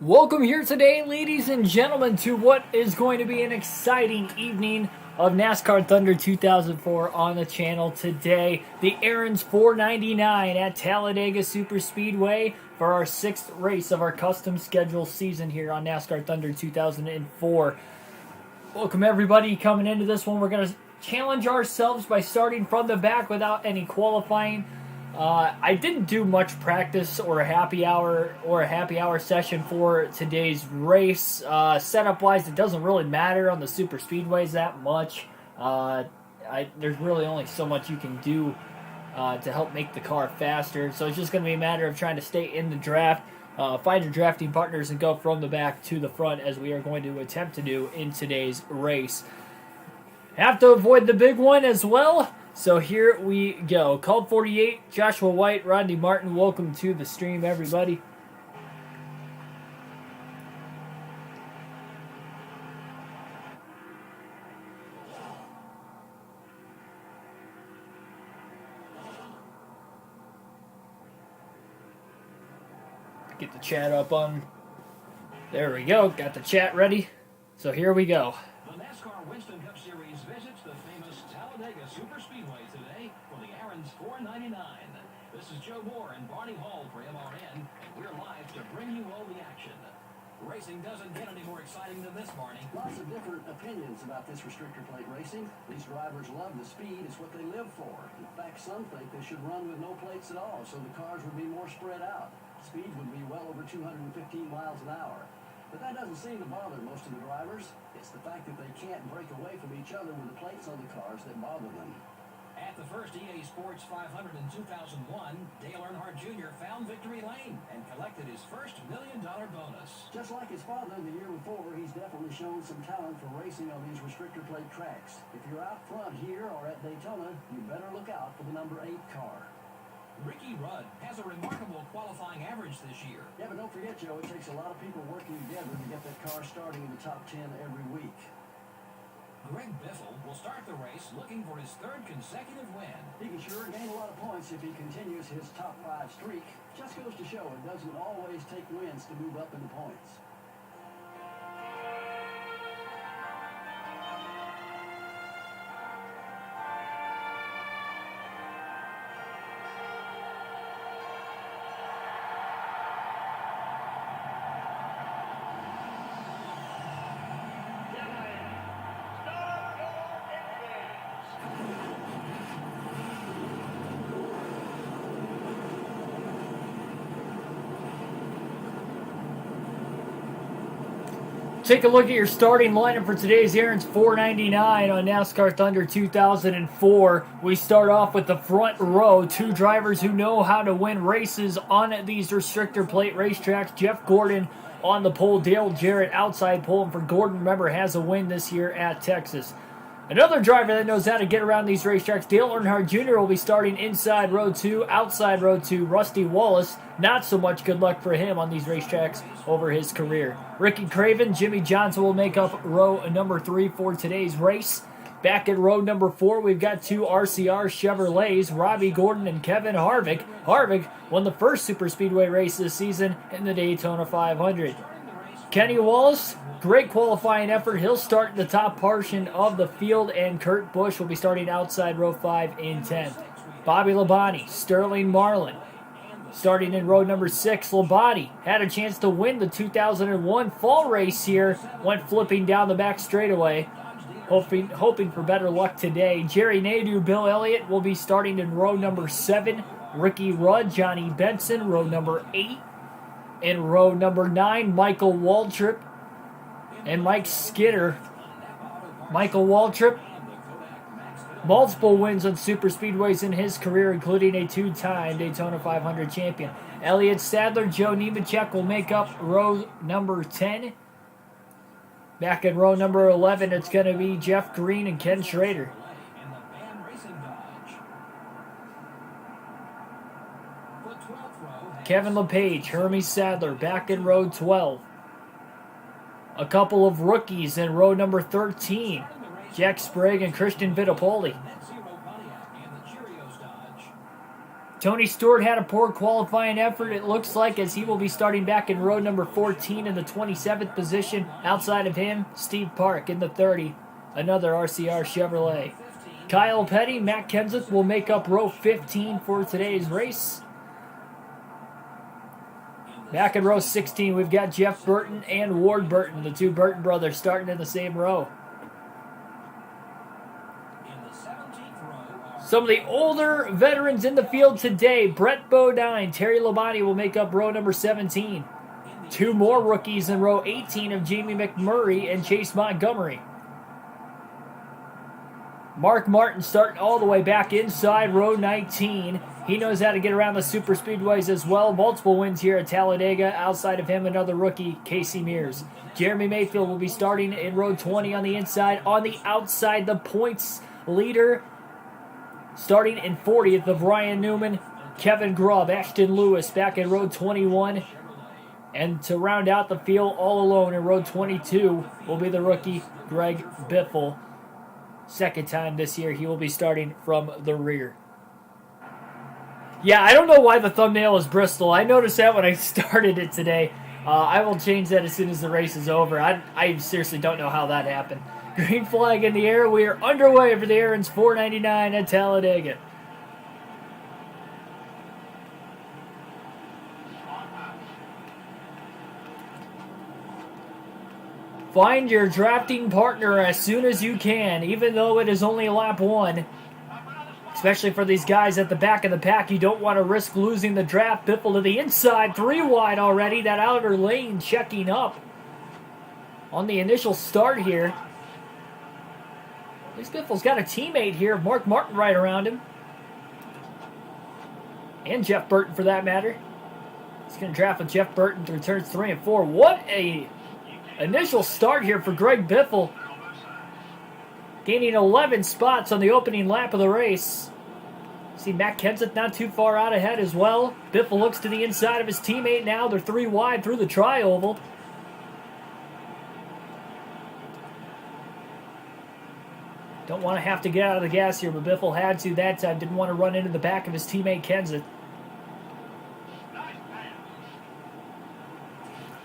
Welcome here today, ladies and gentlemen, to what is going to be an exciting evening of NASCAR Thunder 2004 on the channel today. The Aaron's 499 at Talladega Superspeedway for our 6th race of our custom schedule season here on NASCAR Thunder 2004. Welcome everybody coming into this one. We're going to challenge ourselves by starting from the back without any qualifying. I didn't do much practice or a happy hour session for today's race. Setup wise, it doesn't really matter on the super speedways that much. There's really only so much you can do to help make the car faster. So it's just going to be a matter of trying to stay in the draft, find your drafting partners, and go from the back to the front as we are going to attempt to do in today's race. Have to avoid the big one as well. So here we go. Called 48, Joshua White, Rodney Martin, welcome to the stream, everybody. Get the chat up on. There we go. Got the chat ready. So here we go. The NASCAR Winston Cup Series visits the famous Talladega Superspeedway today for the Aaron's 499. This is Joe Moore and Barney Hall for MRN, and we're live to bring you all the action. Racing doesn't get any more exciting than this, Barney. Lots of different opinions about this restrictor plate racing. These drivers love the speed. It's what they live for. In fact, some think they should run with no plates at all, so the cars would be more spread out. Speed would be well over 215 miles an hour. But that doesn't seem to bother most of the drivers. It's the fact that they can't break away from each other with the plates on the cars that bother them. At the first EA Sports 500 in 2001, Dale Earnhardt Jr. found victory lane and collected his first $1 million bonus. Just like his father the year before, he's definitely shown some talent for racing on these restrictor plate tracks. If you're out front here or at Daytona, you better look out for the number 8 car. Ricky Rudd has a remarkable qualifying average this year. Yeah, but don't forget, Joe, it takes a lot of people working together to get that car starting in the top 10 every week. Greg Biffle will start the race looking for his 3rd consecutive win. He can sure gain a lot of points if he continues his top 5 streak. Just goes to show it doesn't always take wins to move up in the points. Take a look at your starting lineup for today's Aaron's 499 on NASCAR Thunder 2004. We start off with the front row, 2 drivers who know how to win races on these restrictor plate racetracks. Jeff Gordon on the pole, Dale Jarrett outside pole, and for Gordon, remember, has a win this year at Texas. Another driver that knows how to get around these racetracks, Dale Earnhardt Jr. will be starting inside row 2, outside row 2. Rusty Wallace, not so much good luck for him on these racetracks over his career. Ricky Craven, Jimmy Johnson will make up row number 3 for today's race. Back at row number 4, we've got 2 RCR Chevrolets, Robbie Gordon and Kevin Harvick. Harvick won the first Superspeedway race this season in the Daytona 500. Kenny Wallace, great qualifying effort. He'll start in the top portion of the field, and Kurt Busch will be starting outside row 5 in 10th. Bobby Labonte, Sterling Marlin, starting in row number 6. Labonte had a chance to win the 2001 fall race here, went flipping down the back straightaway, hoping for better luck today. Jerry Nadeau, Bill Elliott will be starting in row number 7. Ricky Rudd, Johnny Benson, row number 8. In row number 9, Michael Waltrip and Mike Skinner. Michael Waltrip, multiple wins on super speedways in his career, including a 2-time Daytona 500 champion. Elliott Sadler, Joe Nemechek will make up row number 10. Back in row number 11, it's going to be Jeff Green and Ken Schrader. Kevin LePage, Hermie Sadler, back in row 12. A couple of rookies in row number 13. Jack Sprague and Christian Fittipaldi. Tony Stewart had a poor qualifying effort, it looks like, as he will be starting back in row number 14 in the 27th position. Outside of him, Steve Park in the 30, another RCR Chevrolet. Kyle Petty, Matt Kenseth will make up row 15 for today's race. Back in row 16, we've got Jeff Burton and Ward Burton, the two Burton brothers, starting in the same row. Some of the older veterans in the field today. Brett Bodine, Terry Labonte will make up row number 17. Two more rookies in row 18 of Jamie McMurray and Chase Montgomery. Mark Martin starting all the way back inside row 19. He knows how to get around the super speedways as well. Multiple wins here at Talladega. Outside of him, another rookie, Casey Mears. Jeremy Mayfield will be starting in row 20 on the inside. On the outside, the points leader, starting in 40th of Ryan Newman, Kevin Grubb. Ashton Lewis back in row 21. And to round out the field all alone in row 22 will be the rookie, Greg Biffle. Second time this year, he will be starting from the rear. Yeah, I don't know why the thumbnail is Bristol. I noticed that when I started it today. I will change that as soon as the race is over. I seriously don't know how that happened. Green flag in the air. We are underway for the Aaron's 499 at Talladega. Find your drafting partner as soon as you can, even though it is only lap 1. Especially for these guys at the back of the pack, you don't want to risk losing the draft. Biffle to the inside, 3 wide already. That outer lane checking up on the initial start here. At least Biffle's got a teammate here, Mark Martin right around him. And Jeff Burton for that matter. He's going to draft with Jeff Burton through turns 3 and 4. What a initial start here for Greg Biffle. Gaining 11 spots on the opening lap of the race. See Matt Kenseth not too far out ahead as well. Biffle looks to the inside of his teammate now. They're 3 wide through the tri-oval. Don't want to have to get out of the gas here, but Biffle had to that time. Didn't want to run into the back of his teammate Kenseth.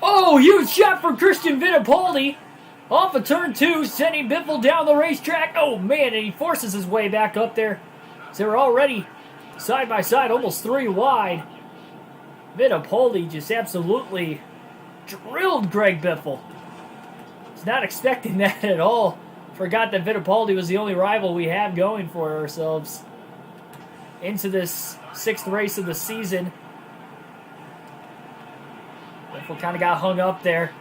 Oh, huge shot from Christian Fittipaldi. Off of turn 2, sending Biffle down the racetrack. Oh, man, and he forces his way back up there. So they're already side by side, almost 3 wide. Fittipaldi just absolutely drilled Greg Biffle. He's not expecting that at all. Forgot that Fittipaldi was the only rival we have going for ourselves into this 6th race of the season. Biffle kind of got hung up there.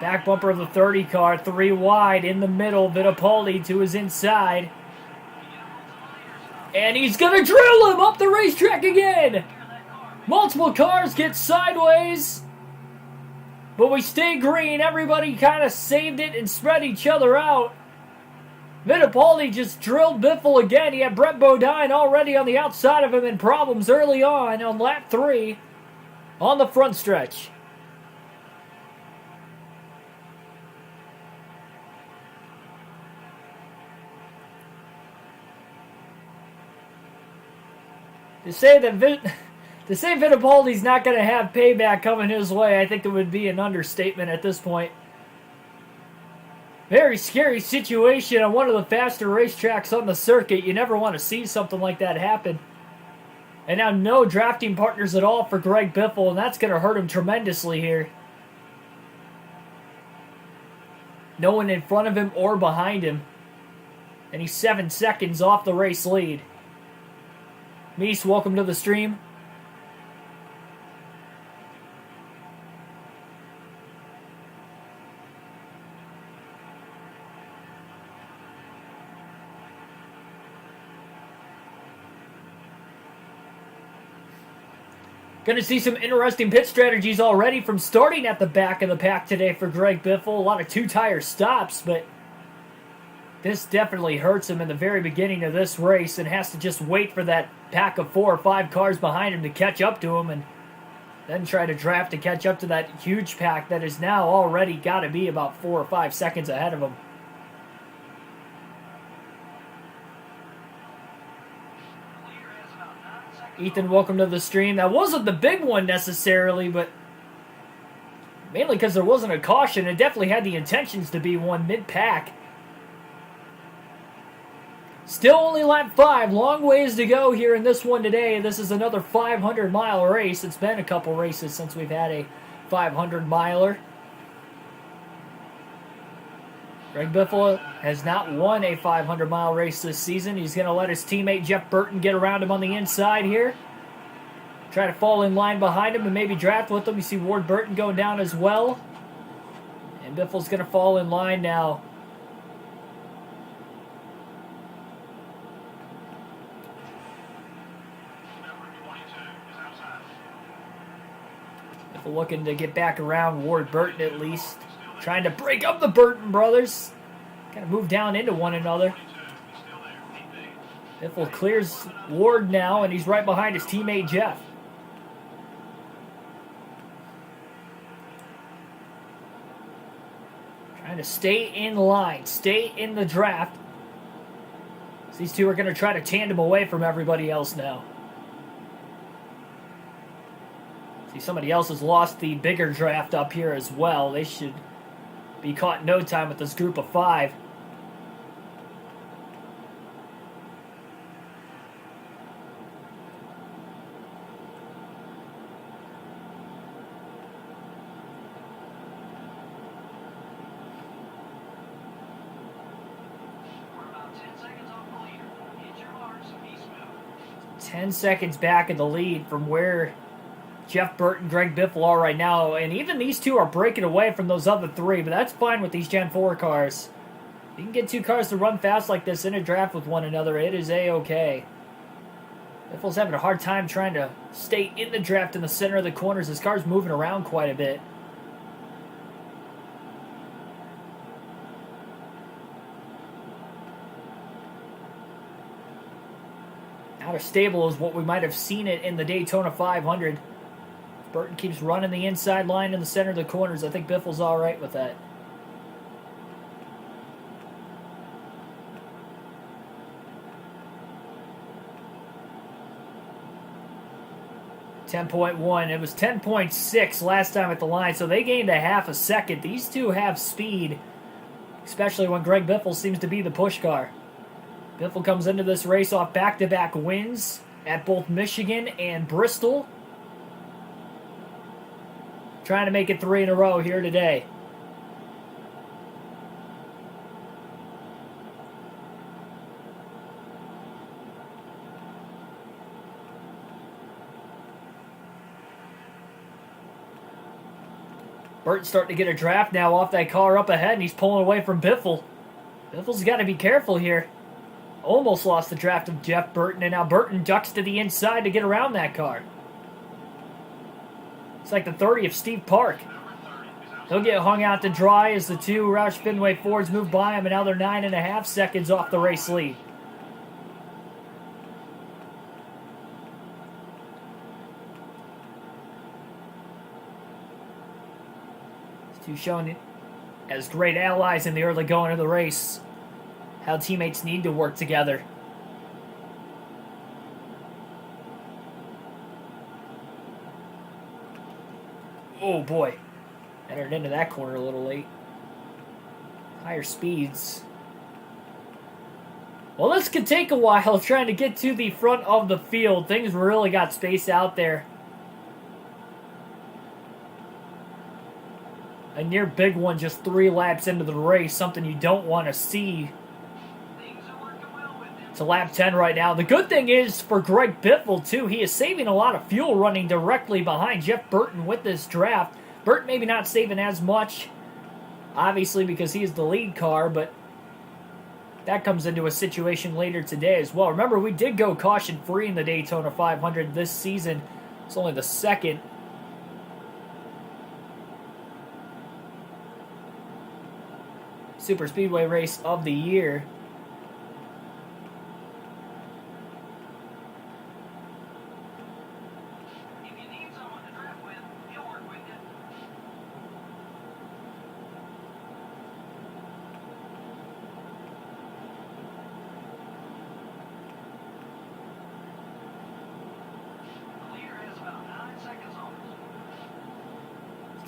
Back bumper of the 30 car, 3 wide in the middle. Fittipaldi to his inside. And he's going to drill him up the racetrack again. Multiple cars get sideways. But we stay green. Everybody kind of saved it and spread each other out. Fittipaldi just drilled Biffle again. He had Brett Bodine already on the outside of him in problems early on lap 3 on the front stretch. To say Fittipaldi's not going to have payback coming his way, I think it would be an understatement at this point. Very scary situation on one of the faster racetracks on the circuit. You never want to see something like that happen. And now no drafting partners at all for Greg Biffle, and that's going to hurt him tremendously here. No one in front of him or behind him. And he's 7 seconds off the race lead. Meese, welcome to the stream. Going to see some interesting pit strategies already from starting at the back of the pack today for Greg Biffle. A lot of 2-tire stops, but this definitely hurts him in the very beginning of this race and has to just wait for that pack of 4 or 5 cars behind him to catch up to him and then try to draft to catch up to that huge pack that is now already got to be about 4 or 5 seconds ahead of him. Ethan, welcome to the stream. That wasn't the big one necessarily, but mainly because there wasn't a caution. It definitely had the intentions to be one mid-pack. Still only lap 5. Long ways to go here in this one today. This is another 500-mile race. It's been a couple races since we've had a 500-miler. Greg Biffle has not won a 500-mile race this season. He's going to let his teammate Jeff Burton get around him on the inside here. Try to fall in line behind him and maybe draft with him. You see Ward Burton going down as well. And Biffle's going to fall in line now. Biffle looking to get back around Ward Burton at least. Trying to break up the Burton brothers. Kind of move down into one another. Biffle clears Ward now, and he's right behind his teammate Jeff. Trying to stay in line, stay in the draft. These two are going to try to tandem away from everybody else now. See, somebody else has lost the bigger draft up here as well. They should be caught in no time with this group of 5. We're about 10 seconds off the leader. Hit your marks and be smooth. 10 seconds back in the lead from where Jeff Burton, Greg Biffle are right now. And even these two are breaking away from those other 3, but that's fine with these Gen 4 cars. You can get 2 cars to run fast like this in a draft with one another. It is A-okay. Biffle's having a hard time trying to stay in the draft in the center of the corners. His car's moving around quite a bit. Not as stable as what we might have seen it in the Daytona 500. Burton keeps running the inside line in the center of the corners. I think Biffle's all right with that. .1. It was 10.6 last time at the line, so they gained a half a second. These two have speed, especially when Greg Biffle seems to be the push car. Biffle comes into this race off back-to-back wins at both Michigan and Bristol. Trying to make it 3 in a row here today. Burton's starting to get a draft now off that car up ahead, and he's pulling away from Biffle. Biffle's got to be careful here. Almost lost the draft of Jeff Burton, and now Burton ducks to the inside to get around that car. It's like the 30 of Steve Park. He'll get hung out to dry as the 2 Roush Fenway Fords move by him, and now they're 9.5 seconds off the race lead. These 2 shown as great allies in the early going of the race. How teammates need to work together. Oh boy, entered into that corner a little late. Higher speeds. Well, this could take a while trying to get to the front of the field. Things really got spaced out there. A near big one just 3 laps into the race, something you don't want to see. To lap 10 right now. The good thing is for Greg Biffle, too, he is saving a lot of fuel running directly behind Jeff Burton with this draft. Burton maybe not saving as much, obviously, because he is the lead car, but that comes into a situation later today as well. Remember, we did go caution-free in the Daytona 500 this season. It's only the second. Superspeedway race of the year.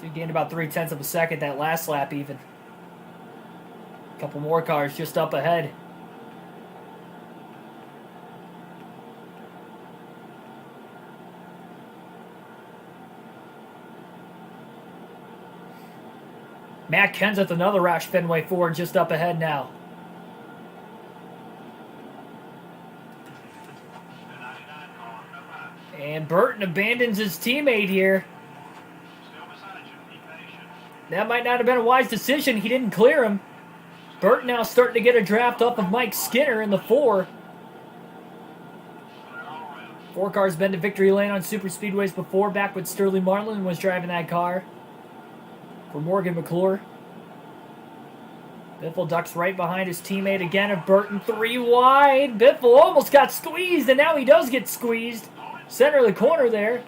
So he gained about 0.3 of a second that last lap even. A couple more cars just up ahead. Matt Kenseth, another Roush Fenway Ford, just up ahead now. And Burton abandons his teammate here. That might not have been a wise decision. He didn't clear him. Burton now starting to get a draft off of Mike Skinner in the 4. 4 cars been to victory lane on super speedways before, back when Sterling Marlin was driving that car for Morgan McClure. Biffle ducks right behind his teammate again of Burton, 3 wide. Biffle almost got squeezed, and now he does get squeezed. Center of the corner there.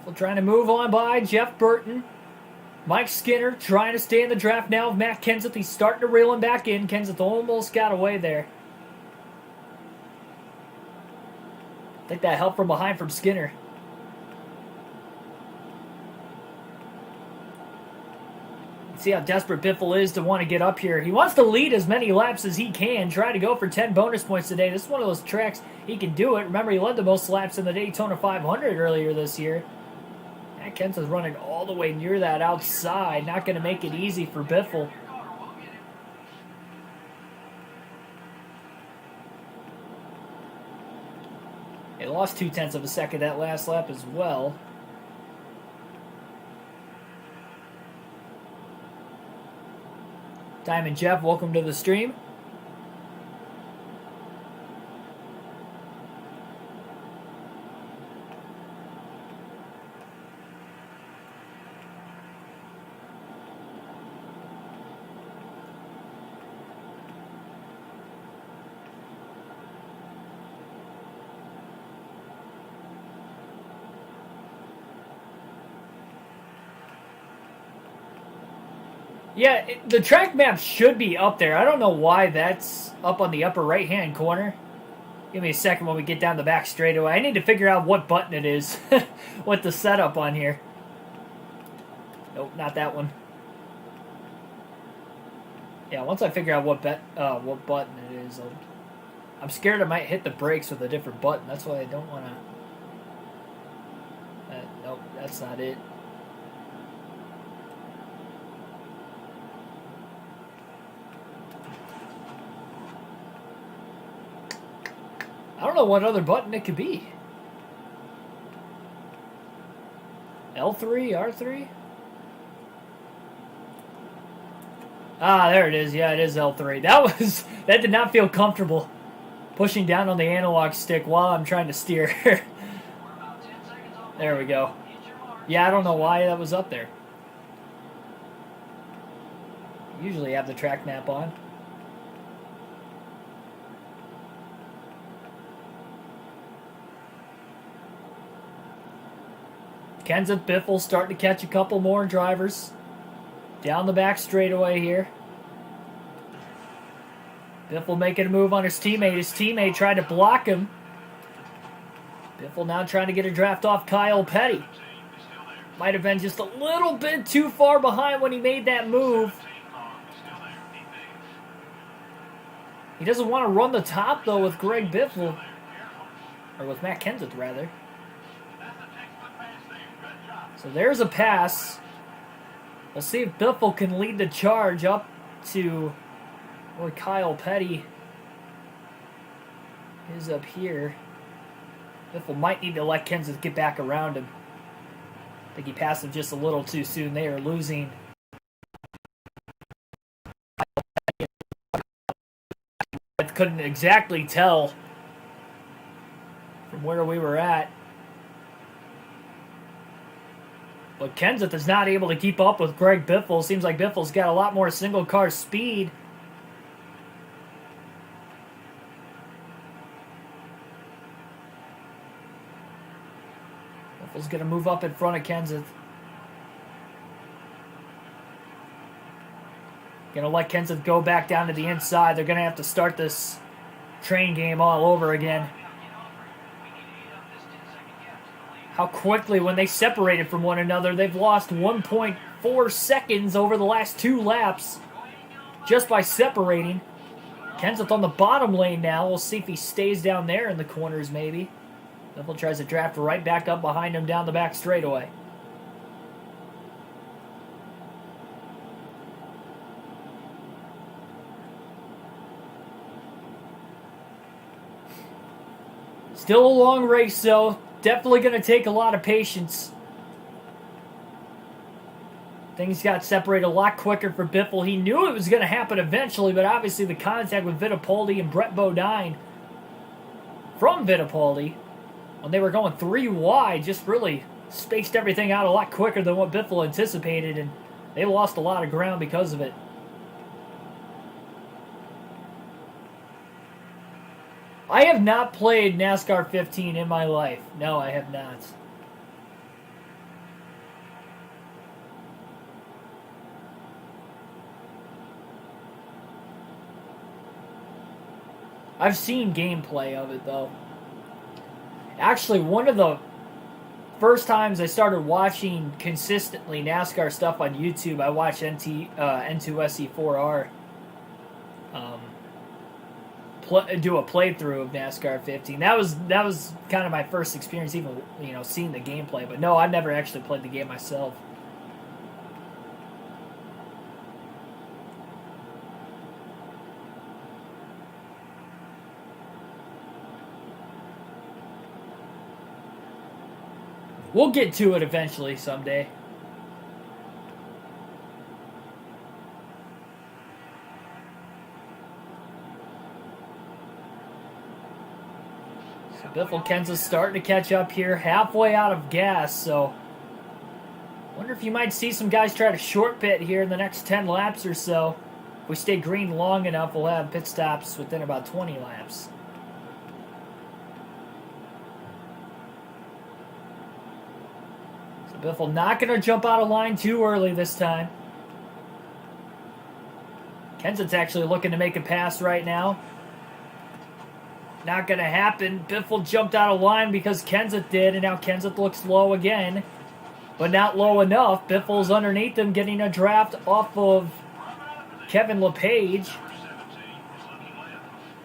Biffle trying to move on by Jeff Burton. Mike Skinner trying to stay in the draft now of Matt Kenseth. He's starting to reel him back in. Kenseth almost got away there. I think that helped from behind from Skinner. See how desperate Biffle is to want to get up here. He wants to lead as many laps as he can. Try to go for 10 bonus points today. This is one of those tracks he can do it. Remember, he led the most laps in the Daytona 500 earlier this year. Matt Kenseth's running all the way near that outside. Not going to make it easy for Biffle. They lost 0.2 of a second that last lap as well. Diamond Jeff, welcome to the stream. Yeah, the track map should be up there. I don't know why that's up on the upper right-hand corner. Give me a second when we get down the back straightaway. I need to figure out what button it is. What the setup on here. Nope, not that one. Yeah, once I figure out what button it is, I'm scared I might hit the brakes with a different button. That's why I don't want to... Nope, that's not it. I don't know what other button it could be. L3, R3? Ah, there it is. Yeah, it is L3. That did not feel comfortable. Pushing down on the analog stick while I'm trying to steer. There we go. Yeah, I don't know why that was up there. Usually have the track map on. Kenseth, Biffle starting to catch a couple more drivers. Down the back straightaway here. Biffle making a move on his teammate. His teammate tried to block him. Biffle now trying to get a draft off Kyle Petty. Might have been just a little bit too far behind when he made that move. He doesn't want to run the top, though, with Greg Biffle. Or with Matt Kenseth, rather. So there's a pass. We'll see if Biffle can lead the charge up to where Kyle Petty is up here. Biffle might need to let Kenseth get back around him. I think he passed him just a little too soon. They are losing. I couldn't exactly tell from where we were at. But Kenseth is not able to keep up with Greg Biffle. Seems like Biffle's got a lot more single car speed. Biffle's going to move up in front of Kenseth. Going to let Kenseth go back down to the inside. They're going to have to start this train game all over again. How quickly, when they separated from one another, they've lost 1.4 seconds over the last 2 laps just by separating. Kenseth on the bottom lane now. We'll see if he stays down there in the corners maybe. Biffle tries to draft right back up behind him down the back straightaway. Still a long race though. Definitely going to take a lot of patience. Things got separated a lot quicker for Biffle. He knew it was going to happen eventually, but obviously the contact with Fittipaldi and Brett Bodine from Fittipaldi, when they were going 3 wide, just really spaced everything out a lot quicker than what Biffle anticipated, and they lost a lot of ground because of it. I have not played NASCAR 15 in my life. No, I have not. I've seen gameplay of it, though. Actually, one of the first times I started watching consistently NASCAR stuff on YouTube, I watched N2SE4R do a playthrough of NASCAR 15. That was kind of my first experience, even seeing the gameplay. But no, I've never actually played the game myself. We'll get to it eventually someday. So Biffle Kenseth's starting to catch up here, halfway out of gas, so wonder if you might see some guys try to short pit here in the next 10 laps or so. If we stay green long enough, we'll have pit stops within about 20 laps. Biffle not going to jump out of line too early this time. Kenseth's actually looking to make a pass right now. Not going to happen. Biffle jumped out of line because Kenseth did, and now Kenseth looks low again. But not low enough. Biffle's underneath him, getting a draft off of Kevin LePage.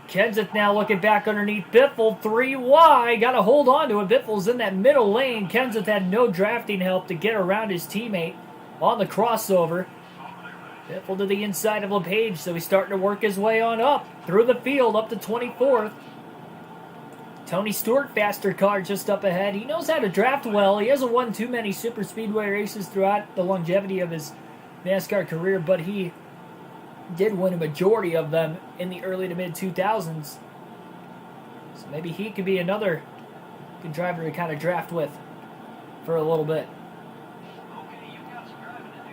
Kenseth now looking back underneath Biffle, 3 wide, got to hold on to it. Biffle's in that middle lane. Kenseth had no drafting help to get around his teammate on the crossover. Biffle to the inside of LePage, so he's starting to work his way on up through the field, up to 24th. Tony Stewart, faster car just up ahead. He knows how to draft well. He hasn't won too many Superspeedway races throughout the longevity of his NASCAR career, but he did win a majority of them in the early to mid 2000s. So maybe he could be another good driver to kind of draft with for a little bit. Okay, you've got some driving to do.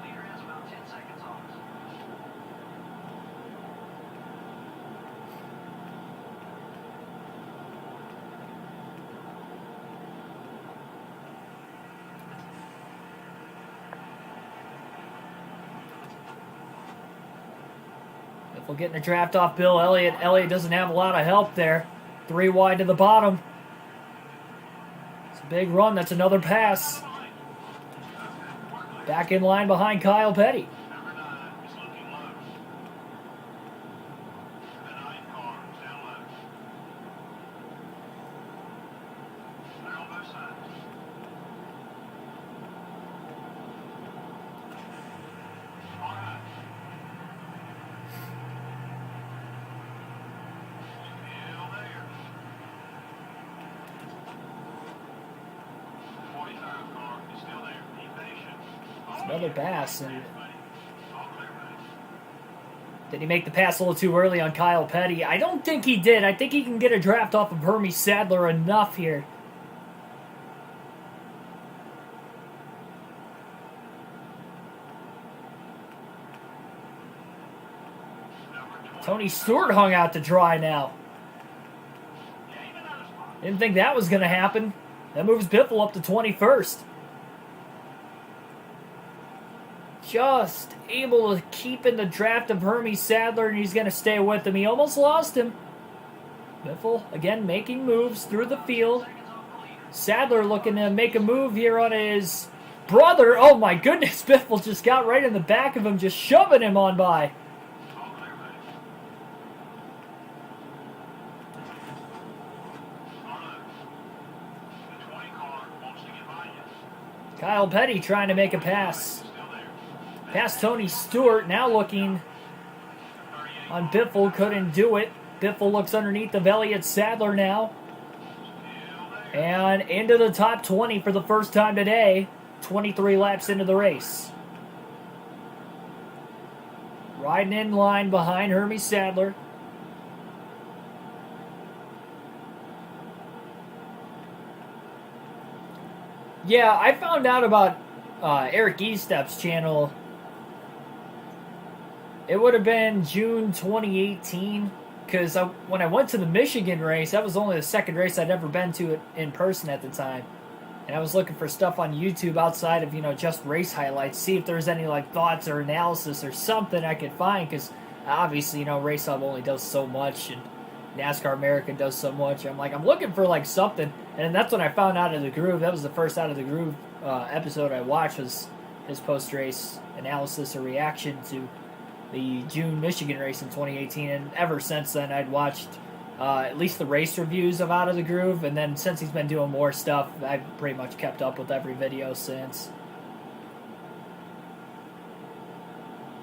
Leader has about 10 seconds on us. We're getting a draft off Bill Elliott. Elliott doesn't have a lot of help there. 3 wide to the bottom. It's a big run. That's another pass. Back in line behind Kyle Petty. Another pass. And did he make the pass a little too early on Kyle Petty? I don't think he did. I think he can get a draft off of Hermie Sadler enough here. Tony Stewart hung out to dry now. Didn't think that was going to happen. That moves Biffle up to 21st. Just able to keep in the draft of Hermie Sadler, and he's going to stay with him. He almost lost him. Biffle, again, making moves through the field. Sadler looking to make a move here on his brother. Oh my goodness, Biffle just got right in the back of him, just shoving him on by. Kyle Petty trying to make a pass. Past Tony Stewart, now looking on Biffle, couldn't do it. Biffle looks underneath of Elliott Sadler now. And into the top 20 for the first time today. 23 laps into the race. Riding in line behind Hermie Sadler. Yeah, I found out about Eric Estep's channel. It would have been June 2018. Because when I went to the Michigan race, that was only the second race I'd ever been to it in person at the time. And I was looking for stuff on YouTube outside of, just race highlights. See if there's any, thoughts or analysis or something I could find. Because, obviously, Race Hub only does so much. And NASCAR America does so much. I'm looking for, something. And that's when I found Out of the Groove. That was the first Out of the Groove episode I watched, was his post-race analysis or reaction to the June Michigan race in 2018, and ever since then I'd watched at least the race reviews of Out of the Groove, and then since he's been doing more stuff, I've pretty much kept up with every video since.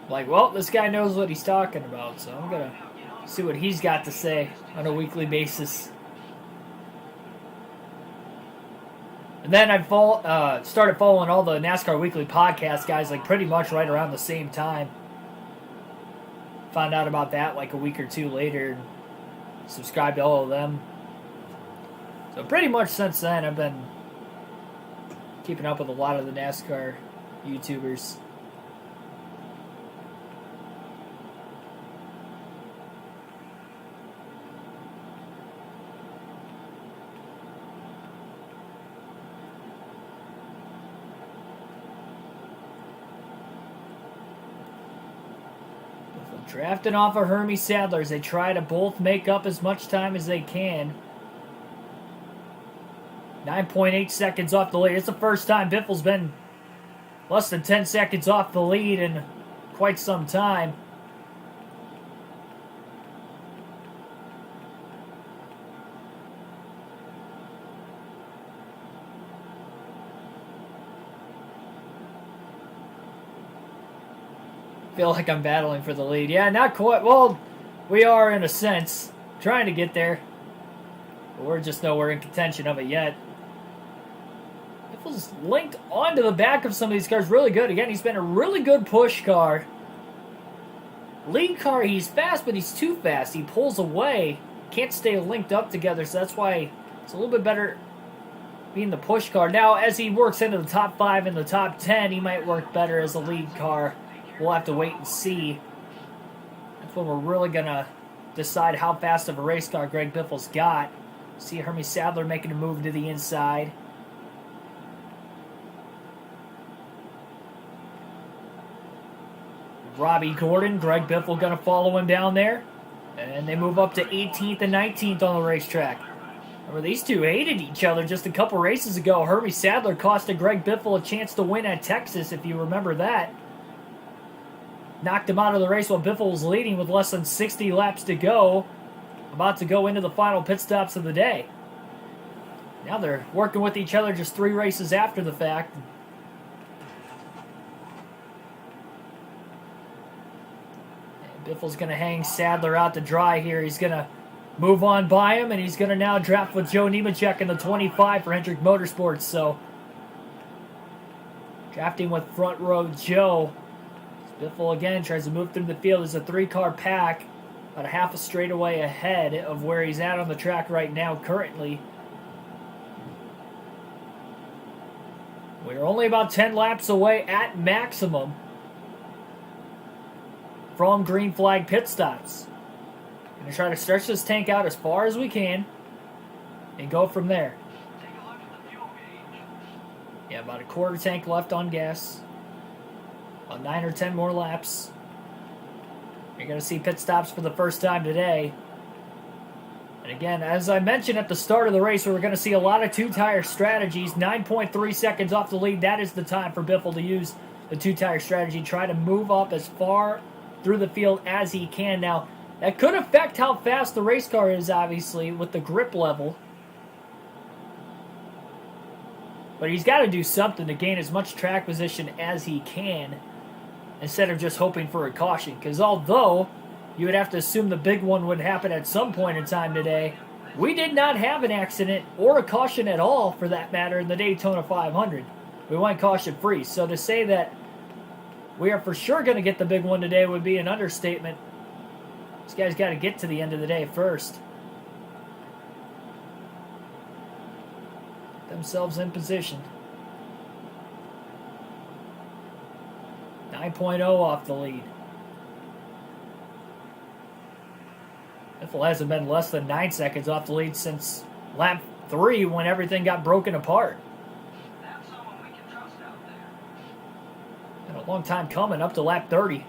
Well, this guy knows what he's talking about, so I'm going to see what he's got to say on a weekly basis. And then I started following all the NASCAR Weekly podcast guys, pretty much right around the same time. Found out about that a week or two later and subscribed to all of them. So pretty much since then I've been keeping up with a lot of the NASCAR YouTubers. Drafting off of Hermie Sadler as they try to both make up as much time as they can. 9.8 seconds off the lead. It's the first time Biffle's been less than 10 seconds off the lead in quite some time. Feel like I'm battling for the lead. Yeah, not quite. Well, we are in a sense trying to get there. But we're just nowhere in contention of it yet. Biffle's linked onto the back of some of these cars really good. Again, he's been a really good push car. Lead car, he's fast, but he's too fast. He pulls away. Can't stay linked up together, so that's why it's a little bit better being the push car. Now, as he works into the top 5 and the top 10, he might work better as a lead car. We'll have to wait and see. That's when we're really going to decide how fast of a race car Greg Biffle's got. See Hermie Sadler making a move to the inside. Robbie Gordon, Greg Biffle going to follow him down there. And they move up to 18th and 19th on the racetrack. Remember, these two hated each other just a couple races ago. Hermie Sadler costed Greg Biffle a chance to win at Texas, if you remember that. Knocked him out of the race while Biffle was leading with less than 60 laps to go. About to go into the final pit stops of the day. Now they're working with each other just 3 races after the fact. And Biffle's going to hang Sadler out to dry here. He's going to move on by him, and he's going to now draft with Joe Nemechek in the 25 for Hendrick Motorsports. So, drafting with front row Joe. Biffle again tries to move through the field. There's a 3-car pack about a half a straightaway ahead of where he's at on the track right now currently. We're only about 10 laps away at maximum from green flag pit stops. Going to try to stretch this tank out as far as we can and go from there. Yeah, about a quarter tank left on gas. About 9 or 10 more laps. You're going to see pit stops for the first time today. And again, as I mentioned at the start of the race, we're going to see a lot of two-tire strategies. 9.3 seconds off the lead. That is the time for Biffle to use the two-tire strategy. Try to move up as far through the field as he can. Now, that could affect how fast the race car is, obviously, with the grip level. But he's got to do something to gain as much track position as he can instead of just hoping for a caution. Because although you would have to assume the big one would happen at some point in time today, we did not have an accident or a caution at all, for that matter, in the Daytona 500. We went caution-free. So to say that we are for sure going to get the big one today would be an understatement. This guy's got to get to the end of the day first. Get themselves in position. 9.0 off the lead. Biffle hasn't been less than 9 seconds off the lead since lap 3 when everything got broken apart. That's someone we can trust out there. Been a long time coming, up to lap 30.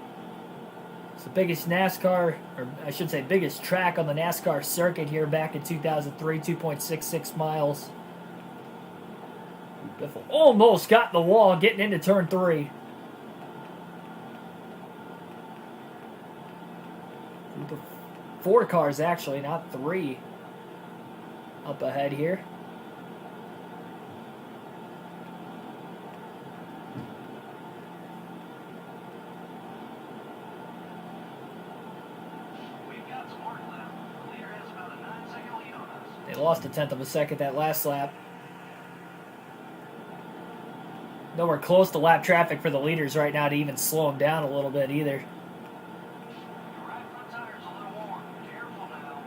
It's the biggest NASCAR, or I should say biggest track on the NASCAR circuit here back in 2003, 2.66 miles. Biffle almost got the wall getting into turn 3. Group of 4 cars, actually, not 3, up ahead here. We've got some work left. The leader has about a 9-second lead on us. They lost a tenth of a second that last lap. Nowhere close to lap traffic for the leaders right now to even slow them down a little bit either. Your right front tire's a little warm. Careful now.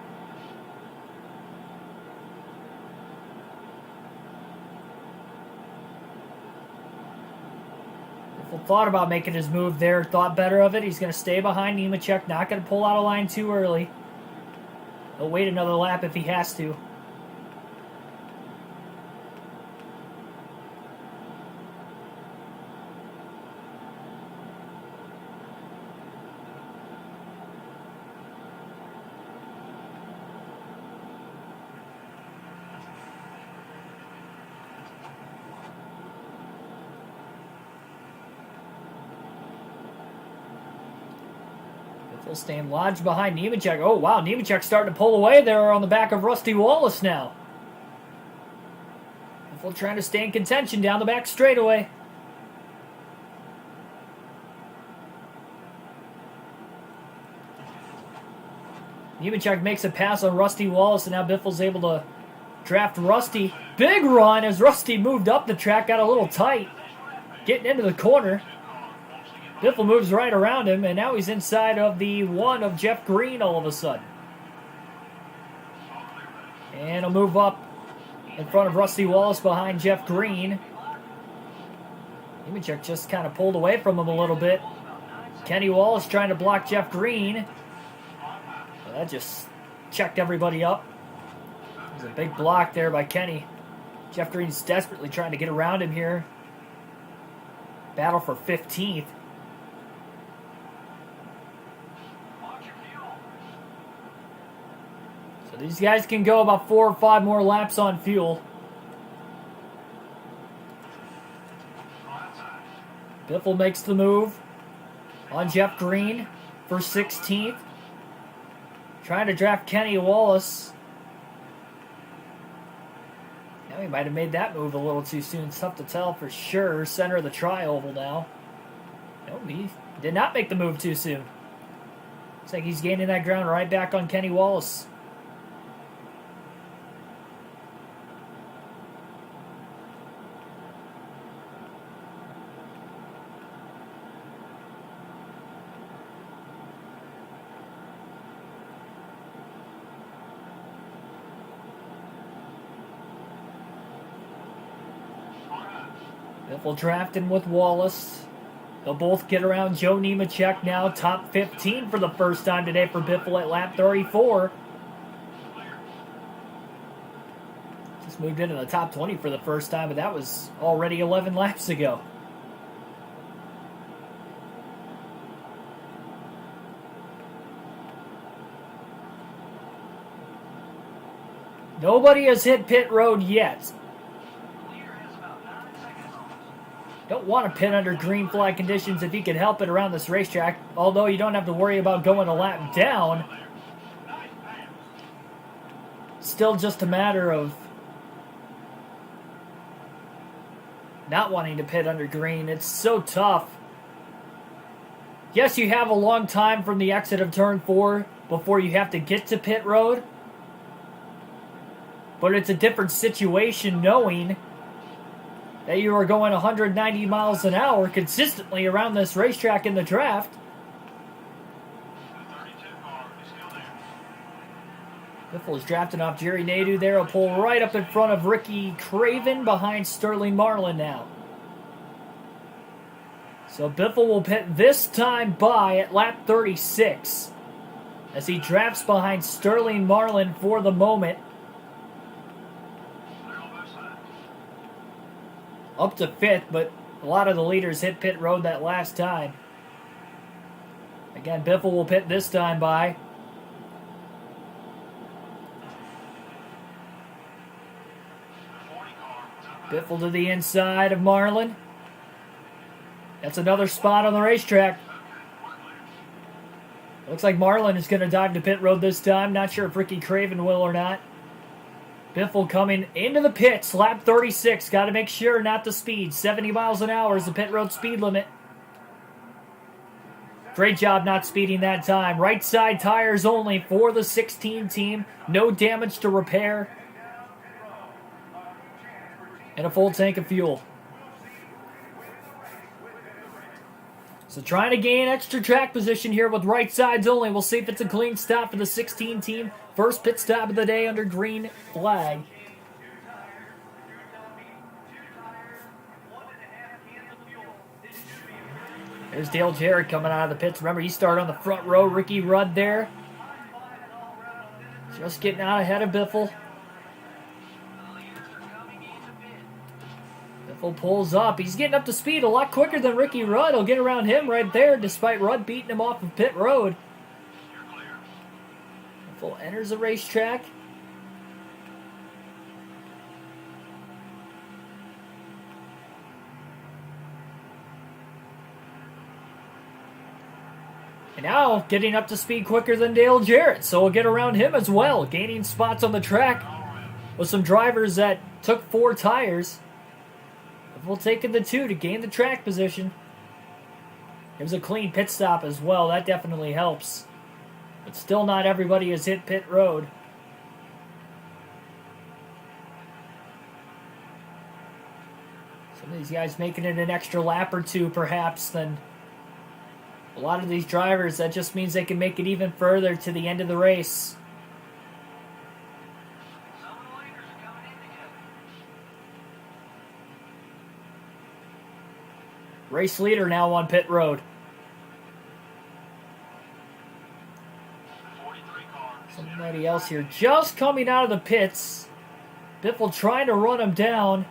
Biffle thought about making his move there, thought better of it. He's going to stay behind Nemechek, not going to pull out a line too early. He'll wait another lap if he has to. Biffle staying lodged behind Nemechek. Oh, wow, Nemechek starting to pull away there on the back of Rusty Wallace now. Biffle trying to stay in contention down the back straightaway. Nemechek makes a pass on Rusty Wallace, and now Biffle's able to draft Rusty. Big run as Rusty moved up the track, got a little tight, getting into the corner. Biffle moves right around him, and now he's inside of the 1 of Jeff Green all of a sudden. And he'll move up in front of Rusty Wallace behind Jeff Green. Nemechek just kind of pulled away from him a little bit. Kenny Wallace trying to block Jeff Green. Well, that just checked everybody up. There's a big block there by Kenny. Jeff Green's desperately trying to get around him here. Battle for 15th. So these guys can go about 4 or 5 more laps on fuel. Biffle makes the move on Jeff Green for 16th. Trying to draft Kenny Wallace. Now he might have made that move a little too soon. It's tough to tell for sure. Center of the tri-oval now. No, he did not make the move too soon. Looks like he's gaining that ground right back on Kenny Wallace. Biffle drafting with Wallace. They'll both get around Joe Nemechek now. Top 15 for the first time today for Biffle at lap 34. Just moved into the top 20 for the first time, but that was already 11 laps ago. Nobody has hit pit road yet. Don't want to pit under green flag conditions if you can help it around this racetrack, although you don't have to worry about going a lap down. Still just a matter of not wanting to pit under green. It's so tough. Yes, you have a long time from the exit of turn 4 before you have to get to pit road, but it's a different situation knowing that you are going 190 miles an hour consistently around this racetrack in the draft. Biffle is drafting off Jerry Nadeau there. He'll pull right up in front of Ricky Craven behind Sterling Marlin now. So Biffle will pit this time by at lap 36 as he drafts behind Sterling Marlin for the moment. Up to 5th, but a lot of the leaders hit pit road that last time. Again, Biffle will pit this time by. Biffle to the inside of Marlin. That's another spot on the racetrack. Looks like Marlin is going to dive to pit road this time. Not sure if Ricky Craven will or not. Biffle coming into the pits, lap 36. Got to make sure not to speed. 70 miles an hour is the pit road speed limit. Great job not speeding that time. Right side tires only for the 16 team. No damage to repair. And a full tank of fuel. So trying to gain extra track position here with right sides only. We'll see if it's a clean stop for the 16 team. First pit stop of the day under green flag. There's Dale Jarrett coming out of the pits. Remember, he started on the front row. Ricky Rudd there. Just getting out ahead of Biffle. Biffle pulls up. He's getting up to speed a lot quicker than Ricky Rudd. He'll get around him right there, despite Rudd beating him off of pit road. Biffle enters the racetrack. And now getting up to speed quicker than Dale Jarrett, so we'll get around him as well, gaining spots on the track with some drivers that took 4 tires. We'll take the 2 to gain the track position. There's a clean pit stop as well. That definitely helps. But still not everybody has hit pit road. Some of these guys making it an extra lap or 2 perhaps than a lot of these drivers. That just means they can make it even further to the end of the race. Race leader now on pit road. Somebody else here just coming out of the pits. Biffle trying to run him down.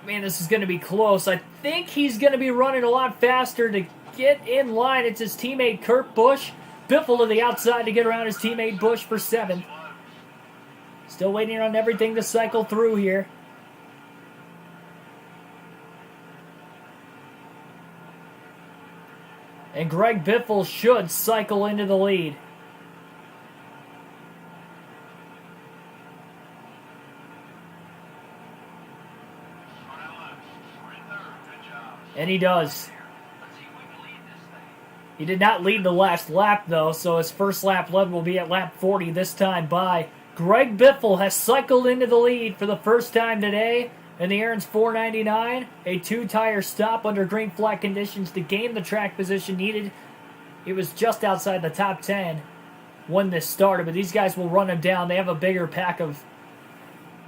Man, this is going to be close. I think he's going to be running a lot faster to get in line. It's his teammate Kurt Busch. Biffle to the outside to get around his teammate Busch for 7th. Still waiting on everything to cycle through here. And Greg Biffle should cycle into the lead. And he does. He did not lead the last lap, though, so his first lap led will be at lap 40, this time by Greg Biffle has cycled into the lead for the first time today. And the Aaron's 499, a 2-tire stop under green flag conditions to gain the track position needed. It was just outside the top 10 when this started, but these guys will run him down. They have a bigger pack of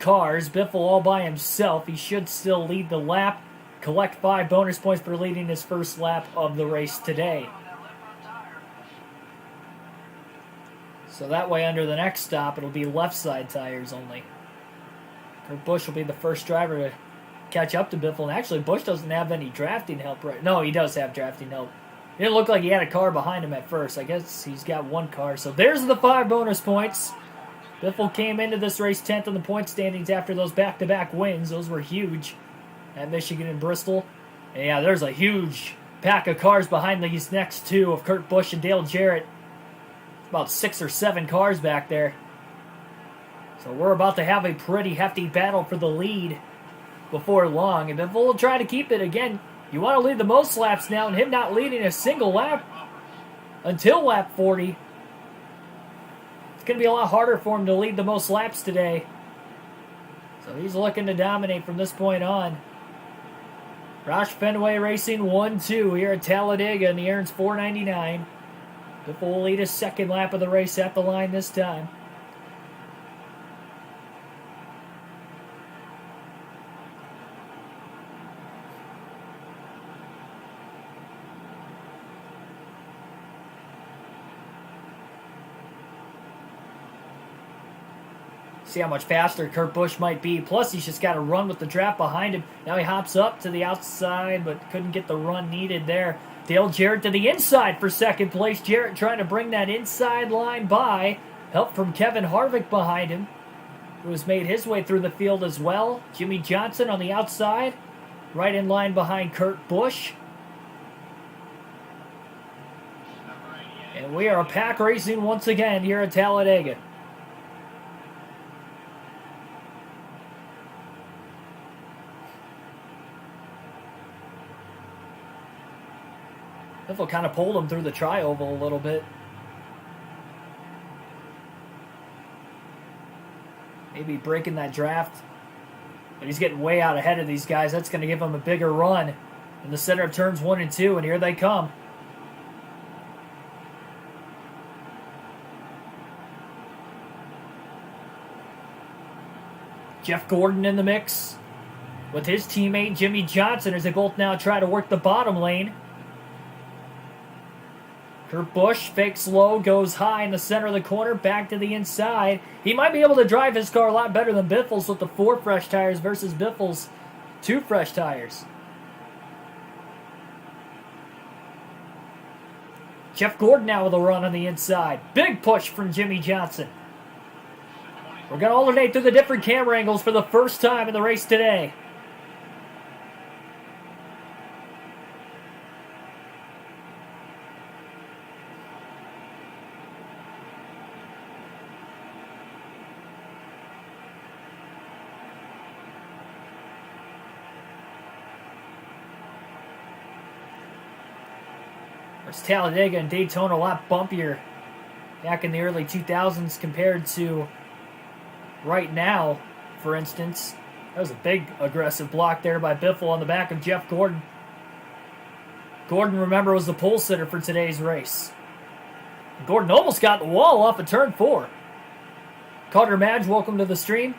cars. Biffle all by himself. He should still lead the lap. Collect 5 bonus points for leading his first lap of the race today. So that way under the next stop, it'll be left side tires only. Busch will be the first driver to catch up to Biffle. And actually, Busch doesn't have any drafting help right. No, he does have drafting help. It didn't look like he had a car behind him at first. I guess he's got 1 car. So there's the 5 bonus points. Biffle came into this race 10th in the point standings after those back-to-back wins. Those were huge at Michigan and Bristol. And yeah, there's a huge pack of cars behind these next two of Kurt Busch and Dale Jarrett. About 6 or 7 cars back there. So we're about to have a pretty hefty battle for the lead before long. And Biffle will try to keep it again. You want to lead the most laps now, and him not leading a single lap until lap 40. It's going to be a lot harder for him to lead the most laps today. So he's looking to dominate from this point on. Roush Fenway Racing 1-2 here at Talladega in the Aaron's 499. Biffle will lead his second lap of the race at the line this time. See how much faster Kurt Busch might be. Plus, he's just got to run with the draft behind him. Now he hops up to the outside, but couldn't get the run needed there. Dale Jarrett to the inside for second place. Jarrett trying to bring that inside line by. Help from Kevin Harvick behind him, who has made his way through the field as well. Jimmy Johnson on the outside, right in line behind Kurt Busch. And we are pack racing once again here at Talladega. Biffle kind of pulled him through the tri-oval a little bit. Maybe breaking that draft. But he's getting way out ahead of these guys. That's going to give him a bigger run in the center of turns 1 and 2. And here they come. Jeff Gordon in the mix with his teammate Jimmy Johnson as they both now try to work the bottom lane. Kurt Busch fakes low, goes high in the center of the corner, back to the inside. He might be able to drive his car a lot better than Biffle's with the 4 fresh tires versus Biffle's 2 fresh tires. Jeff Gordon now with a run on the inside. Big push from Jimmy Johnson. We're going to alternate through the different camera angles for the first time in the race today. Talladega and Daytona a lot bumpier back in the early 2000s compared to right now, for instance. That was a big aggressive block there by Biffle on the back of Jeff Gordon. Gordon, remember, was the pole sitter for today's race. Gordon almost got the wall off of turn 4. Carter Madge, welcome to the stream.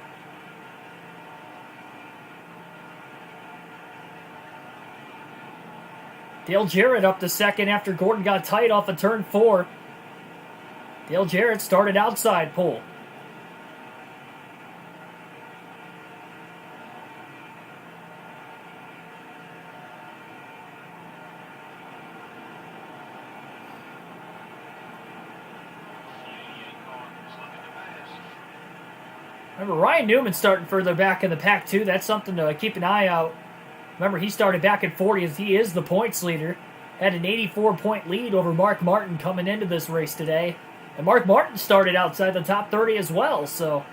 Dale Jarrett up to second after Gordon got tight off of turn 4. Dale Jarrett started outside pole. Remember, Ryan Newman starting further back in the pack, too. That's something to keep an eye out. Remember, he started back at 40 as he is the points leader. Had an 84-point lead over Mark Martin coming into this race today. And Mark Martin started outside the top 30 as well, so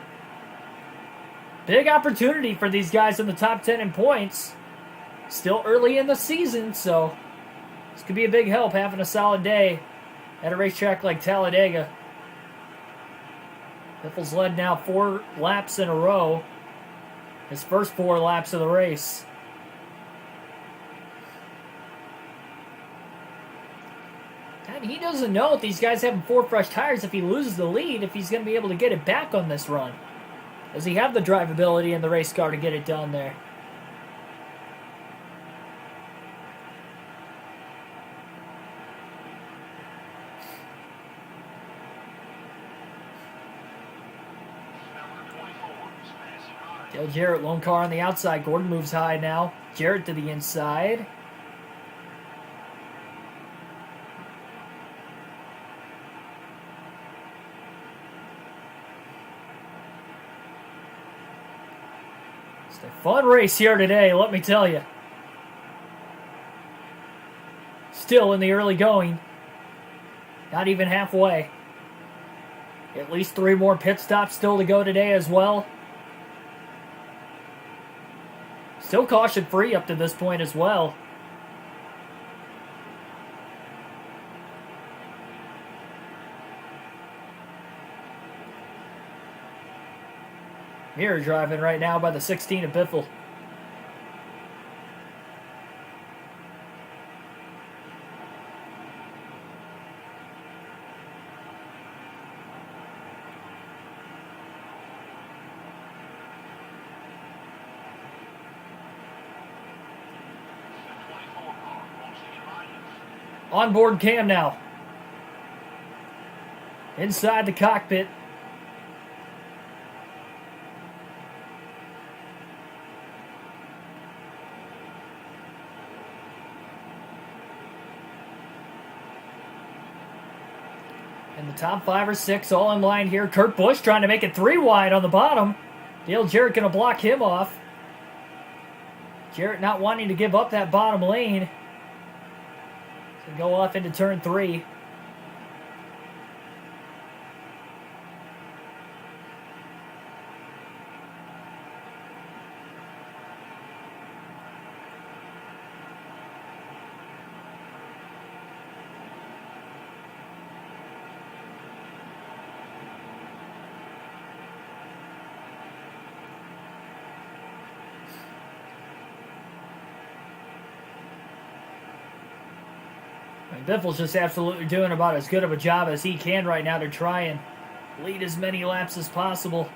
big opportunity for these guys in the top 10 in points. Still early in the season, so this could be a big help having a solid day at a racetrack like Talladega. Biffle's led now 4 laps in a row. His first 4 laps of the race. And he doesn't know if these guys having 4 fresh tires, if he loses the lead, if he's going to be able to get it back on this run. Does he have the drivability in the race car to get it done there? Dale Jarrett, lone car on the outside. Gordon moves high now. Jarrett to the inside. It's a fun race here today, let me tell you. Still in the early going. Not even halfway. At least 3 more pit stops still to go today as well. Still caution free up to this point as well. Mirror driving right now by the 16 of Biffle. Onboard cam now. Inside the cockpit. And the top 5 or 6 all in line here. Kurt Busch trying to make it 3 wide on the bottom. Dale Jarrett going to block him off. Jarrett not wanting to give up that bottom lane. So go off into turn 3. Biffle's just absolutely doing about as good of a job as he can right now to try and lead as many laps as possible.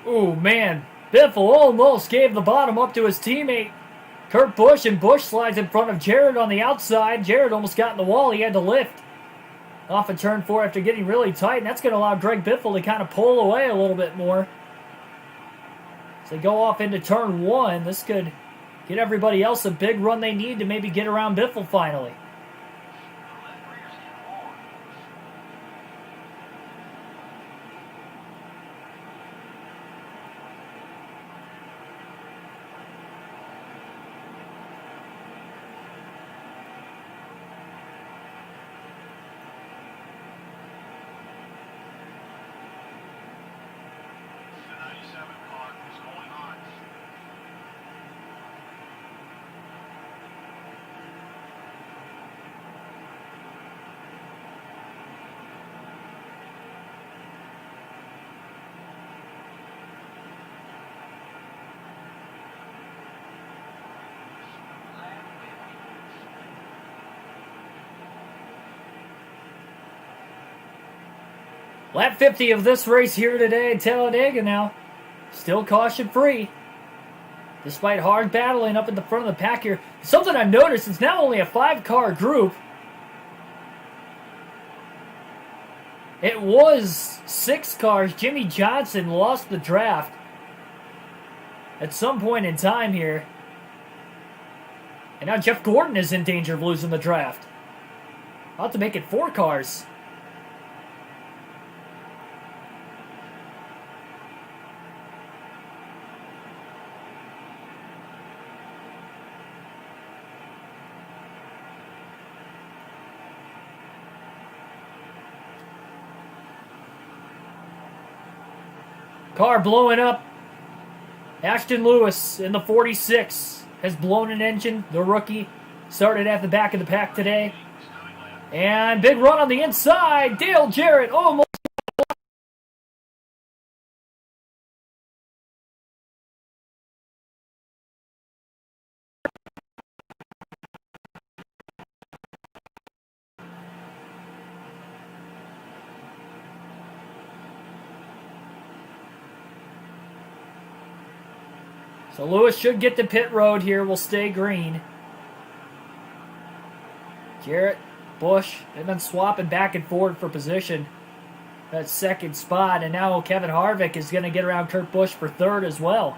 Ooh, man. Biffle almost gave the bottom up to his teammate, Kurt Busch, and Busch slides in front of Jarrett on the outside. Jarrett almost got in the wall. He had to lift off of turn 4 after getting really tight, and that's going to allow Greg Biffle to kind of pull away a little bit more. So they go off into turn 1. This could get everybody else a big run they need to maybe get around Biffle finally. Lap 50 of this race here today at Talladega now. Still caution free. Despite hard battling up in the front of the pack here. Something I've noticed, it's now only a 5-car group. It was 6 cars. Jimmy Johnson lost the draft at some point in time here. And now Jeff Gordon is in danger of losing the draft. I'll have to make it 4 cars. Car blowing up. Ashton Lewis in the 46 has blown an engine. The rookie started at the back of the pack today. And big run on the inside. Dale Jarrett almost. So Lewis should get the pit road here. Will stay green. Jarrett Busch. They've been swapping back and forth for position. That second spot, and now Kevin Harvick is going to get around Kurt Busch for third as well.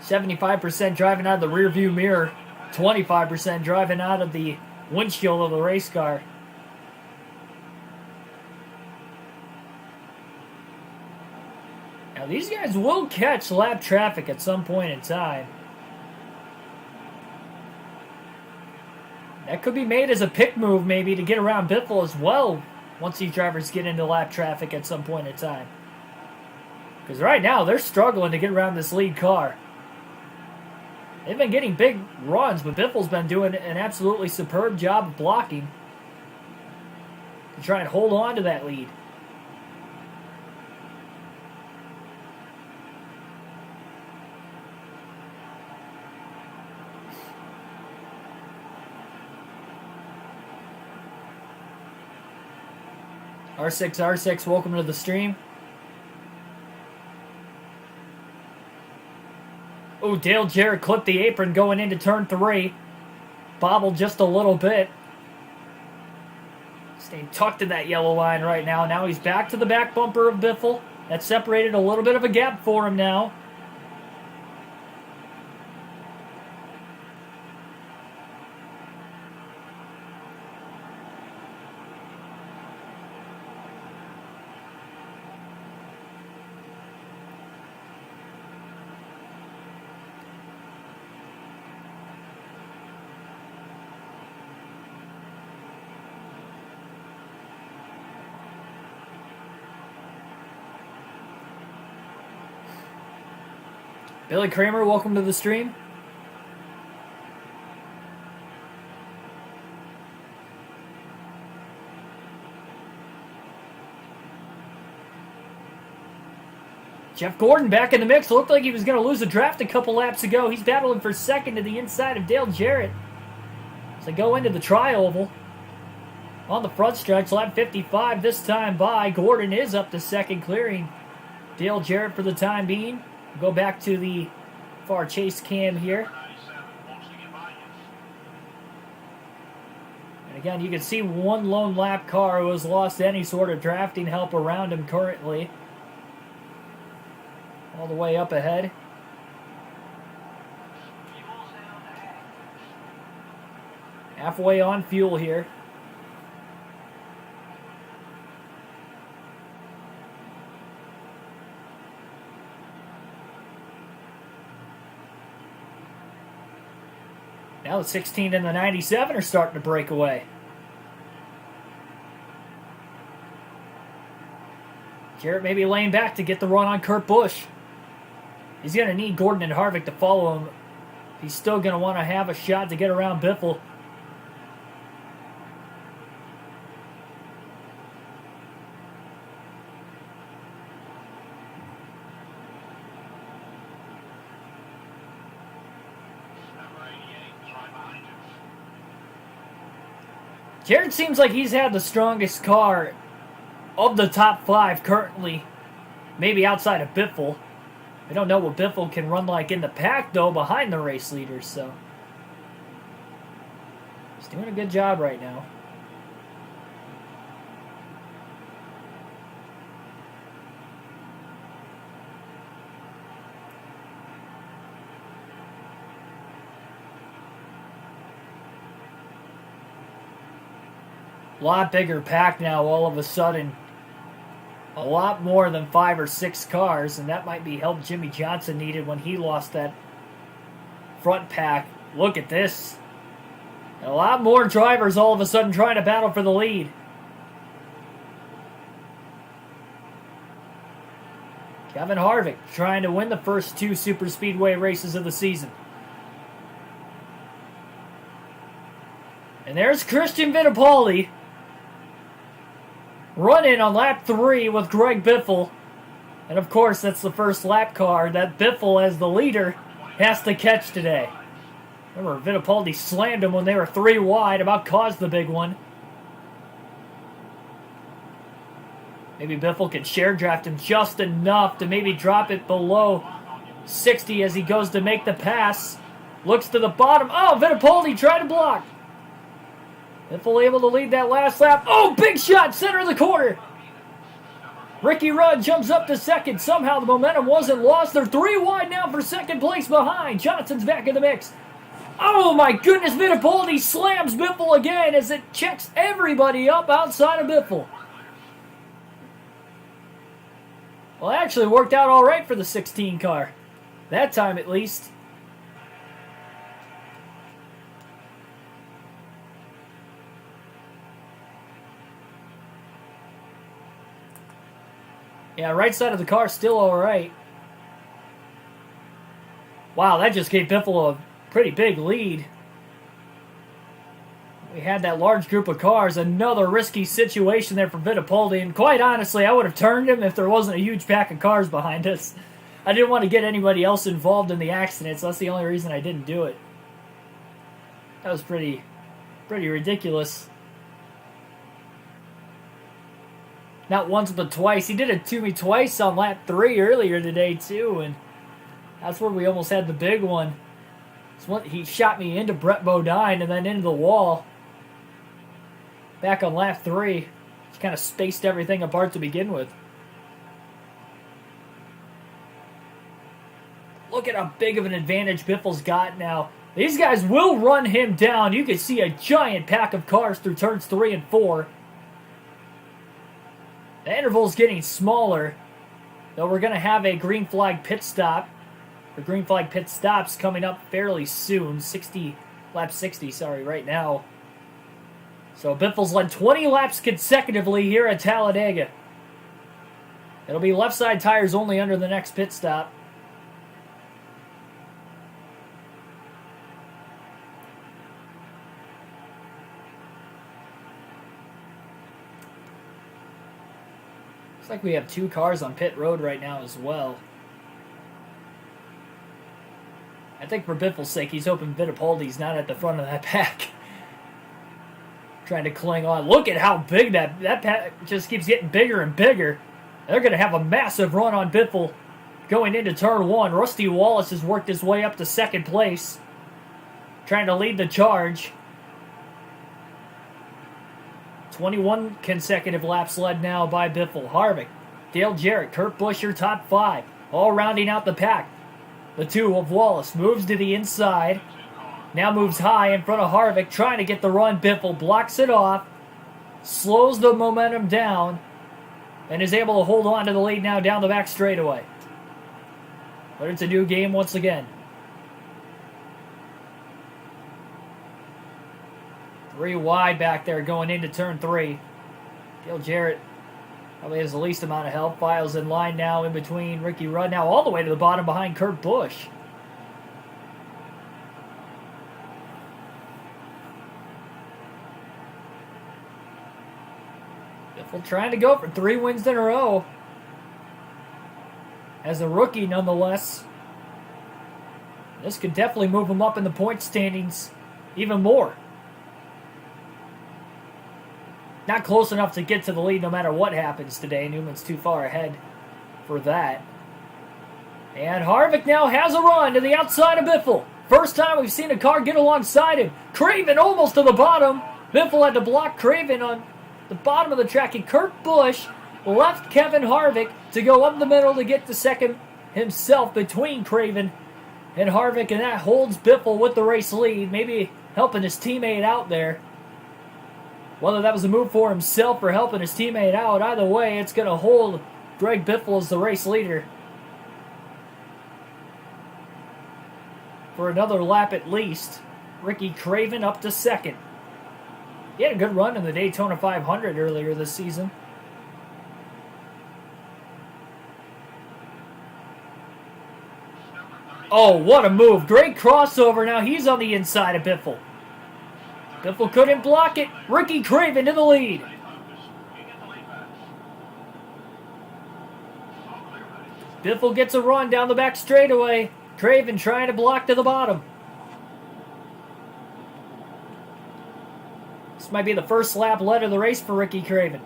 "75% driving out of the rear view mirror, 25% driving out of the windshield of the race car." Now these guys will catch lap traffic at some point in time. That could be made as a pick move maybe to get around Biffle as well once these drivers get into lap traffic at some point in time. Because right now they're struggling to get around this lead car. They've been getting big runs, but Biffle's been doing an absolutely superb job of blocking to try and hold on to that lead. R6, welcome to the stream. Oh, Dale Jarrett clipped the apron going into turn 3. Bobbled just a little bit. Staying tucked in that yellow line right now. Now he's back to the back bumper of Biffle. That separated a little bit of a gap for him now. Billy Kramer, welcome to the stream. Jeff Gordon back in the mix. Looked like he was going to lose a draft a couple laps ago. He's battling for second to the inside of Dale Jarrett as they go into the tri-oval. On the front stretch, lap 55 this time by. Gordon is up to second, clearing Dale Jarrett for the time being. Go back to the far chase cam here. And again, you can see one lone lap car who has lost any sort of drafting help around him currently. All the way up ahead. Halfway on fuel here. Now the 16 and the 97 are starting to break away. Jarrett maybe laying back to get the run on Kurt Busch. He's going to need Gordon and Harvick to follow him. He's still going to want to have a shot to get around Biffle. Jarrett seems like he's had the strongest car of the top 5 currently, maybe outside of Biffle. We don't know what Biffle can run like in the pack, though, behind the race leaders, so he's doing a good job right now. Lot bigger pack now all of a sudden. A lot more than 5 or 6 cars, and that might be help Jimmy Johnson needed when he lost that front pack. Look at this. A lot more drivers all of a sudden trying to battle for the lead. Kevin Harvick trying to win the first 2 Superspeedway races of the season. And there's Christian Fittipaldi running on lap 3 with Greg Biffle. And of course, that's the first lap car that Biffle as the leader has to catch today. Remember, Fittipaldi slammed him when they were 3 wide, about caused the big one. Maybe Biffle can share draft him just enough to maybe drop it below 60 as he goes to make the pass. Looks to the bottom. Oh, Fittipaldi tried to block. Biffle able to lead that last lap. Oh, big shot, center of the corner. Ricky Rudd jumps up to second. Somehow the momentum wasn't lost. They're 3 wide now for second place behind. Johnson's back in the mix. Oh my goodness, Fittipaldi slams Biffle again as it checks everybody up outside of Biffle. Well, it actually worked out all right for the 16 car. That time at least. Yeah, right side of the car still all right. Wow, that just gave Biffle a pretty big lead. We had that large group of cars. Another risky situation there for Fittipaldi. And quite honestly, I would have turned him if there wasn't a huge pack of cars behind us. I didn't want to get anybody else involved in the accident, so that's the only reason I didn't do it. That was pretty ridiculous. Not once, but twice. He did it to me twice on lap 3 earlier today, too. And that's where we almost had the big one. He shot me into Brett Bodine and then into the wall. Back on lap 3. Just kind of spaced everything apart to begin with. Look at how big of an advantage Biffle's got now. These guys will run him down. You can see a giant pack of cars through turns 3 and 4. The interval's getting smaller. Though we're going to have a green flag pit stop. The green flag pit stops coming up fairly soon. Lap 60, right now. So Biffle's led 20 laps consecutively here at Talladega. It'll be left side tires only under the next pit stop. Looks like we have 2 cars on pit road right now as well. I think for Biffle's sake, he's hoping Fittipaldi's not at the front of that pack. Trying to cling on. Look at how big that pack just keeps getting bigger and bigger. They're going to have a massive run on Biffle going into turn 1. Rusty Wallace has worked his way up to second place. Trying to lead the charge. 21 consecutive laps led now by Biffle. Harvick, Dale Jarrett, Kurt Busch, your top 5. All rounding out the pack. The 2 of Wallace moves to the inside. Now moves high in front of Harvick, trying to get the run. Biffle blocks it off. Slows the momentum down. And is able to hold on to the lead now down the back straightaway. But it's a new game once again. 3 wide back there going into turn 3. Dale Jarrett probably has the least amount of help. Files in line now in between Ricky Rudd. Now all the way to the bottom behind Kurt Busch. Biffle trying to go for 3 wins in a row. As a rookie, nonetheless. This could definitely move him up in the point standings even more. Not close enough to get to the lead no matter what happens today. Newman's too far ahead for that. And Harvick now has a run to the outside of Biffle. First time we've seen a car get alongside him. Craven almost to the bottom. Biffle had to block Craven on the bottom of the track. And Kurt Busch left Kevin Harvick to go up the middle to get to second himself between Craven and Harvick. And that holds Biffle with the race lead. Maybe helping his teammate out there. Whether that was a move for himself or helping his teammate out, either way, it's going to hold Greg Biffle as the race leader for another lap at least. Ricky Craven up to second. He had a good run in the Daytona 500 earlier this season. Oh, what a move. Great crossover. Now he's on the inside of Biffle. Biffle couldn't block it. Ricky Craven to the lead. Biffle gets a run down the back straightaway. Craven trying to block to the bottom. This might be the first lap led of the race for Ricky Craven.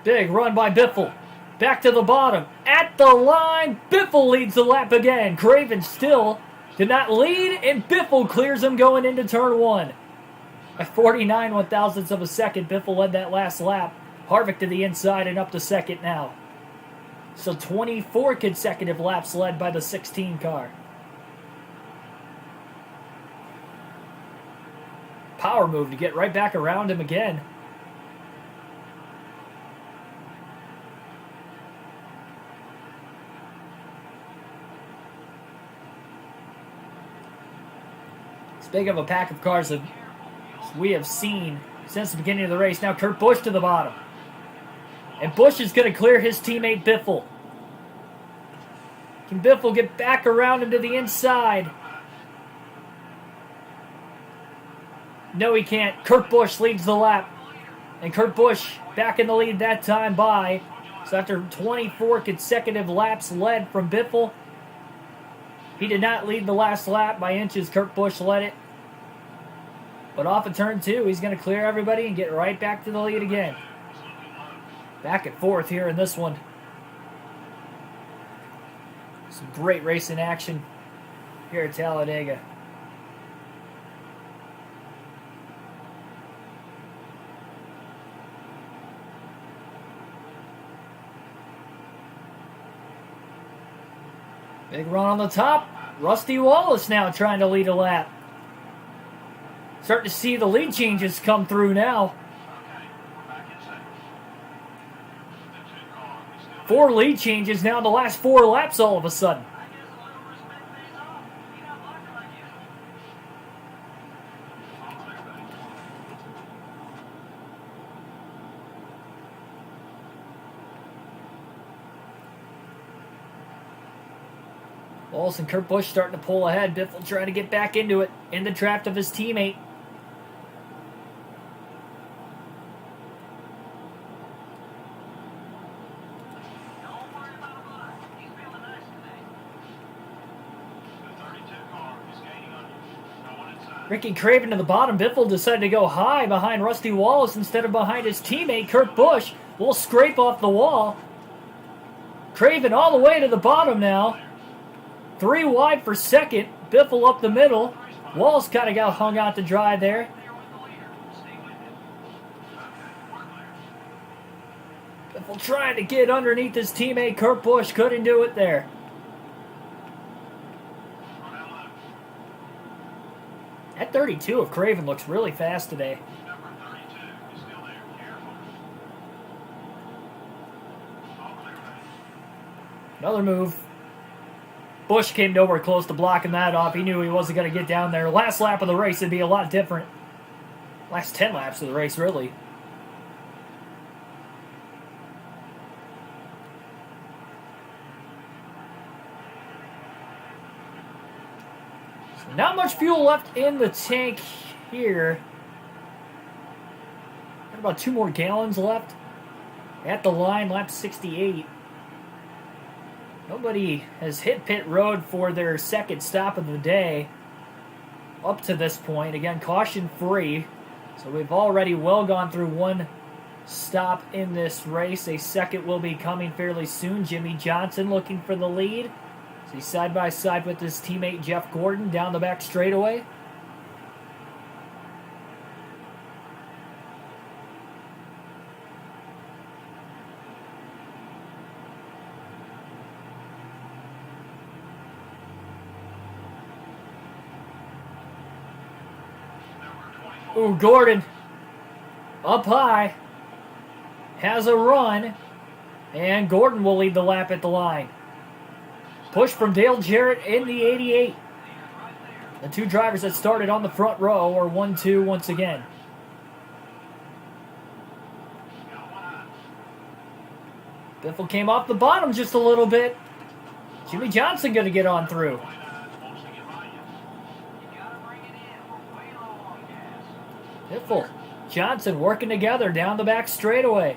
Big run by Biffle. Back to the bottom. At the line. Biffle leads the lap again. Craven still did not lead, and Biffle clears him going into turn 1. At 49 one-thousandths of a second, Biffle led that last lap. Harvick to the inside and up to second now. So 24 consecutive laps led by the 16 car. Power move to get right back around him again. As big of a pack of cars as we have seen since the beginning of the race. Now Kurt Busch to the bottom. And Busch is going to clear his teammate Biffle. Can Biffle get back around him to the inside? No, he can't. Kurt Busch leads the lap. And Kurt Busch back in the lead that time by. So after 24 consecutive laps led from Biffle, he did not lead the last lap by inches. Kurt Busch led it. But off of turn 2, he's going to clear everybody and get right back to the lead again. Back at 4th here in this one. Some great racing action here at Talladega. Big run on the top. Rusty Wallace now trying to lead a lap. Starting to see the lead changes come through now. 4 lead changes now in the last 4 laps all of a sudden. Wallace and Kurt Busch starting to pull ahead. Biffle trying to get back into it, in the trap of his teammate. Ricky Craven to the bottom. Biffle decided to go high behind Rusty Wallace instead of behind his teammate, Kurt Busch. Will scrape off the wall. Craven all the way to the bottom now. 3 wide for second. Biffle up the middle. Wallace kind of got hung out to dry there. Biffle trying to get underneath his teammate, Kurt Busch. Couldn't do it there. That 32 of Craven looks really fast today. Another move. Busch came nowhere close to blocking that off. He knew he wasn't going to get down there. Last lap of the race would be a lot different. Last 10 laps of the race, really. Not much fuel left in the tank here. Got about 2 more gallons left. At the line, lap 68. Nobody has hit pit road for their second stop of the day up to this point. Again, caution free. So we've already well gone through 1 stop in this race. A second will be coming fairly soon. Jimmy Johnson looking for the lead. So he's side by side with his teammate Jeff Gordon down the back straightaway. Ooh, Gordon up high has a run, and Gordon will lead the lap at the line. Push from Dale Jarrett in the 88. The 2 drivers that started on the front row are 1-2 once again. Biffle came off the bottom just a little bit. Jimmy Johnson going to get on through. Biffle, Johnson working together down the back straightaway.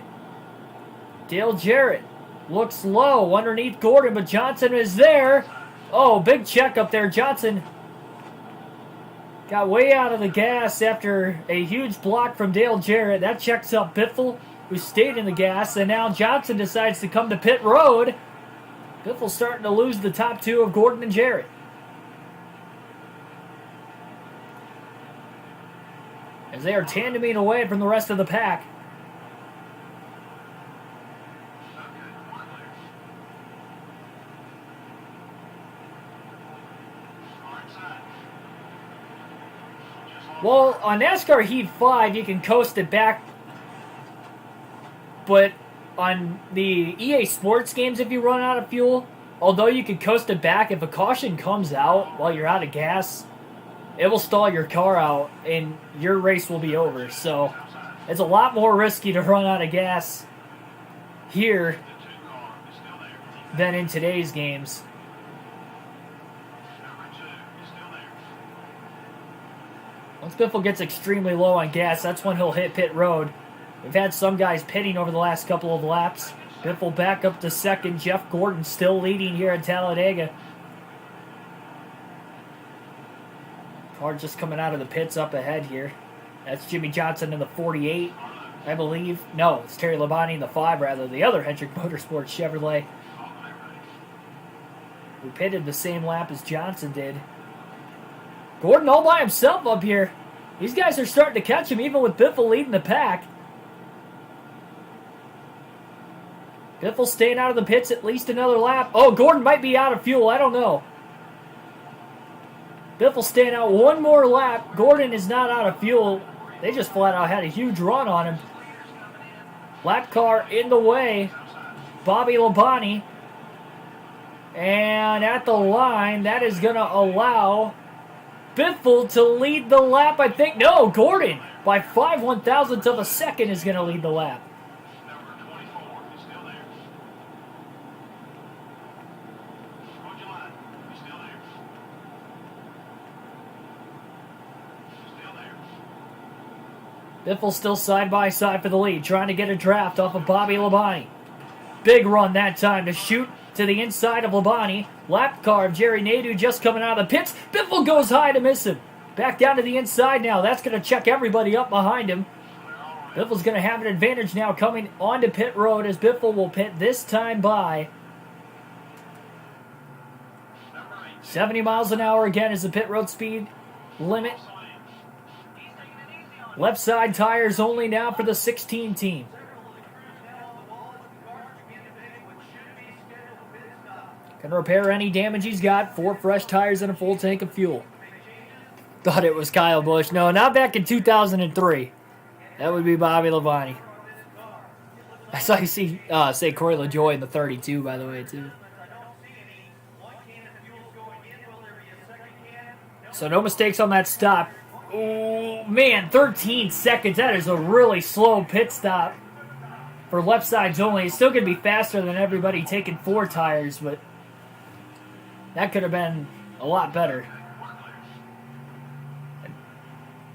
Dale Jarrett looks low underneath Gordon, but Johnson is there. Oh, big check up there. Johnson got way out of the gas after a huge block from Dale Jarrett. That checks up Biffle, who stayed in the gas, and now Johnson decides to come to pit road. Biffle's starting to lose the top two of Gordon and Jarrett. As they are tandeming away from the rest of the pack. Well, on NASCAR Heat 5, you can coast it back. But on the EA Sports games, if you run out of fuel, although you can coast it back, if a caution comes out while you're out of gas, it will stall your car out and your race will be over. So it's a lot more risky to run out of gas here than in today's games. Once Biffle gets extremely low on gas, that's when he'll hit pit road. We've had some guys pitting over the last couple of laps. Biffle back up to second. Jeff Gordon still leading here at Talladega. Car just coming out of the pits up ahead here. That's Jimmy Johnson in the 48, I believe. No, it's Terry Labonte in the 5, rather. The other Hendrick Motorsports Chevrolet. Who pitted the same lap as Johnson did. Gordon all by himself up here. These guys are starting to catch him, even with Biffle leading the pack. Biffle staying out of the pits at least another lap. Oh, Gordon might be out of fuel. I don't know. Biffle staying out one more lap. Gordon is not out of fuel. They just flat out had a huge run on him. Lap car in the way. Bobby Labonte. And at the line, that is going to allow Biffle to lead the lap, I think. No, Gordon, by 5/1000ths of a second, is going to lead the lap. Biffle still side by side for the lead, trying to get a draft off of Bobby Labonte. Big run that time to shoot to the inside of Labonte. Lap car of Jerry Nadeau just coming out of the pits. Biffle goes high to miss him. Back down to the inside now. That's going to check everybody up behind him. Biffle's going to have an advantage now coming onto pit road as Biffle will pit this time by 70 miles an hour again is the pit road speed limit. Left side tires only now for the 16 team. Can repair any damage he's got. 4 fresh tires and a full tank of fuel. Thought it was Kyle Busch. No, not back in 2003. That would be Bobby Labonte. I saw you say Corey LaJoie in the 32, by the way, too. So no mistakes on that stop. Oh, man, 13 seconds. That is a really slow pit stop for left sides only. It's still going to be faster than everybody taking 4 tires, but that could have been a lot better. And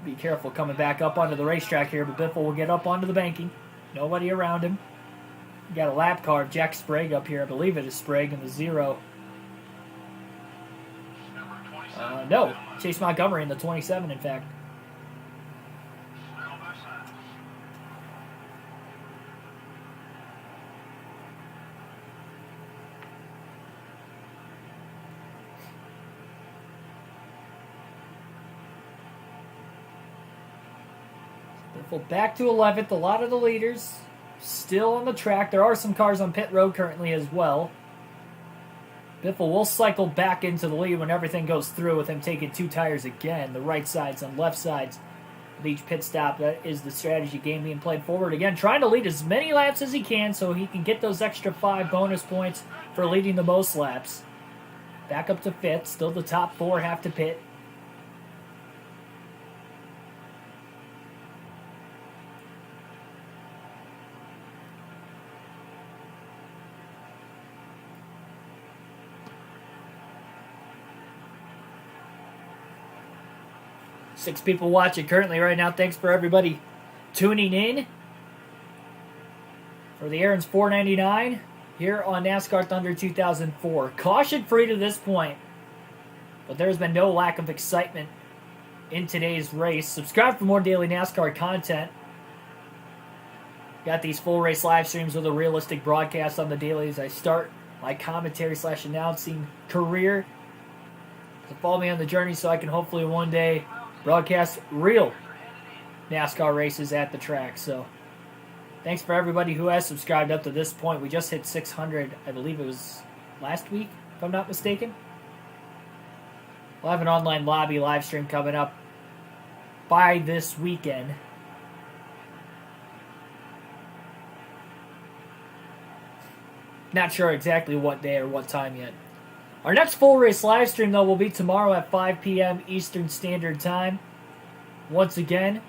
be careful coming back up onto the racetrack here, but Biffle will get up onto the banking. Nobody around him. You got a lap car of Jack Sprague up here. I believe it is Sprague in the 0. No, Chase Montgomery in the 27, in fact. Back to 11th. A lot of the leaders still on the track. There are some cars on pit road currently as well. Biffle will cycle back into the lead when everything goes through with him taking 2 tires again. The right sides and left sides of each pit stop. That is the strategy game being played forward. Again, trying to lead as many laps as he can so he can get those extra 5 bonus points for leading the most laps. Back up to 5th. Still the top 4 have to pit. 6 people watching currently right now. Thanks for everybody tuning in for the Aaron's 499 here on NASCAR Thunder 2004. Caution free to this point, but there's been no lack of excitement in today's race. Subscribe for more daily NASCAR content. Got these full race live streams with a realistic broadcast on the daily as I start my commentary / announcing career. So follow me on the journey so I can hopefully one day broadcast real NASCAR races at the track. So thanks for everybody who has subscribed up to this point. We just hit 600, I believe it was last week, if I'm not mistaken. We'll have an online lobby live stream coming up by this weekend. Not sure exactly what day or what time yet. Our next full race live stream, though, will be tomorrow at 5 p.m. Eastern Standard Time. Once again,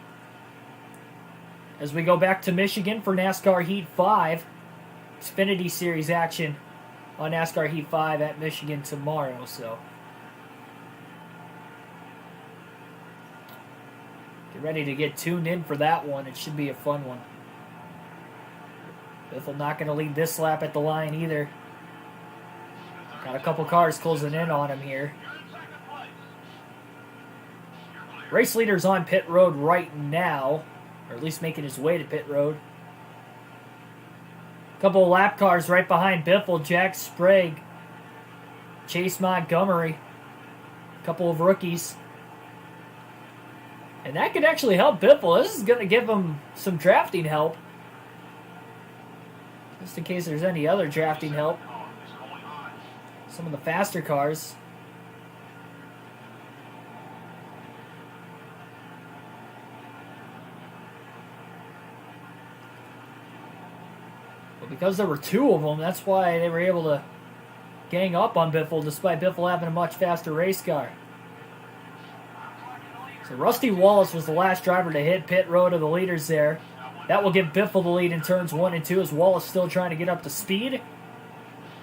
as we go back to Michigan for NASCAR Heat 5. Xfinity Series action on NASCAR Heat 5 at Michigan tomorrow. So get ready to get tuned in for that one. It should be a fun one. Biffle not going to lead this lap at the line either. Got a couple cars closing in on him here. Race leader's on pit road right now, or at least making his way to pit road. Couple of lap cars right behind Biffle. Jack Sprague, Chase Montgomery, couple of rookies. And that could actually help Biffle. This is going to give him some drafting help. Just in case there's any other drafting help. Some of the faster cars. But because there were 2 of them, that's why they were able to gang up on Biffle, despite Biffle having a much faster race car. So Rusty Wallace was the last driver to hit pit road of the leaders there. That will give Biffle the lead in turns 1 and 2 as Wallace still trying to get up to speed.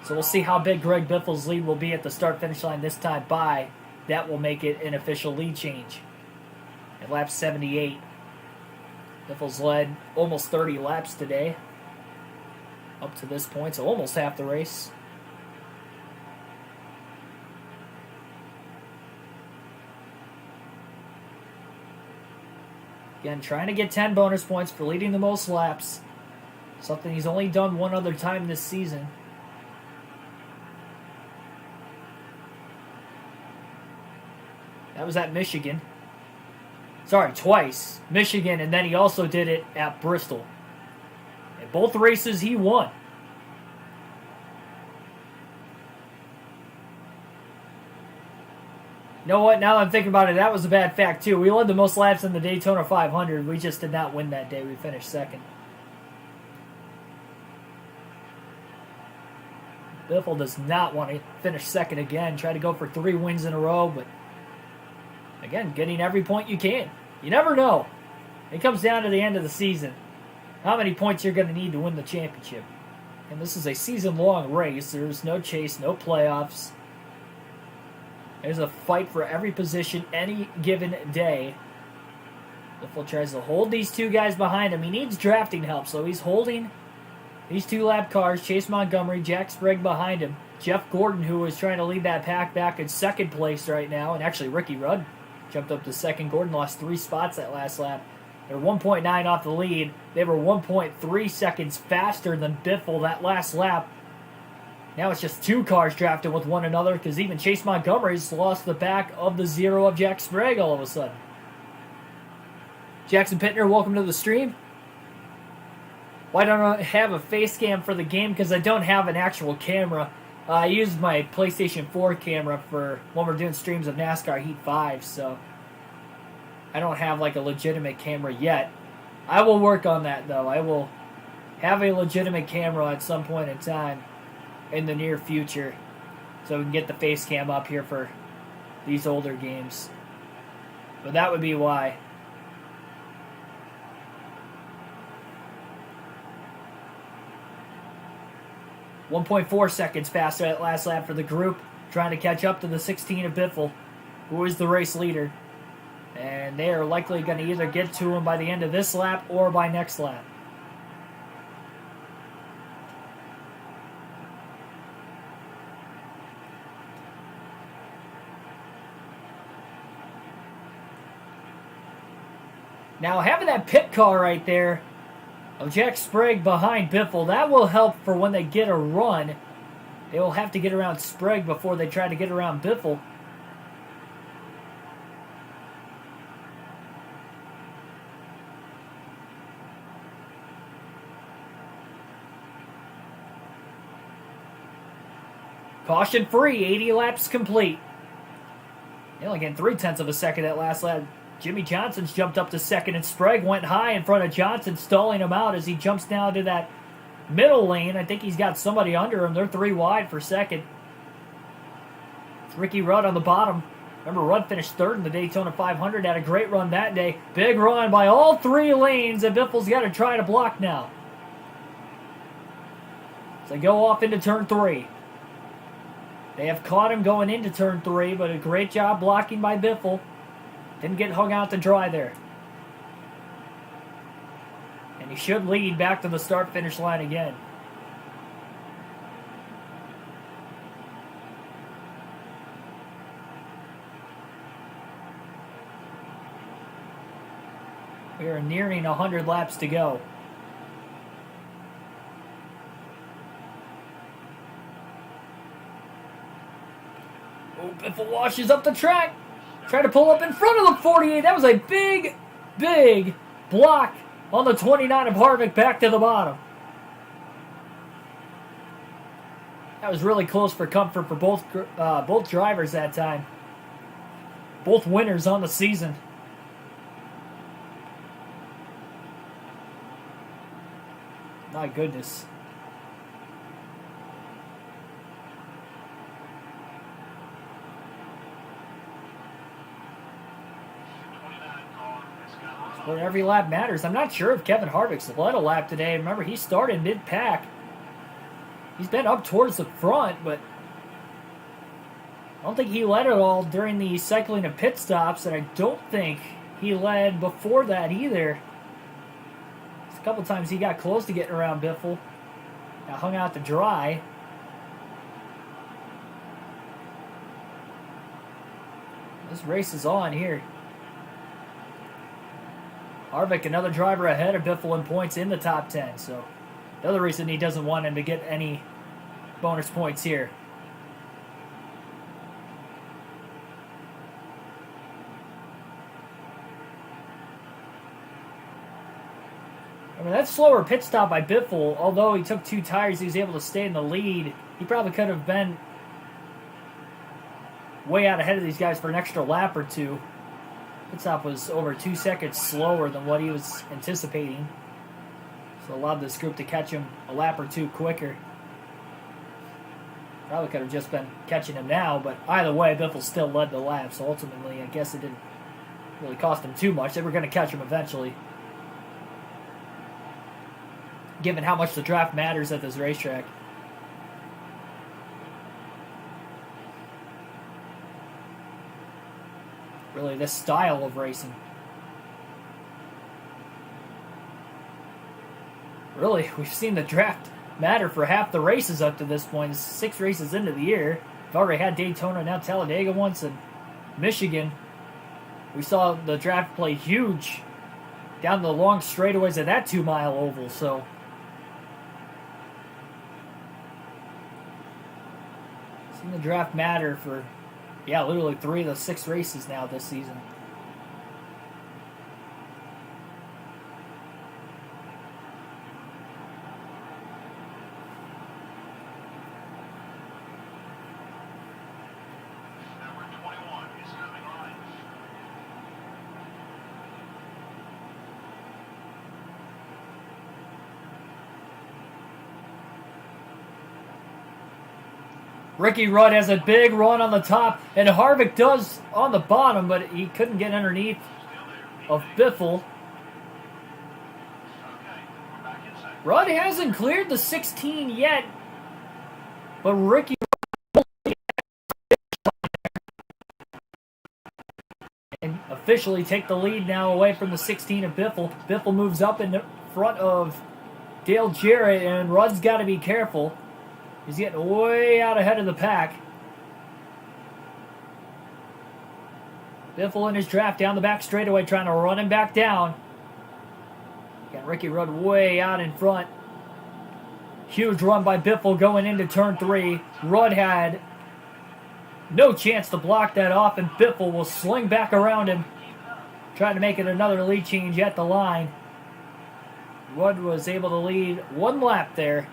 So we'll see how big Greg Biffle's lead will be at the start-finish line this time by. That will make it an official lead change. At lap 78, Biffle's led almost 30 laps today. Up to this point, so almost half the race. Again, trying to get 10 bonus points for leading the most laps. Something he's only done one other time this season. That was at Michigan. Sorry, twice. Michigan, and then he also did it at Bristol. In both races, he won. You know what? Now that I'm thinking about it, that was a bad fact, too. We led the most laps in the Daytona 500. We just did not win that day. We finished second. Biffle does not want to finish second again. Try to go for 3 wins in a row, but again, getting every point you can. You never know. It comes down to the end of the season. How many points you're going to need to win the championship. And this is a season-long race. There's no chase, no playoffs. There's a fight for every position any given day. Biffle tries to hold these 2 guys behind him. He needs drafting help, so he's holding these 2 lap cars. Chase Montgomery, Jack Sprague behind him. Jeff Gordon, who was trying to lead that pack back in second place right now. And actually, Ricky Rudd jumped up to second. Gordon lost 3 spots that last lap. They're 1.9 off the lead. They were 1.3 seconds faster than Biffle that last lap. Now it's just 2 cars drafting with one another because even Chase Montgomery's lost the back of the 0 of Jack Sprague all of a sudden. Jackson Pittner, welcome to the stream. Why don't I have a face cam for the game? Because I don't have an actual camera. I use my PlayStation 4 camera for when we're doing streams of NASCAR Heat 5, so I don't have like a legitimate camera yet. I will work on that, though. I will have a legitimate camera at some point in time in the near future so we can get the face cam up here for these older games. But that would be why. .4 seconds faster at last lap for the group, trying to catch up to the 16 of Biffle, who is the race leader. And they are likely going to either get to him by the end of this lap or by next lap. Now, having that pit car right there of Jack Sprague behind Biffle, that will help for when they get a run. They will have to get around Sprague before they try to get around Biffle. Caution free, 80 laps complete. They only getting 0.3 of a second that last lap. Jimmy Johnson's jumped up to second, and Sprague went high in front of Johnson, stalling him out as he jumps down to that middle lane. I think he's got somebody under him. They're 3 wide for second. It's Ricky Rudd on the bottom. Remember, Rudd finished third in the Daytona 500, had a great run that day. Big run by all 3 lanes, and Biffle's got to try to block now. So they go off into turn 3. They have caught him going into turn 3, but a great job blocking by Biffle. Didn't get hung out to dry there. And he should lead back to the start-finish line again. We are nearing 100 laps to go. Oh, Biffle washes up the track. Try to pull up in front of the 48. That was a big, big block on the 29 of Harvick back to the bottom. That was really close for comfort for both drivers that time. Both winners on the season. My goodness. Where every lap matters. I'm not sure if Kevin Harvick's led a lap today. Remember, he started mid-pack. He's been up towards the front, but I don't think he led at all during the cycling of pit stops, and I don't think he led before that either. A couple times he got close to getting around Biffle. Got hung out to dry. This race is on here. Harvick, another driver ahead of Biffle in points in the top 10. So the other reason he doesn't want him to get any bonus points here. I mean, that slower pit stop by Biffle, although he took 2 tires, he was able to stay in the lead. He probably could have been way out ahead of these guys for an extra lap or 2. Pit stop was over 2 seconds slower than what he was anticipating. So allowed this group to catch him a lap or 2 quicker. Probably could have just been catching him now, but either way, Biffle still led the lap. So ultimately, I guess it didn't really cost him too much. They were going to catch him eventually. Given how much the draft matters at this racetrack. Really, this style of racing. Really, we've seen the draft matter for half the races up to this point. It's 6 races into the year. We've already had Daytona, now Talladega once, and Michigan. We saw the draft play huge down the long straightaways of that 2-mile oval, so seen the draft matter for literally 3 of the 6 races now this season. Number 21 is coming on. Ricky Rudd has a big run on the top, and Harvick does on the bottom, but he couldn't get underneath of Biffle. Rudd hasn't cleared the 16 yet, but Ricky and a officially take the lead now away from the 16 of Biffle. Biffle moves up in front of Dale Jarrett, and Rudd's got to be careful. He's getting way out ahead of the pack. Biffle in his draft down the back straightaway, trying to run him back down. Got Ricky Rudd way out in front. Huge run by Biffle going into turn 3. Rudd had no chance to block that off, and Biffle will sling back around him, trying to make it another lead change at the line. Rudd was able to lead one lap there,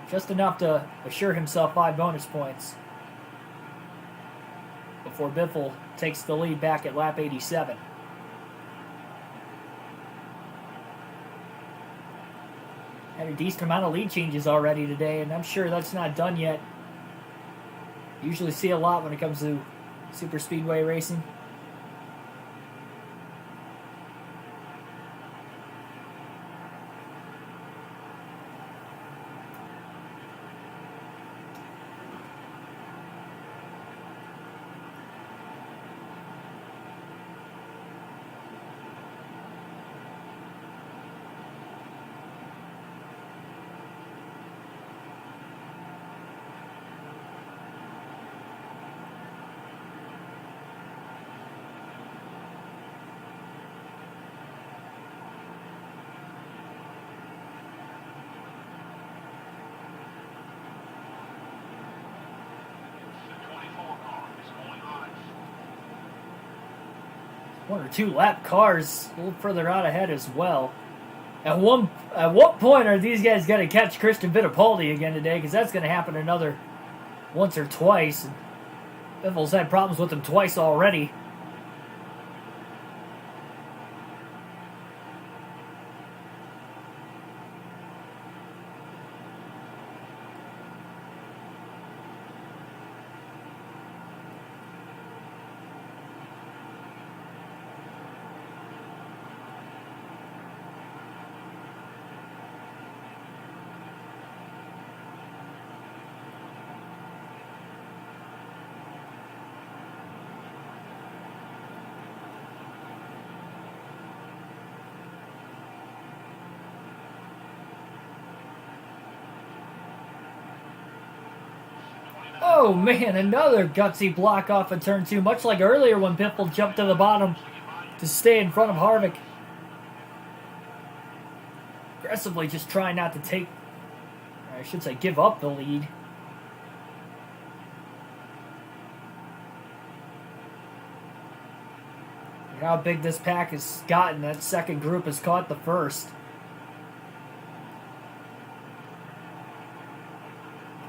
just enough to assure himself 5 bonus points before Biffle takes the lead back at lap 87. Had a decent amount of lead changes already today, and I'm sure that's not done yet. Usually see a lot when it comes to super speedway racing. One or two lap cars a little further out ahead as well. At what point are these guys going to catch Christian Fittipaldi again today? Because that's going to happen another once or twice. Biffle's had problems with him twice already. Oh man, another gutsy block off of turn 2, much like earlier when Biffle jumped to the bottom to stay in front of Harvick. Aggressively just trying not to take, I should say, give up the lead. Look how big this pack has gotten. That second group has caught the first.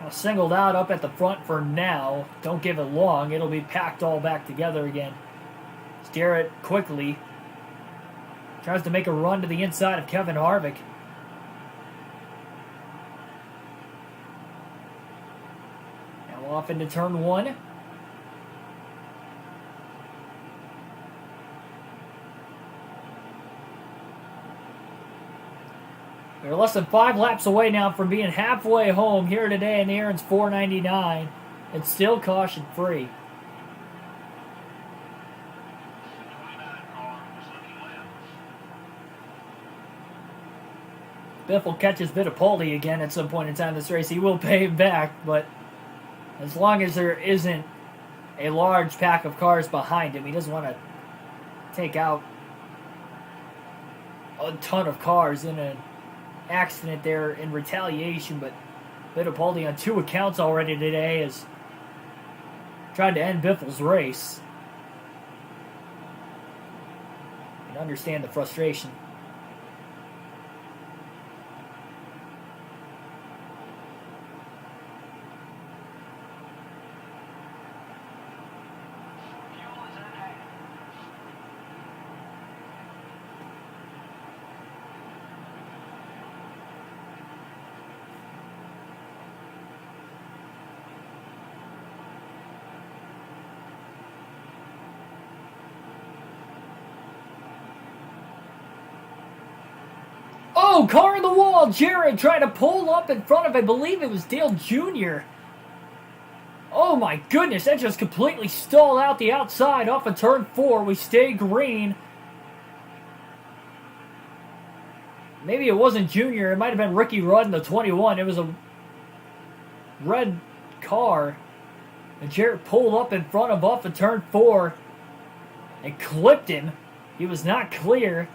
Singled out up at the front for now. Don't give it long. It'll be packed all back together again. Jarrett quickly tries to make a run to the inside of Kevin Harvick. Now off into turn 1. They're less than 5 laps away now from being halfway home here today in Aaron's 499. It's still caution free. Biffle catches Fittipaldi again at some point in time in this race. He will pay him back, but as long as there isn't a large pack of cars behind him, he doesn't want to take out a ton of cars in an accident there in retaliation. But Fittipaldi on 2 accounts already today has tried to end Biffle's race. I can understand the frustration. Oh, car in the wall. Jarrett tried to pull up in front of, I believe it was Dale Jr. Oh Oh my goodness, that just completely stalled out the outside off of turn 4. We stay green. Maybe it wasn't Junior. It might have been Ricky Rudd in the 21. It was a red car. And Jarrett pulled up in front of off of turn 4 and clipped him. He was not clear.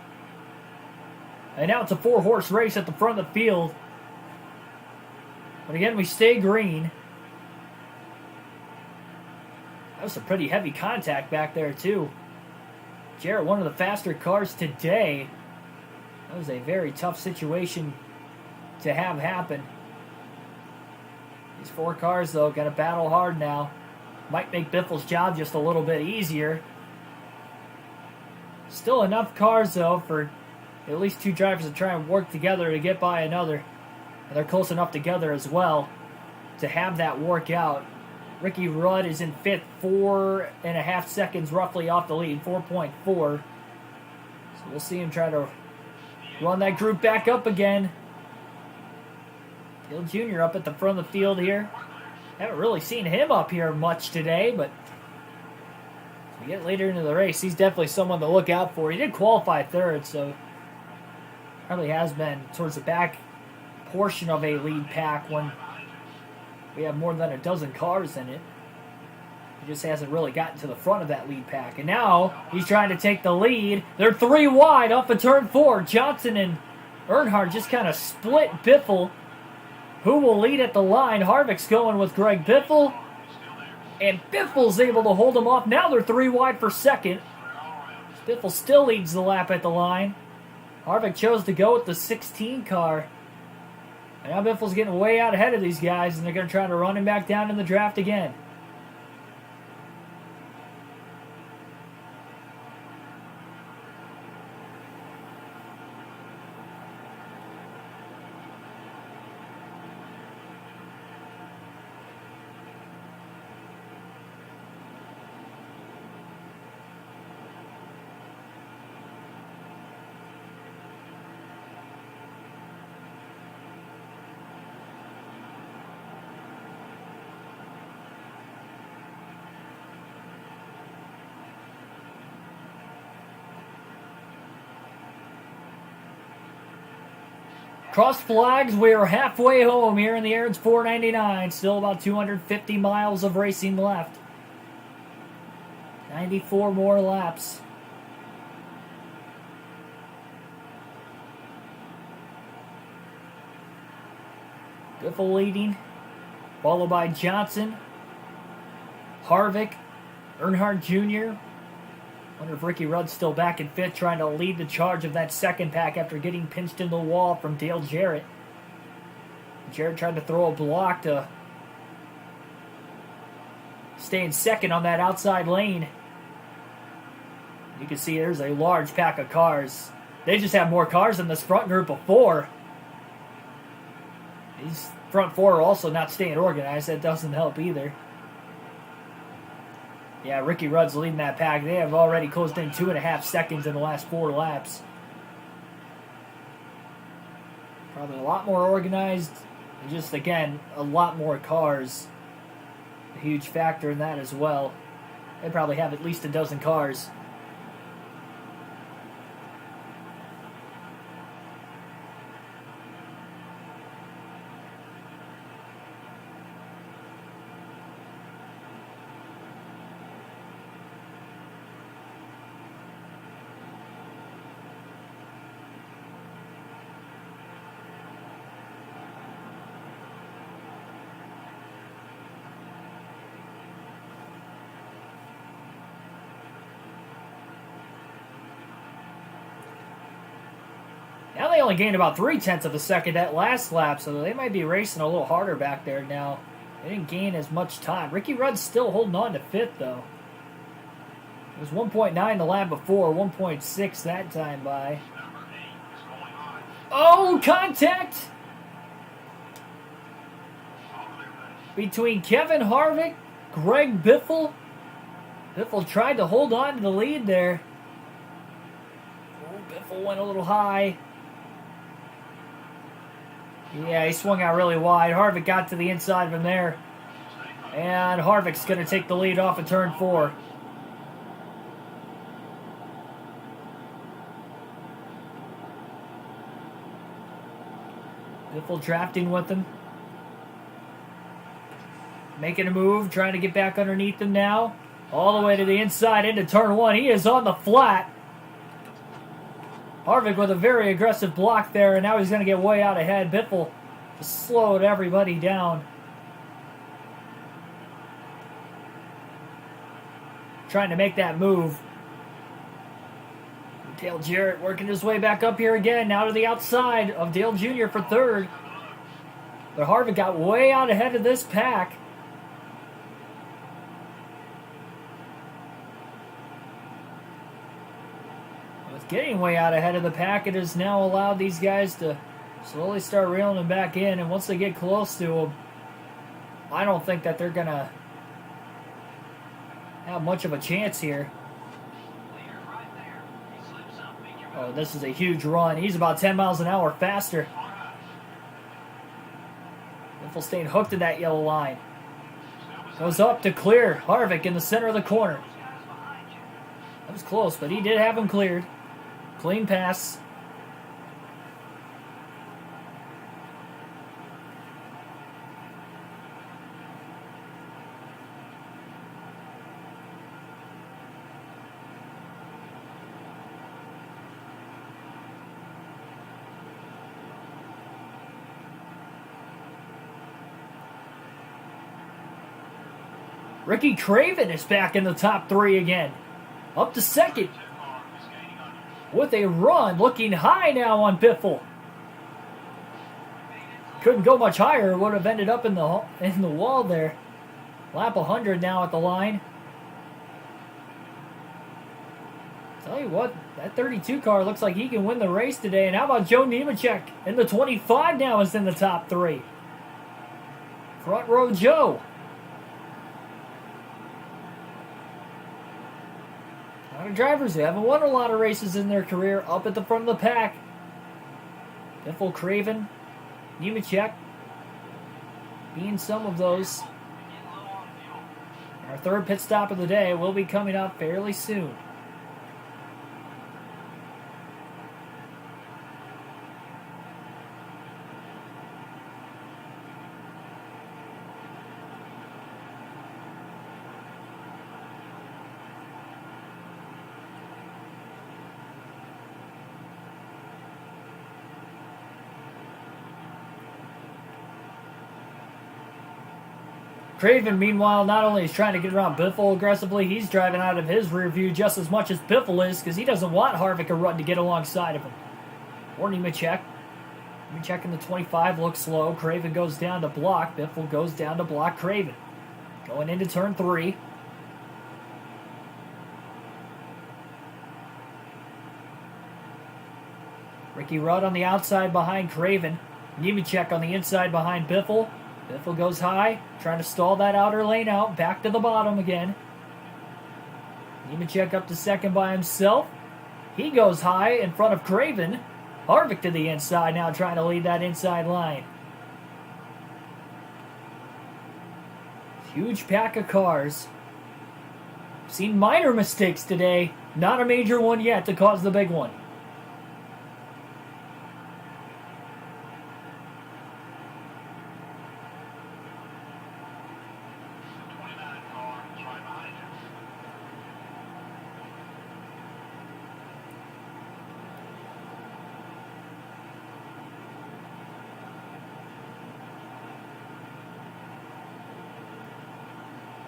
And now it's a 4-horse race at the front of the field. But again, we stay green. That was some pretty heavy contact back there, too. Jarrett, one of the faster cars today. That was a very tough situation to have happen. These 4 cars, though, got to battle hard now. Might make Biffle's job just a little bit easier. Still enough cars, though, for at least 2 drivers to try and work together to get by another. And they're close enough together as well to have that work out. Ricky Rudd is in 5th, 4.5 seconds roughly off the lead, 4.4. So we'll see him try to run that group back up again. Dale Jr. up at the front of the field here. Haven't really seen him up here much today, but as we get later into the race, he's definitely someone to look out for. He did qualify 3rd, so probably has been towards the back portion of a lead pack when we have more than a dozen cars in it. He just hasn't really gotten to the front of that lead pack. And now he's trying to take the lead. They're 3 wide off of turn 4. Johnson and Earnhardt just kind of split Biffle. Who will lead at the line? Harvick's going with Greg Biffle. And Biffle's able to hold him off. Now they're 3 wide for 2nd. Biffle still leads the lap at the line. Harvick chose to go with the 16 car. And now Biffle's getting way out ahead of these guys, and they're going to try to run him back down in the draft again. Cross flags, we are halfway home here in the Aaron's 499. Still about 250 miles of racing left. 94 more laps. Biffle leading, followed by Johnson, Harvick, Earnhardt Jr. Wonder if Ricky Rudd's still back in 5th, trying to lead the charge of that 2nd pack after getting pinched in the wall from Dale Jarrett. Jarrett tried to throw a block to stay in 2nd on that outside lane. You can see there's a large pack of cars. They just have more cars than this front group of 4. These front 4 are also not staying organized. That doesn't help either. Yeah, Ricky Rudd's leading that pack. They have already closed in 2.5 seconds in the last 4 laps. Probably a lot more organized. And just, again, a lot more cars. A huge factor in that as well. They probably have at least a dozen cars. Now they only gained about 0.3 of a second that last lap, so they might be racing a little harder back there now. They didn't gain as much time. Ricky Rudd's still holding on to 5th, though. It was 1.9 the lap before, 1.6 that time by. Oh, contact! Between Kevin Harvick, Greg Biffle. Biffle tried to hold on to the lead there. Oh, Biffle went a little high. Yeah, he swung out really wide. Harvick got to the inside of him there. And Harvick's going to take the lead off of turn 4. Biffle drafting with him. Making a move, trying to get back underneath him now. All the way to the inside into turn 1. He is on the flat. Harvick with a very aggressive block there, and now he's going to get way out ahead. Biffle just slowed everybody down. Trying to make that move. Dale Jarrett working his way back up here again, now to the outside of Dale Jr. for third. But Harvick got way out ahead of this pack. With getting way out ahead of the pack, it has now allowed these guys to slowly start reeling him back in. And once they get close to him, I don't think that they're going to have much of a chance here. Oh, this is a huge run. He's about 10 miles an hour faster. Biffle staying hooked to that yellow line. Goes up to clear Harvick in the center of the corner. That was close, but he did have him cleared. Clean pass. Ricky Craven is back in the top 3 again. Up to second. With a run, looking high now on Biffle. Couldn't go much higher. Would have ended up in the wall there. Lap 100 now at the line. Tell you what, that 32 car looks like he can win the race today. And how about Joe Nemechek in the 25 now is in the top 3. Front row Joe. A lot of drivers who haven't won a lot of races in their career up at the front of the pack. Biffle, Craven, Nemechek being some of those. Our third pit stop of the day will be coming up fairly soon. Craven, meanwhile, not only is trying to get around Biffle aggressively, he's driving out of his rear view just as much as Biffle is because he doesn't want Harvick to run to get alongside of him. Or Nemechek. Nemechek in the 25 looks slow. Craven goes down to block. Biffle goes down to block Craven. Going into turn 3. Ricky Rudd on the outside behind Craven. Nemechek on the inside behind Biffle. Biffle goes high, trying to stall that outer lane out, back to the bottom again. Nemechek up to second by himself. He goes high in front of Craven. Harvick to the inside now, trying to lead that inside line. Huge pack of cars. Seen minor mistakes today, not a major one yet to cause the big one.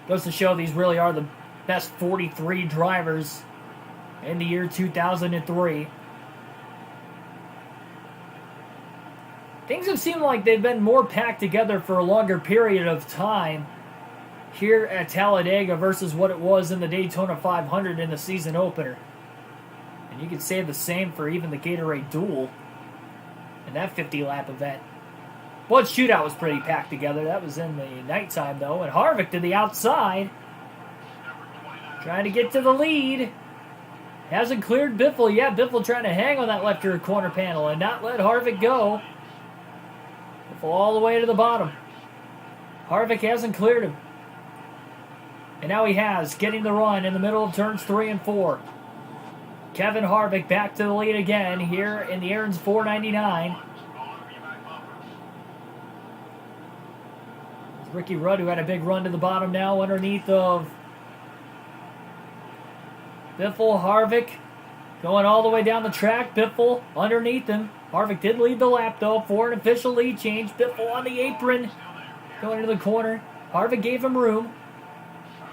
Goes to show these really are the best 43 drivers in the year 2003. Things have seemed like they've been more packed together for a longer period of time here at Talladega versus what it was in the Daytona 500 in the season opener. And you could say the same for even the Gatorade Duel in that 50-lap event. Blood Shootout was pretty packed together. That was in the nighttime, though. And Harvick to the outside. Trying to get to the lead. Hasn't cleared Biffle yet. Biffle trying to hang on that left rear corner panel and not let Harvick go. Biffle all the way to the bottom. Harvick hasn't cleared him. And now he has, getting the run in the middle of turns 3 and 4. Kevin Harvick back to the lead again here in the Aaron's 499. Ricky Rudd, who had a big run to the bottom now underneath of Biffle. Harvick going all the way down the track. Biffle underneath him. Harvick did lead the lap, though, for an official lead change. Biffle on the apron going into the corner. Harvick gave him room,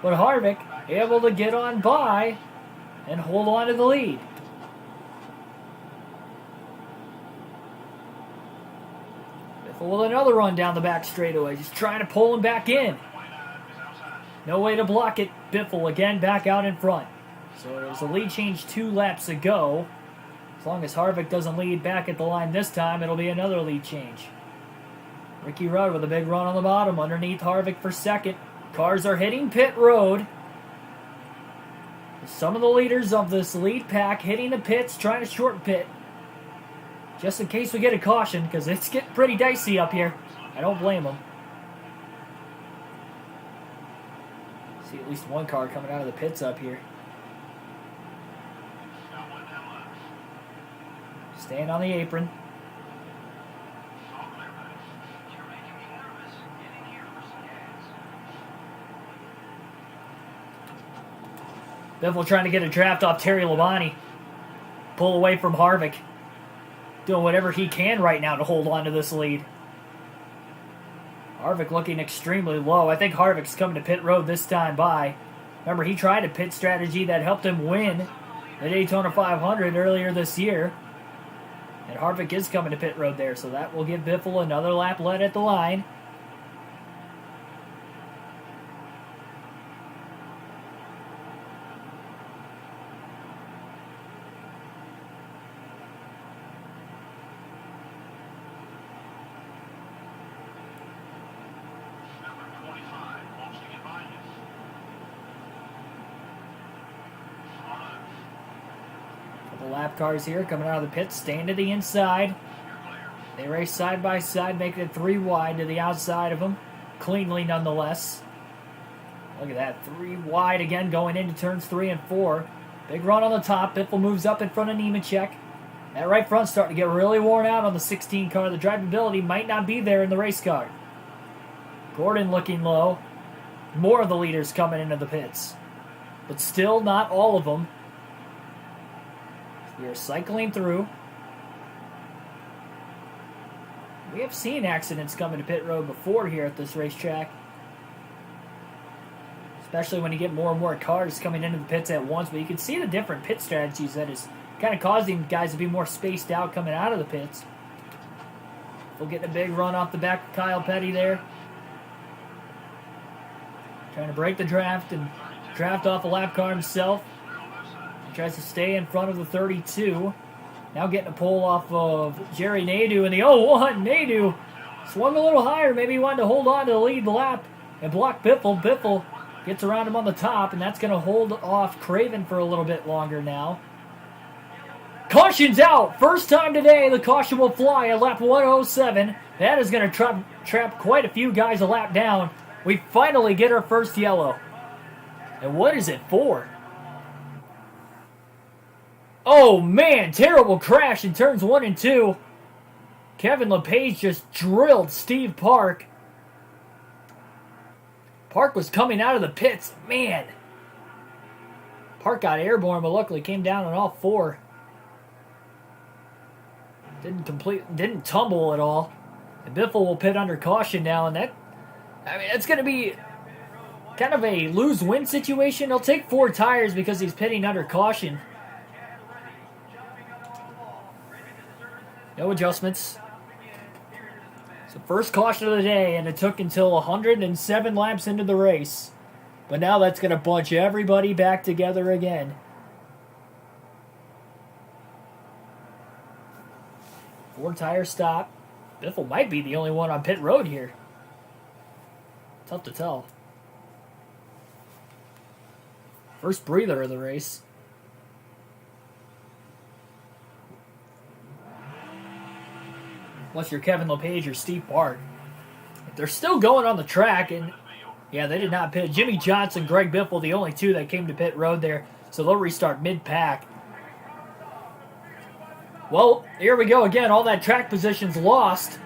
but Harvick able to get on by and hold on to the lead. Biffle with another run down the back straightaway, just trying to pull him back in. No way to block it. Biffle again back out in front. So it was a lead change 2 laps ago. As long as Harvick doesn't lead back at the line this time, it'll be another lead change. Ricky Rudd with a big run on the bottom underneath Harvick for second. Cars are hitting pit road. Some of the leaders of this lead pack hitting the pits, trying to short pit. Just in case we get a caution, because it's getting pretty dicey up here. I don't blame them. See at least one car coming out of the pits up here. Staying on the apron. Biffle trying to get a draft off Terry Labonte. Pull away from Harvick. Doing whatever he can right now to hold on to this lead. Harvick looking extremely low. I think Harvick's coming to pit road this time by. Remember, he tried a pit strategy that helped him win the Daytona 500 earlier this year. And Harvick is coming to pit road there, so that will give Biffle another lap led at the line. Lap cars here coming out of the pits, staying to the inside. They race side by side, making it 3 wide to the outside of them. Cleanly nonetheless. Look at that, 3 wide again going into turns 3 and 4. Big run on the top. Biffle moves up in front of Nemechek. That right front's starting to get really worn out on the 16 car. The drivability might not be there in the race car. Gordon looking low. More of the leaders coming into the pits. But still not all of them. We are cycling through. We have seen accidents coming to pit road before here at this racetrack. Especially when you get more and more cars coming into the pits at once. But you can see the different pit strategies that is kind of causing guys to be more spaced out coming out of the pits. We'll get a big run off the back of Kyle Petty there. Trying to break the draft and draft off a lap car himself. Tries to stay in front of the 32. Now getting a pull off of Jerry Nadeau in the 0-1. Nadeau swung a little higher. Maybe he wanted to hold on to the lead lap and block Biffle. Biffle gets around him on the top, and that's going to hold off Craven for a little bit longer now. Caution's out. First time today the caution will fly at lap 107. That is going to trap quite a few guys a lap down. We finally get our first yellow. And what is it for? Oh man, terrible crash in turns 1 and 2. Kevin LePage just drilled Steve Park. Park was coming out of the pits. Man. Park got airborne, but luckily came down on all 4. Didn't tumble at all. And Biffle will pit under caution now, and that's going to be kind of a lose-win situation. He'll take 4 tires because he's pitting under caution. No adjustments. So first caution of the day, and it took until 107 laps into the race. But now that's going to bunch everybody back together again. 4 tire stop. Biffle might be the only one on pit road here. Tough to tell. First breather of the race. Unless you're Kevin LePage or Steve Park. If they're still going on the track, and Yeah, they did not pit. Jimmy Johnson, Greg Biffle, the only two that came to pit road there. So they'll restart mid-pack. Well, here we go again. All that track position's lost.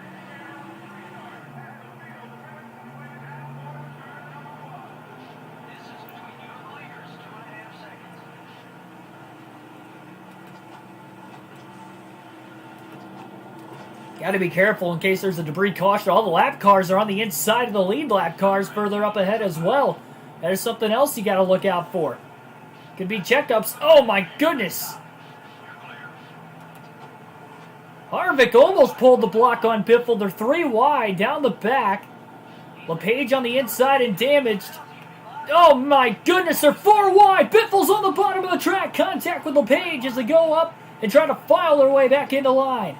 Got to be careful in case there's a debris caution. All the lap cars are on the inside of the lead lap cars further up ahead as well. That is something else you got to look out for. Could be checkups. Oh my goodness! Harvick almost pulled the block on Biffle. They're 3 wide down the back. LePage on the inside and damaged. Oh my goodness, they're 4 wide. Biffle's on the bottom of the track. Contact with LePage as they go up and try to file their way back into line.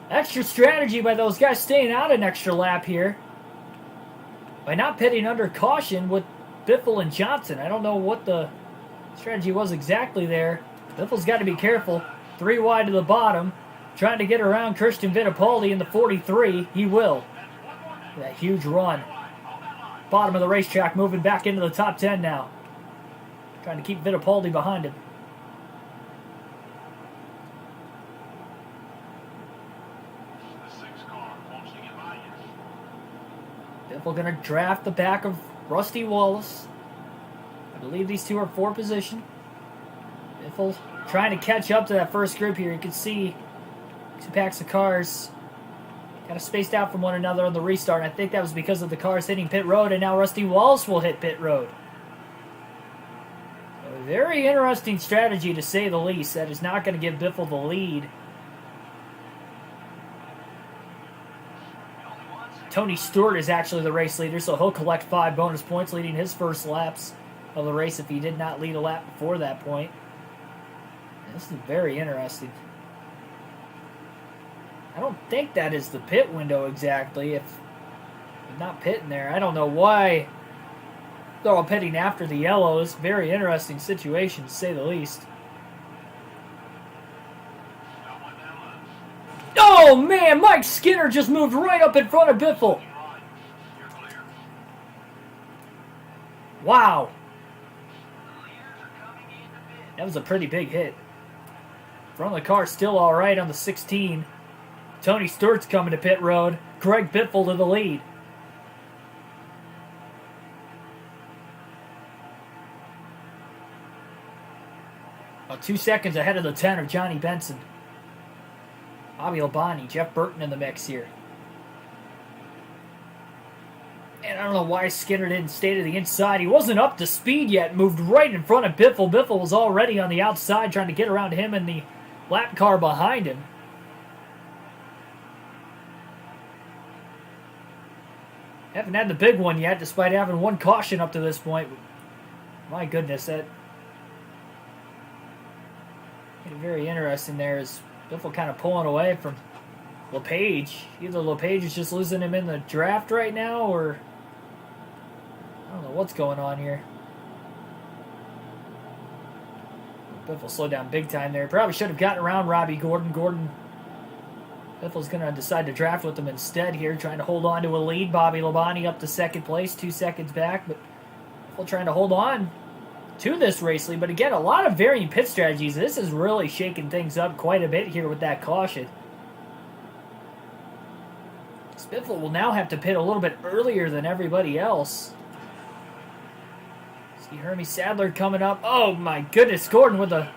Extra strategy by those guys staying out an extra lap here. By not pitting under caution with Biffle and Johnson. I don't know what the strategy was exactly there. Biffle's got to be careful. 3 wide to the bottom. Trying to get around Christian Fittipaldi in the 43. He will. That huge run. Bottom of the racetrack, moving back into the top 10 now. Trying to keep Fittipaldi behind him. Biffle going to draft the back of Rusty Wallace. I believe these two are 4 position. Biffle trying to catch up to that first group here. You can see 2 packs of cars kind of spaced out from one another on the restart. I think that was because of the cars hitting pit road, and now Rusty Wallace will hit pit road. A very interesting strategy, to say the least. That is not going to give Biffle the lead. Tony Stewart is actually the race leader, so he'll collect 5 bonus points, leading his first laps of the race if he did not lead a lap before that point. This is very interesting. I don't think that is the pit window exactly. If not pitting there, I don't know why they're all pitting after the yellows. Very interesting situation, to say the least. Oh man, Mike Skinner just moved right up in front of Biffle. Wow. That was a pretty big hit. Front of the car still alright on the 16. Tony Stewart's coming to pit road. Greg Biffle to the lead. About 2 seconds ahead of the 10 of Johnny Benson. Bobby Labonte, Jeff Burton in the mix here. And I don't know why Skinner didn't stay to the inside. He wasn't up to speed yet. Moved right in front of Biffle. Biffle was already on the outside trying to get around him and the lap car behind him. Haven't had the big one yet, despite having 1 caution up to this point. My goodness, that made it very interesting there as Biffle kind of pulling away from LePage. Either LePage is just losing him in the draft right now, or I don't know what's going on here. Biffle slowed down big time there. Probably should have gotten around Robbie Gordon. Biffle's going to decide to draft with him instead here, trying to hold on to a lead. Bobby Labonte up to second place, 2 seconds back, but Biffle trying to hold on to this race lead. But again, a lot of varying pit strategies. This is really shaking things up quite a bit here with that caution. Biffle will now have to pit a little bit earlier than everybody else. See Hermie Sadler coming up. Oh my goodness, Gordon with a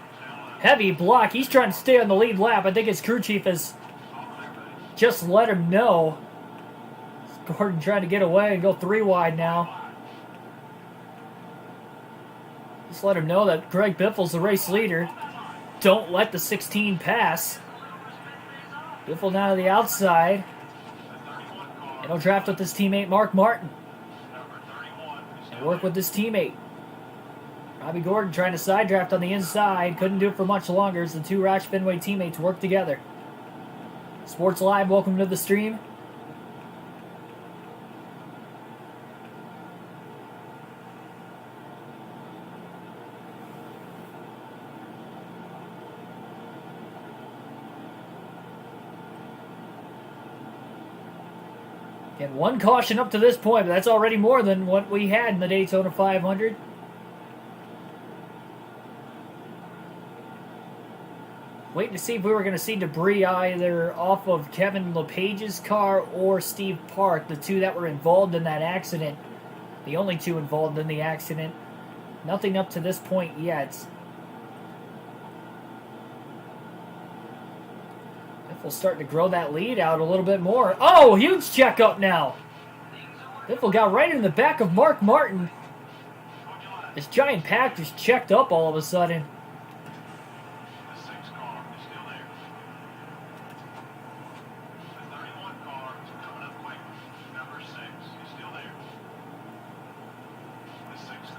heavy block. He's trying to stay on the lead lap. I think his crew chief has just let him know. Gordon trying to get away and go 3 wide now. Just let him know that Greg Biffle's the race leader. Don't let the 16 pass. Biffle now to the outside. And he'll draft with his teammate Mark Martin. And work with his teammate. Robbie Gordon trying to side draft on the inside. Couldn't do it for much longer as the 2 Roush Fenway teammates work together. Sports Live, welcome to the stream. Again, one caution up to this point, but that's already more than what we had in the Daytona 500. Waiting to see if we were going to see debris either off of Kevin LePage's car or Steve Park, the two that were involved in that accident. The only two involved in the accident. Nothing up to this point yet. Biffle starting to grow that lead out a little bit more. Oh, huge checkup now. Biffle got right in the back of Mark Martin. This giant pack just checked up all of a sudden.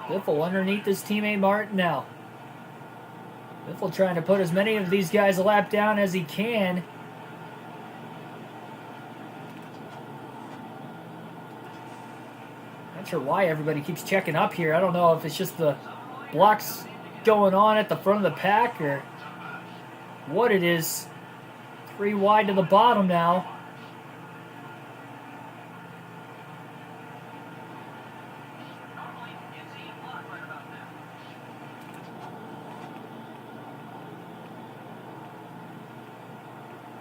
Biffle underneath his teammate Martin now. Biffle trying to put as many of these guys a lap down as he can. Not sure why everybody keeps checking up here. I don't know if it's just the blocks going on at the front of the pack or what it is. 3 wide to the bottom now.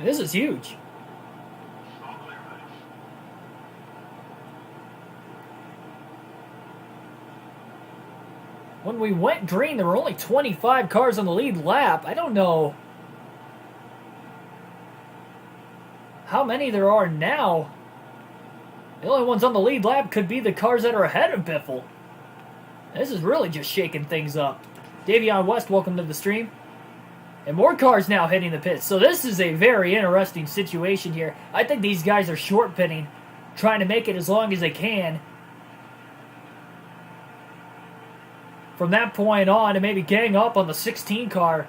This is huge. When we went green, there were only 25 cars on the lead lap. I don't know how many there are now. The only ones on the lead lap could be the cars that are ahead of Biffle. This is really just shaking things up. Davion West, welcome to the stream. And more cars now hitting the pits. So this is a very interesting situation here. I think these guys are short pitting, trying to make it as long as they can. From that point on, and maybe gang up on the 16 car.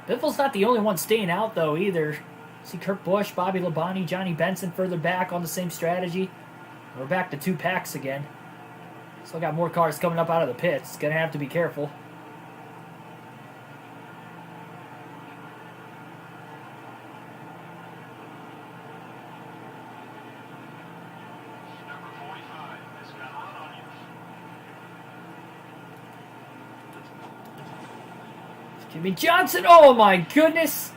Biffle's not the only one staying out, though, either. See Kurt Busch, Bobby Labonte, Johnny Benson further back on the same strategy. We're back to 2 packs again. Still got more cars coming up out of the pits. Gonna have to be careful. Jimmy Johnson, oh my goodness!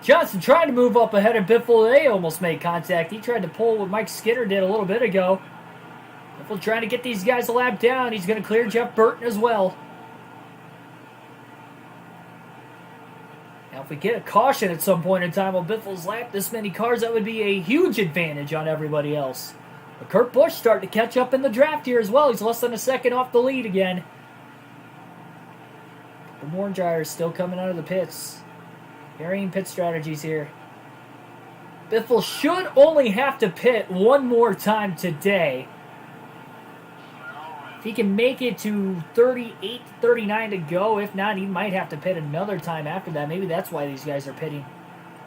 Johnson trying to move up ahead of Biffle. They almost made contact. He tried to pull what Mike Skinner did a little bit ago. Biffle trying to get these guys a lap down. He's going to clear Jeff Burton as well. Now if we get a caution at some point in time on Biffle's lap, this many cars, that would be a huge advantage on everybody else. But Kurt Busch starting to catch up in the draft here as well. He's less than a second off the lead again. The Warren Dryer still coming out of the pits. Varying pit strategies here. Biffle should only have to pit one more time today. If he can make it to 38, 39 to go, if not, he might have to pit another time after that. Maybe that's why these guys are pitting,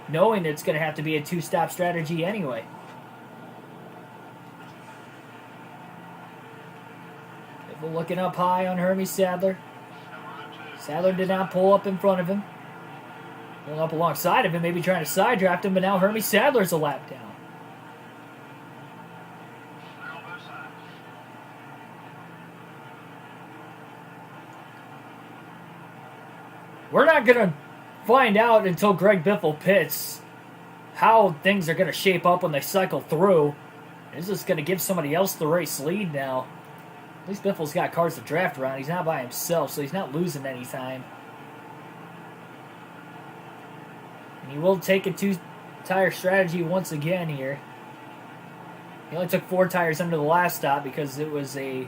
knowing it's going to have to be a 2-stop strategy anyway. Biffle looking up high on Hermie Sadler. Sadler did not pull up in front of him. Pulling up alongside of him, maybe trying to side draft him, but now Hermie Sadler's a lap down. We're not going to find out until Greg Biffle pits how things are going to shape up when they cycle through. Is this going to give somebody else the race lead now? At least Biffle's got cars to draft around. He's not by himself, so he's not losing any time. And he will take a 2-tire strategy once again here. He only took 4 tires under the last stop because it was a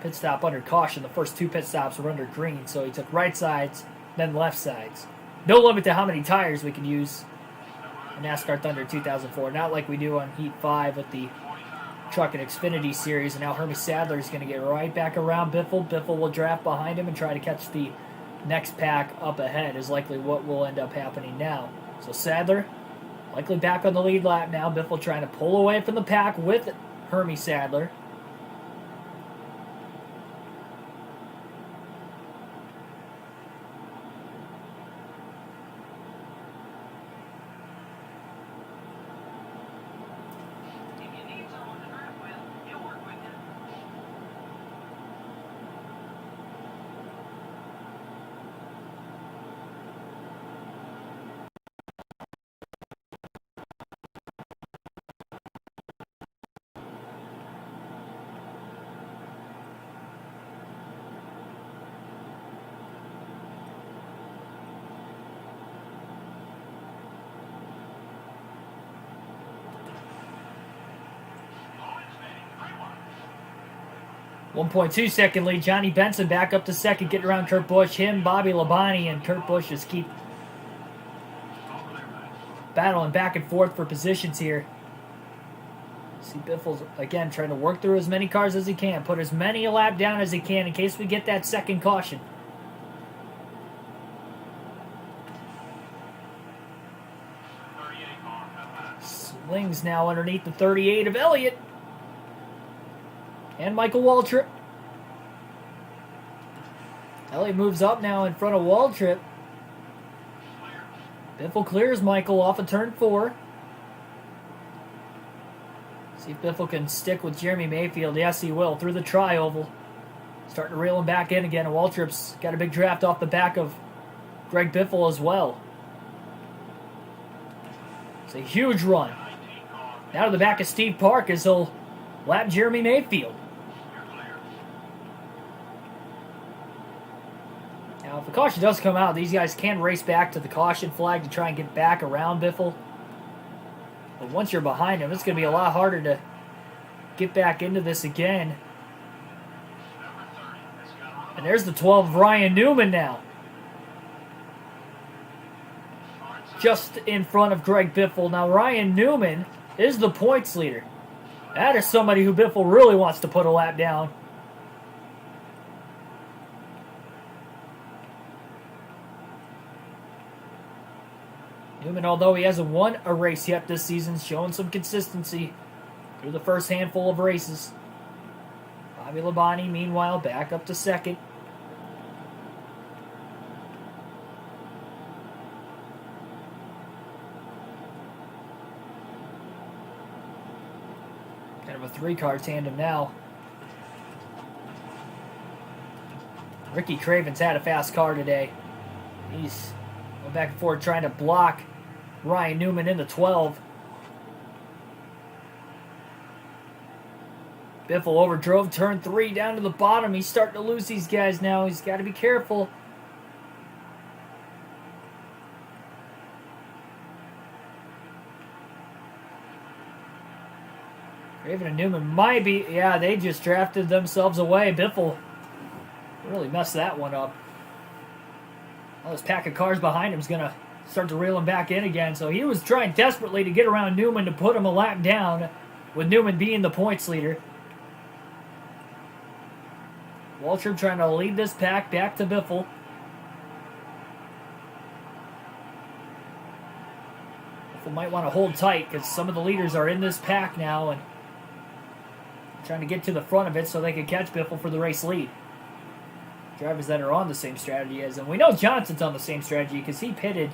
pit stop under caution. The first 2 pit stops were under green, so he took right sides, then left sides. No limit to how many tires we can use in NASCAR Thunder 2004. Not like we do on Heat 5 with the Truck and Xfinity Series. And now Hermie Sadler is going to get right back around Biffle. Biffle will draft behind him and try to catch the next pack up ahead is likely what will end up happening now. So Sadler likely back on the lead lap now. Biffle trying to pull away from the pack with Hermie Sadler. 1.2 second lead. Johnny Benson back up to second, getting around Kurt Busch. Him, Bobby Labonte, and Kurt Busch just keep battling back and forth for positions here. See Biffle's, again, trying to work through as many cars as he can. Put as many a lap down as he can in case we get that second caution. Swings now underneath the 38 of Elliott. And Michael Waltrip. Elliott moves up now in front of Waltrip. Biffle clears Michael off of turn 4. See if Biffle can stick with Jeremy Mayfield. Yes, he will. Through the tri-oval. Starting to reel him back in again. And Waltrip's got a big draft off the back of Greg Biffle as well. It's a huge run. Now to the back of Steve Park as he'll lap Jeremy Mayfield. Now, if the caution does come out, these guys can race back to the caution flag to try and get back around Biffle. But once you're behind him, it's going to be a lot harder to get back into this again. And there's the 12 of Ryan Newman now. Just in front of Greg Biffle. Now, Ryan Newman is the points leader. That is somebody who Biffle really wants to put a lap down. Newman, although he hasn't won a race yet this season, showing some consistency through the first handful of races. Bobby Labonte, meanwhile, back up to second. Kind of a three-car tandem now. Ricky Craven's had a fast car today. He's going back and forth trying to block Ryan Newman in the 12. Biffle overdrove turn 3 down to the bottom. He's starting to lose these guys now. He's got to be careful. Craven and Newman might be... Yeah, they just drafted themselves away. Biffle really messed that one up. All this pack of cars behind him is going to start to reel him back in again. So he was trying desperately to get around Newman to put him a lap down, with Newman being the points leader. Waltrip trying to lead this pack back to Biffle. Biffle might want to hold tight because some of the leaders are in this pack now and trying to get to the front of it so they can catch Biffle for the race lead. Drivers that are on the same strategy as him. We know Johnson's on the same strategy because he pitted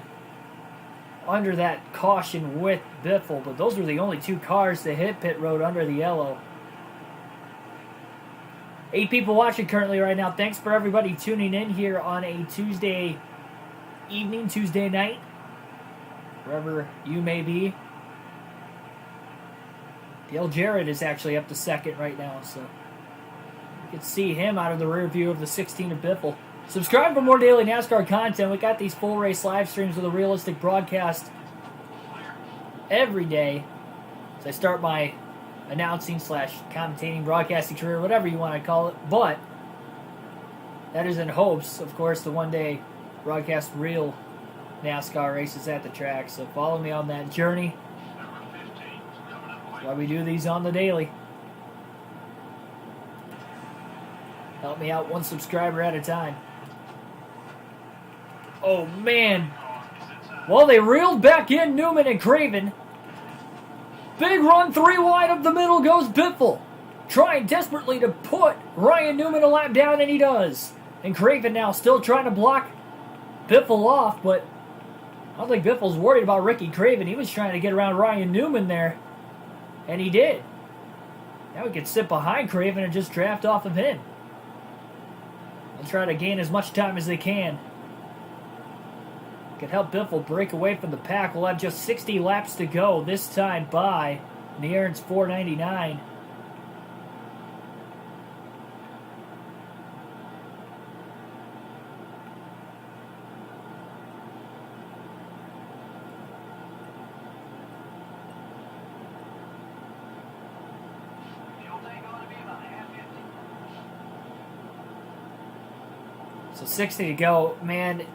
under that caution with Biffle, but those were the only two cars to hit pit road under the yellow. 8 people watching currently right now. Thanks for everybody tuning in here on a Tuesday evening, Tuesday night, wherever you may be. Dale Jarrett is actually up to second right now, so you can see him out of the rear view of the 16 of Biffle. Subscribe for more daily NASCAR content. We got these full race live streams with a realistic broadcast every day. So I start my announcing / commentating, broadcasting career, whatever you want to call it. But that is in hopes, of course, to one day broadcast real NASCAR races at the track. So follow me on that journey. That's why we do these on the daily. Help me out one subscriber at a time. Oh, man. Well, they reeled back in Newman and Craven. Big run 3 wide up the middle goes Biffle. Trying desperately to put Ryan Newman a lap down, and he does. And Craven now still trying to block Biffle off, but I don't think Biffle's worried about Ricky Craven. He was trying to get around Ryan Newman there, and he did. Now he can sit behind Craven and just draft off of him. They'll try to gain as much time as they can. Could help Biffle break away from the pack. We'll have just 60 laps to go this time by. And the Aaron's 499. So 60 to go. Man,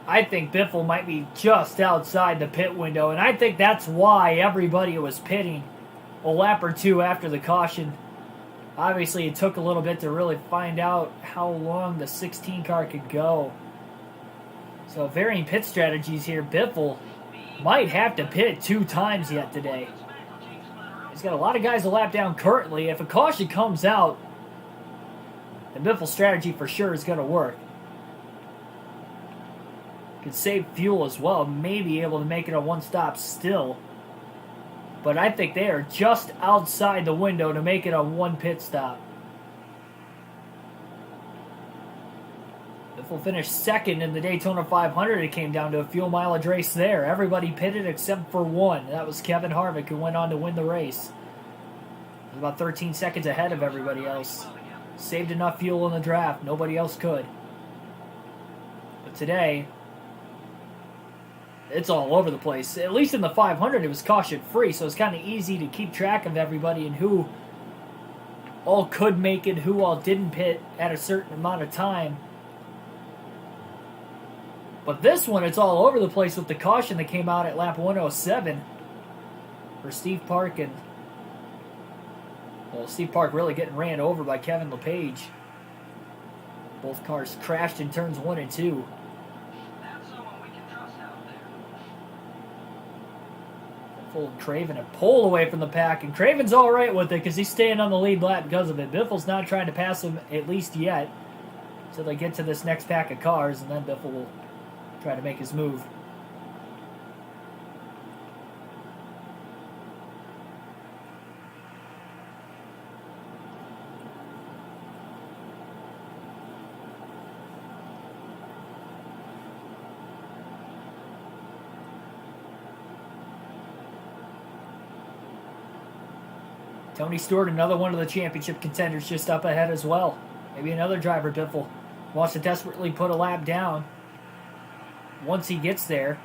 I think Biffle might be just outside the pit window, and I think that's why everybody was pitting a lap or two after the caution. Obviously, it took a little bit to really find out how long the 16 car could go. So varying pit strategies here. Biffle might have to pit 2 times yet today. He's got a lot of guys a lap down currently. If a caution comes out, then Biffle's strategy for sure is going to work. Could save fuel as well. Maybe able to make it a one-stop still. But I think they are just outside the window to make it a 1 pit stop. Biffle finished second in the Daytona 500. It came down to a fuel mileage race there. Everybody pitted except for one. That was Kevin Harvick, who went on to win the race. He was about 13 seconds ahead of everybody else. Saved enough fuel in the draft. Nobody else could. But today, it's all over the place. At least in the 500, it was caution-free, so it's kind of easy to keep track of everybody and who all could make it, who all didn't pit at a certain amount of time. But this one, it's all over the place with the caution that came out at lap 107 for Steve Park. And, well, Steve Park really getting ran over by Kevin LePage. Both cars crashed in turns 1 and 2. Biffle and Craven a pole away from the pack, and Craven's all right with it because he's staying on the lead lap because of it. Biffle's not trying to pass him, at least yet, until they get to this next pack of cars, and then Biffle will try to make his move. Tony Stewart, another one of the championship contenders, just up ahead as well. Maybe another driver Biffle wants to desperately put a lap down. Once he gets there,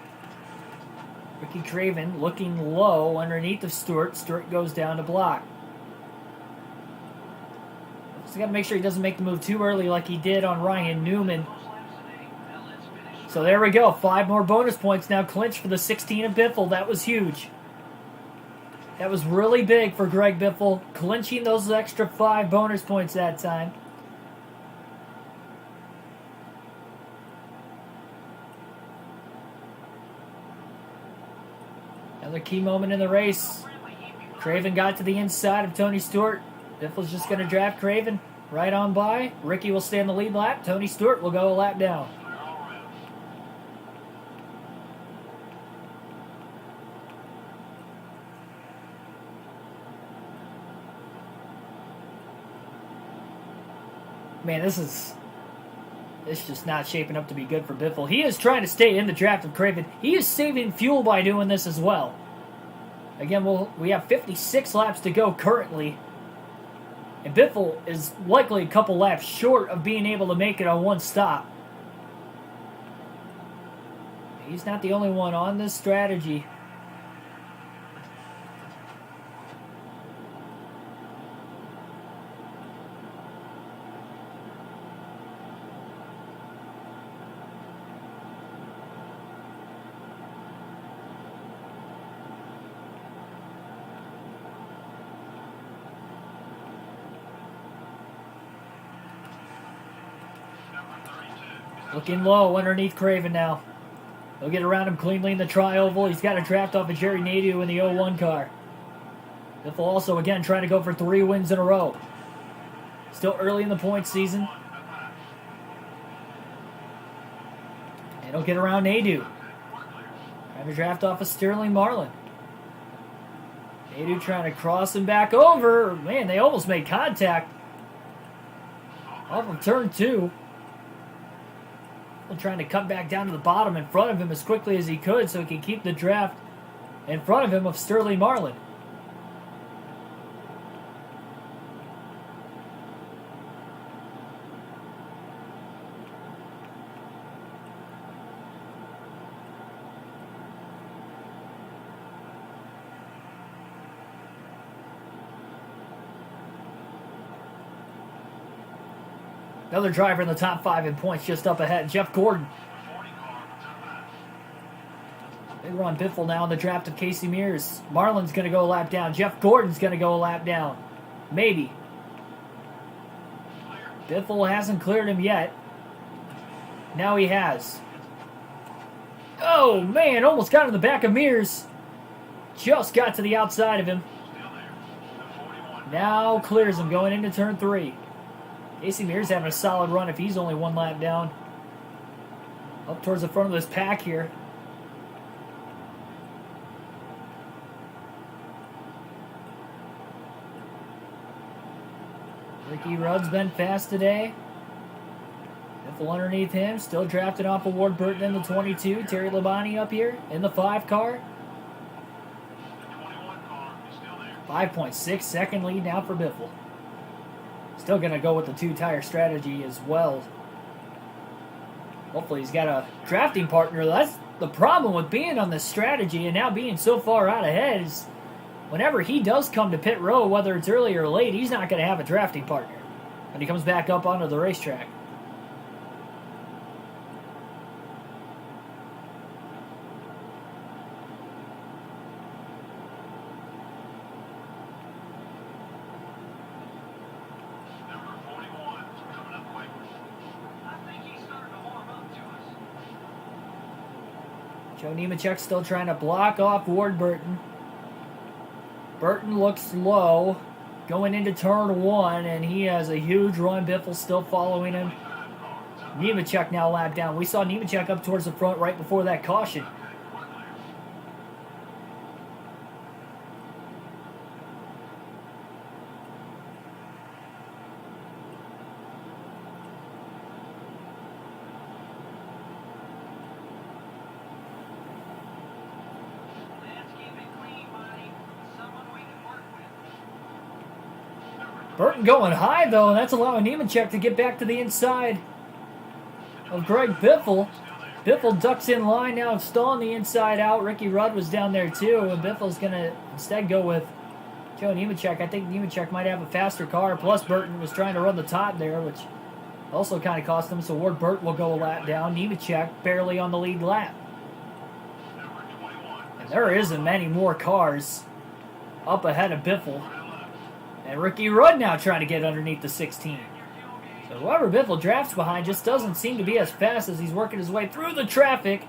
Ricky Craven looking low underneath of Stewart. Stewart goes down to block. He's got to make sure he doesn't make the move too early like he did on Ryan Newman. So there we go. 5 more bonus points now clinched for the 16 of Biffle. That was huge. That was really big for Greg Biffle, clinching those extra 5 bonus points that time. Another key moment in the race. Craven got to the inside of Tony Stewart. Biffle's just going to draft Craven right on by. Ricky will stay in the lead lap. Tony Stewart will go a lap down. Man, it's just not shaping up to be good for Biffle. He is trying to stay in the draft of Craven. He is saving fuel by doing this as well. Again, we have 56 laps to go currently. And Biffle is likely a couple laps short of being able to make it on 1 stop. He's not the only one on this strategy. Looking low underneath Craven now. He'll get around him cleanly in the tri-oval. He's got a draft off of Jerry Nadeau in the 01 car. Biffle also, again, trying to go for 3 wins in a row. Still early in the points season. And he'll get around Nadeau. Trying to draft off of Sterling Marlin. Nadeau trying to cross him back over. Man, they almost made contact. Off of turn 2. Trying to cut back down to the bottom in front of him as quickly as he could so he can keep the draft in front of him of Sterling Marlin. Another driver in the top 5 in points just up ahead. Jeff Gordon. Big run Biffle now in the draft of Casey Mears. Marlin's going to go a lap down. Jeff Gordon's going to go a lap down. Maybe. Biffle hasn't cleared him yet. Now he has. Oh, man, almost got in the back of Mears. Just got to the outside of him. Now clears him going into turn 3. Casey Mears having a solid run if he's only 1 lap down. Up towards the front of this pack here. Ricky Rudd's been fast today. Biffle underneath him, still drafting off of Ward Burton in the 22. Terry Labonte up here in the 5 car. 5.6 second lead now for Biffle. Still going to go with the 2-tire strategy as well. Hopefully he's got a drafting partner. That's the problem with being on this strategy and now being so far out ahead is whenever he does come to pit row, whether it's early or late, he's not going to have a drafting partner when he comes back up onto the racetrack. Joe Nemechek still trying to block off Ward Burton. Burton looks low going into turn 1, and he has a huge run. Biffle still following him. Nemechek now lap down. We saw Nemechek up towards the front right before that caution. Burton going high, though, and that's allowing Nemechek to get back to the inside of Greg Biffle. Biffle ducks in line now, stalling the inside out. Ricky Rudd was down there, too, and Biffle's going to instead go with Joe Nemechek. I think Nemechek might have a faster car, plus Burton was trying to run the top there, which also kind of cost him, so Ward Burton will go a lap down. Nemechek barely on the lead lap. And there isn't many more cars up ahead of Biffle. And Ricky Rudd now trying to get underneath the 16. So whoever Biffle drafts behind just doesn't seem to be as fast as he's working his way through the traffic.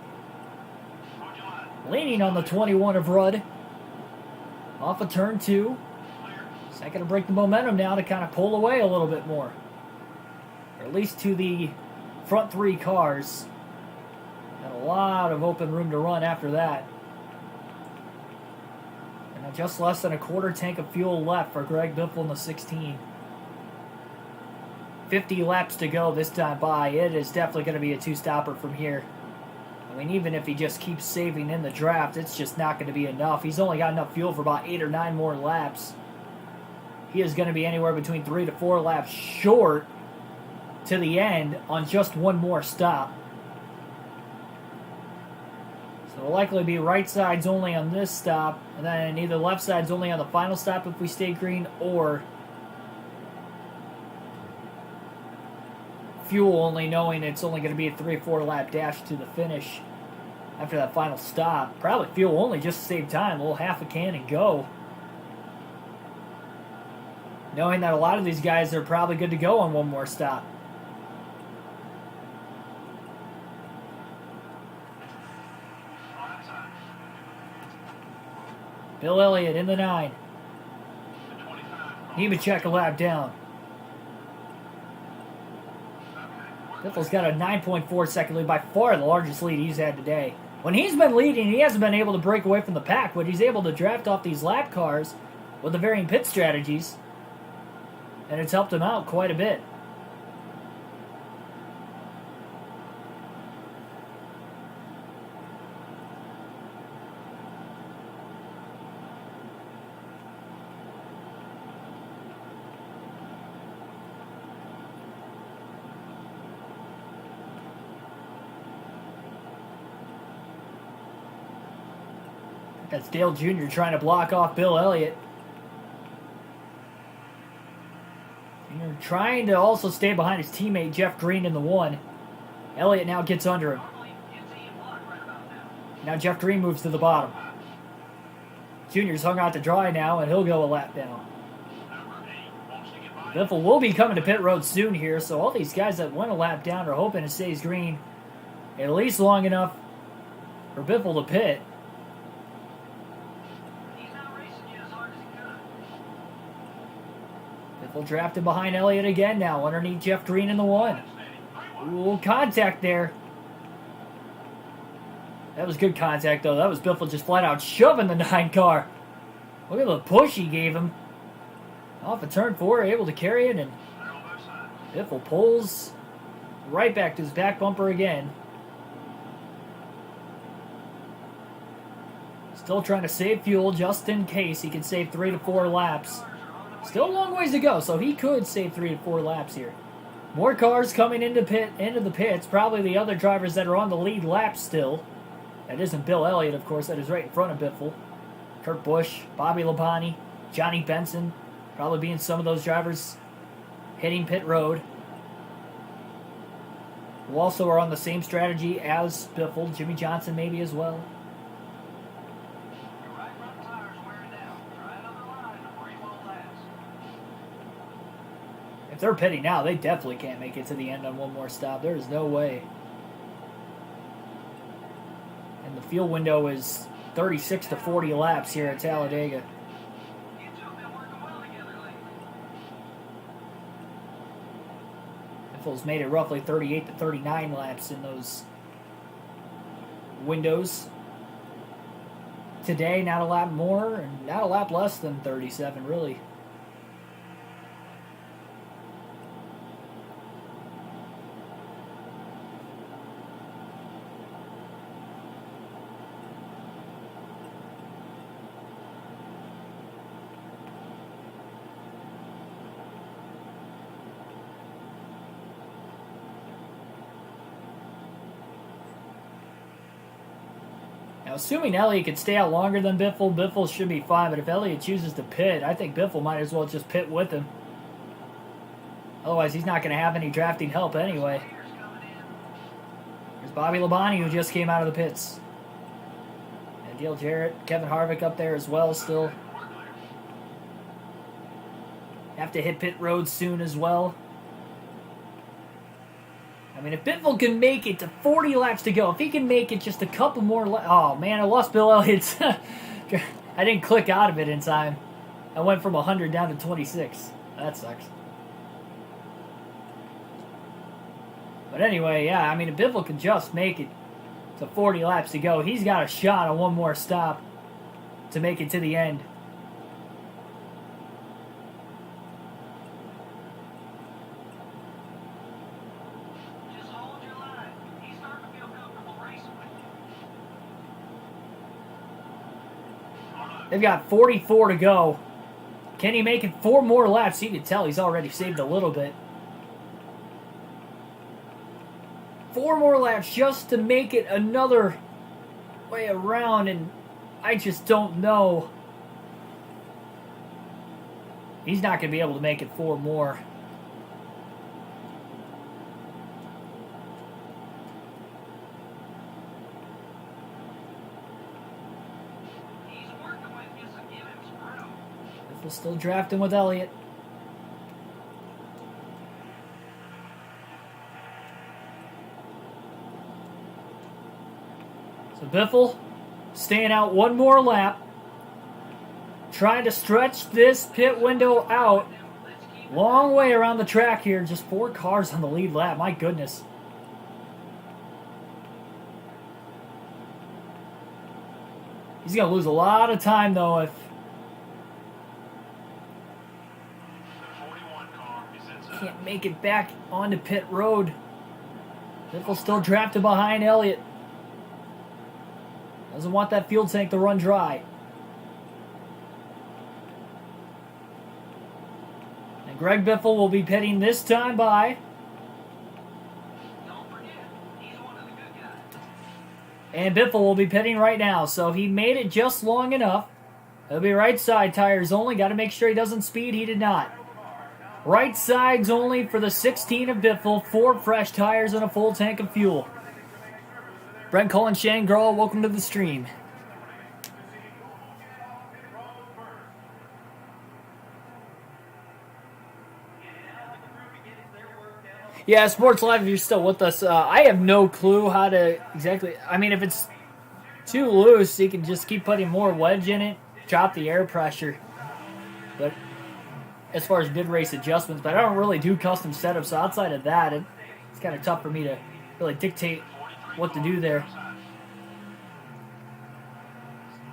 Leaning on the 21 of Rudd. Off of turn 2. Second to break the momentum now to kind of pull away a little bit more. Or at least to the front 3 cars. Got a lot of open room to run after that. And just less than a quarter tank of fuel left for Greg Biffle in the 16. 50 laps to go this time by. It is definitely going to be a 2-stopper from here. I mean, even if he just keeps saving in the draft, it's just not going to be enough. He's only got enough fuel for about 8 or 9 more laps. He is going to be anywhere between 3 to 4 laps short to the end on just 1 more stop. So it'll likely be right sides only on this stop, and then either left sides only on the final stop if we stay green, or fuel only, knowing it's only going to be a 3-4 lap dash to the finish after that final stop. Probably fuel only just to save time, a little half a can and go. Knowing that a lot of these guys are probably good to go on 1 more stop. Bill Elliott in the 9. Nemechek a lap down. Biffle's got a 9.4 second lead, by far the largest lead he's had today. When he's been leading, he hasn't been able to break away from the pack, but he's able to draft off these lap cars with the varying pit strategies, and it's helped him out quite a bit. That's Dale Jr. trying to block off Bill Elliott. Jr. trying to also stay behind his teammate Jeff Green in the 1. Elliott now gets under him. Now Jeff Green moves to the bottom. Junior's hung out to dry now, and he'll go a lap down. Biffle will be coming to pit road soon here, so all these guys that went a lap down are hoping it stays green at least long enough for Biffle to pit. Biffle drafted behind Elliott again now, underneath Jeff Green in the 1. Ooh, contact there. That was good contact, though. That was Biffle just flat out shoving the 9 car. Look at the push he gave him. Off of turn 4, able to carry it, and Biffle pulls right back to his back bumper again. Still trying to save fuel just in case he can save 3 to 4 laps. Still a long ways to go, so he could save 3 to 4 laps here. More cars coming into the pits. Probably the other drivers that are on the lead lap still. That isn't Bill Elliott, of course. That is right in front of Biffle. Kurt Busch, Bobby Labonte, Johnny Benson. Probably being some of those drivers hitting pit road. Who also are on the same strategy as Biffle. Jimmy Johnson maybe as well. If they're pitting now, they definitely can't make it to the end on one more stop. There is no way. And the fuel window is 36 to 40 laps here at Talladega. Biffle's made it roughly 38 to 39 laps in those windows. Today, not a lap more, and not a lap less than 37, really. Now, assuming Elliott could stay out longer than Biffle, Biffle should be fine. But if Elliott chooses to pit, I think Biffle might as well just pit with him. Otherwise, he's not going to have any drafting help anyway. There's Bobby Labonte, who just came out of the pits. And Dale Jarrett, Kevin Harvick up there as well still. Have to hit pit road soon as well. I mean, if Biffle can make it to 40 laps to go, if he can make it just a couple more laps... Oh, man, I lost Bill Elliott's... I didn't click out of it in time. I went from 100 down to 26. That sucks. But anyway, yeah, I mean, if Biffle can just make it to 40 laps to go, he's got a shot on one more stop to make it to the end. They've got 44 to go. Can he make it 4 more laps? You can tell he's already saved a little bit. 4 more laps just to make it another way around, and I just don't know. He's not going to be able to make it 4 more. Still drafting with Elliott. So Biffle staying out 1 more lap. Trying to stretch this pit window out. Long way around the track here. Just 4 cars on the lead lap. My goodness. He's going to lose a lot of time, though, if can't make it back onto pit road. Biffle still drafted behind Elliott. Doesn't want that fuel tank to run dry. And Greg Biffle will be pitting this time by. Don't forget, he's one of the good guys. And Biffle will be pitting right now, so he made it just long enough. He'll be right side tires only. Got to make sure he doesn't speed. He did not. Right sides only for the 16 of Biffle. 4 fresh tires and a full tank of fuel. Brent Cole and Shane Grohl, welcome to the stream. Yeah, Sports Live, if you're still with us, I have no clue how to exactly... I mean, if it's too loose, you can just keep putting more wedge in it, drop the air pressure. But as far as mid-race adjustments, but I don't really do custom setups, so outside of that, it's kind of tough for me to really dictate what to do there.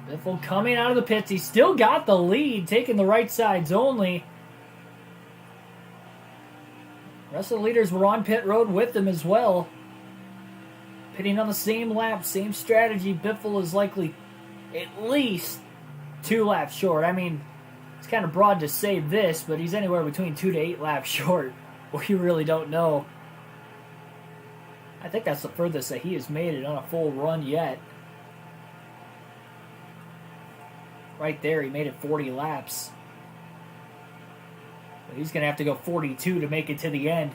Biffle coming out of the pits. He still got the lead, taking the right sides only. The rest of the leaders were on pit road with him as well. Pitting on the same lap, same strategy. Biffle is likely at least 2 laps short. I mean, it's kind of broad to say this, but he's anywhere between 2 to 8 laps short. We really don't know. I think that's the furthest that he has made it on a full run yet. Right there, he made it 40 laps. But he's going to have to go 42 to make it to the end.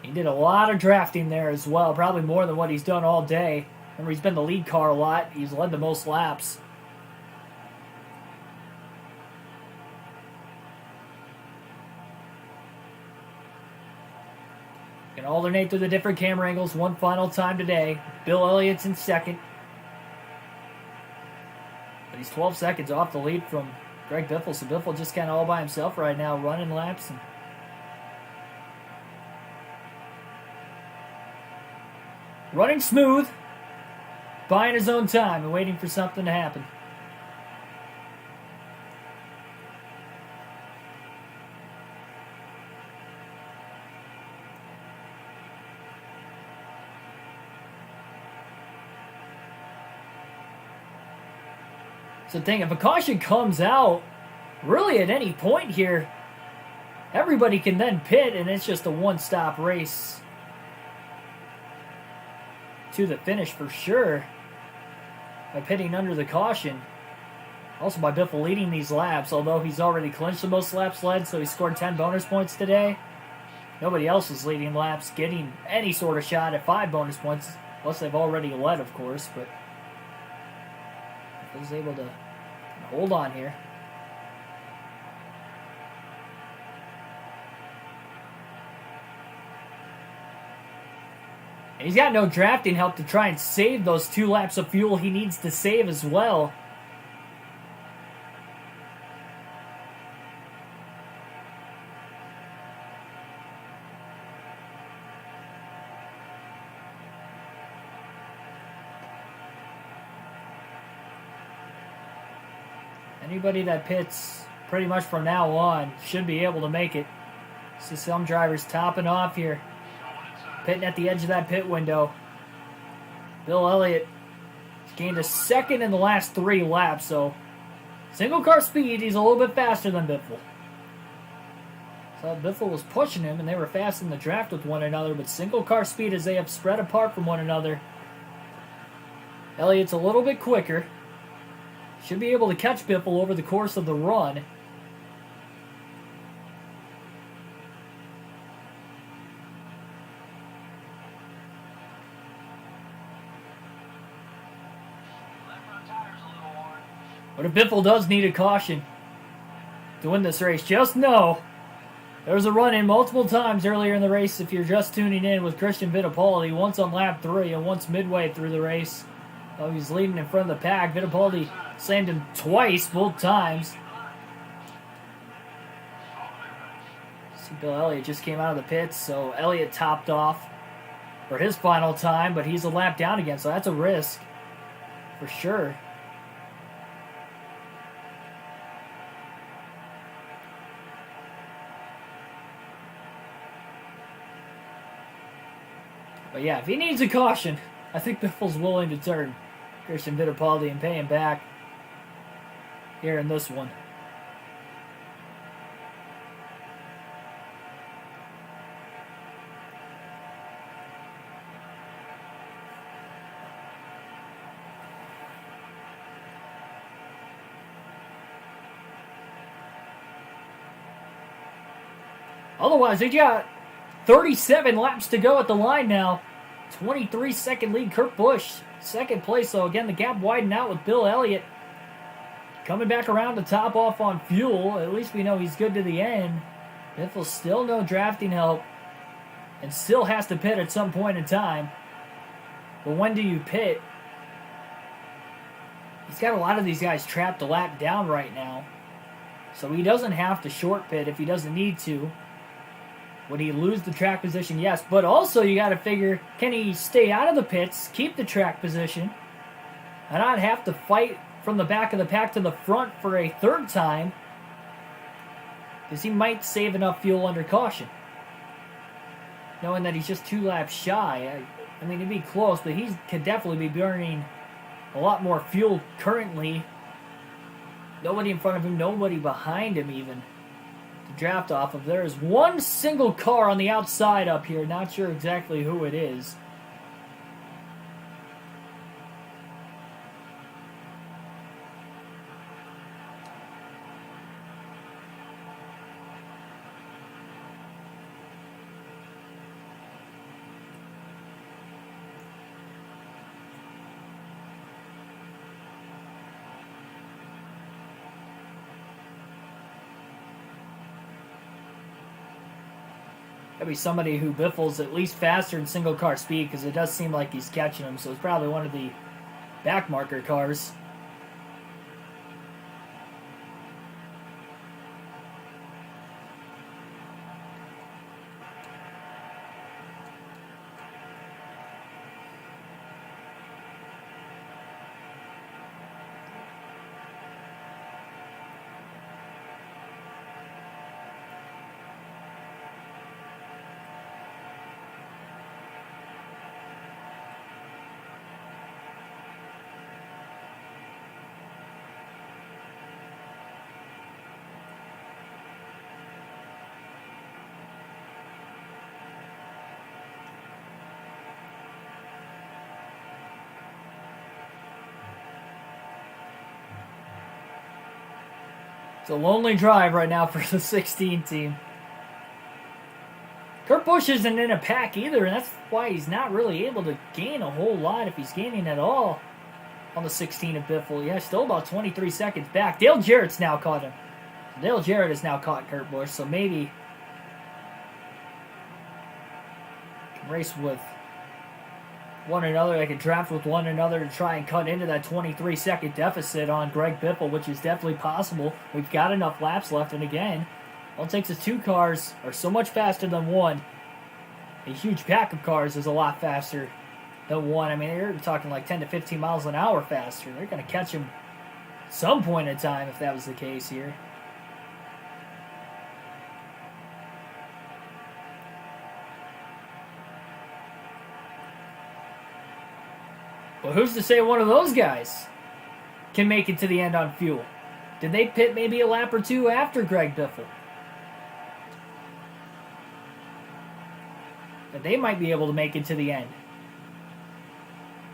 He did a lot of drafting there as well, probably more than what he's done all day. Remember, he's been the lead car a lot. He's led the most laps. Can alternate through the different camera angles one final time today. Bill Elliott's in second. But he's 12 seconds off the lead from Greg Biffle, so Biffle just kind of all by himself right now, running laps. And running smooth, buying his own time and waiting for something to happen. So the thing, if a caution comes out, really at any point here, everybody can then pit, and it's just a one-stop race to the finish for sure by pitting under the caution. Also by Biffle leading these laps, although he's already clinched the most laps led, so he scored 10 bonus points today. Nobody else is leading laps, getting any sort of shot at 5 bonus points, unless they've already led, of course, but Biffle's able to hold on here. And he's got no drafting help to try and save those 2 laps of fuel he needs to save as well. Anybody that pits pretty much from now on should be able to make it. See some drivers topping off here. Pitting at the edge of that pit window. Bill Elliott gained a second in the last 3 laps, so single car speed, he's a little bit faster than Biffle. So Biffle was pushing him, and they were fast in the draft with one another, but single car speed as they have spread apart from one another. Elliott's a little bit quicker. Should be able to catch Biffle over the course of the run. But if Biffle does need a caution to win this race, just know there was a run-in multiple times earlier in the race if you're just tuning in with Christian Fittipaldi, once on lap 3 and once midway through the race. Oh, he's leading in front of the pack. Fittipaldi slammed him twice, both times. See, Bill Elliott just came out of the pits, so Elliott topped off for his final time, but he's a lap down again, so that's a risk for sure. But yeah, if he needs a caution, I think Biffle's willing to turn Christian Fittipaldi and pay him back here in this one. Otherwise, they got 37 laps to go at the line now. 23-second lead, Kurt Busch. Second place, so again, the gap widened out with Bill Elliott coming back around to top off on fuel. At least we know he's good to the end. Biffle still no drafting help and still has to pit at some point in time. But when do you pit? He's got a lot of these guys trapped a lap down right now. So he doesn't have to short pit if he doesn't need to. Would he lose the track position? Yes. But also you got to figure, can he stay out of the pits, keep the track position, and not have to fight from the back of the pack to the front for a third time? Because he might save enough fuel under caution. Knowing that he's just 2 laps shy. I mean, it'd be close, but he could definitely be burning a lot more fuel currently. Nobody in front of him, nobody behind him even to draft off of. There is one single car on the outside up here. Not sure exactly who it is. That'd be somebody who Biffle's at least faster in single car speed, because it does seem like he's catching him, so it's probably one of the back marker cars. It's a lonely drive right now for the 16 team. Kurt Busch isn't in a pack either, and that's why he's not really able to gain a whole lot, if he's gaining at all, on the 16 of Biffle. Yeah, still about 23 seconds back. Dale Jarrett's now caught him. Dale Jarrett has now caught Kurt Busch, so maybe can race with one another. They can draft with one another to try and cut into that 23-second deficit on Greg Biffle, which is definitely possible. We've got enough laps left, and again, all it takes is 2 cars are so much faster than one. A huge pack of cars is a lot faster than one. I mean, you're talking like 10 to 15 miles an hour faster. They're going to catch him some point in time if that was the case here. But who's to say one of those guys can make it to the end on fuel? Did they pit maybe a lap or 2 after Greg Biffle? But they might be able to make it to the end.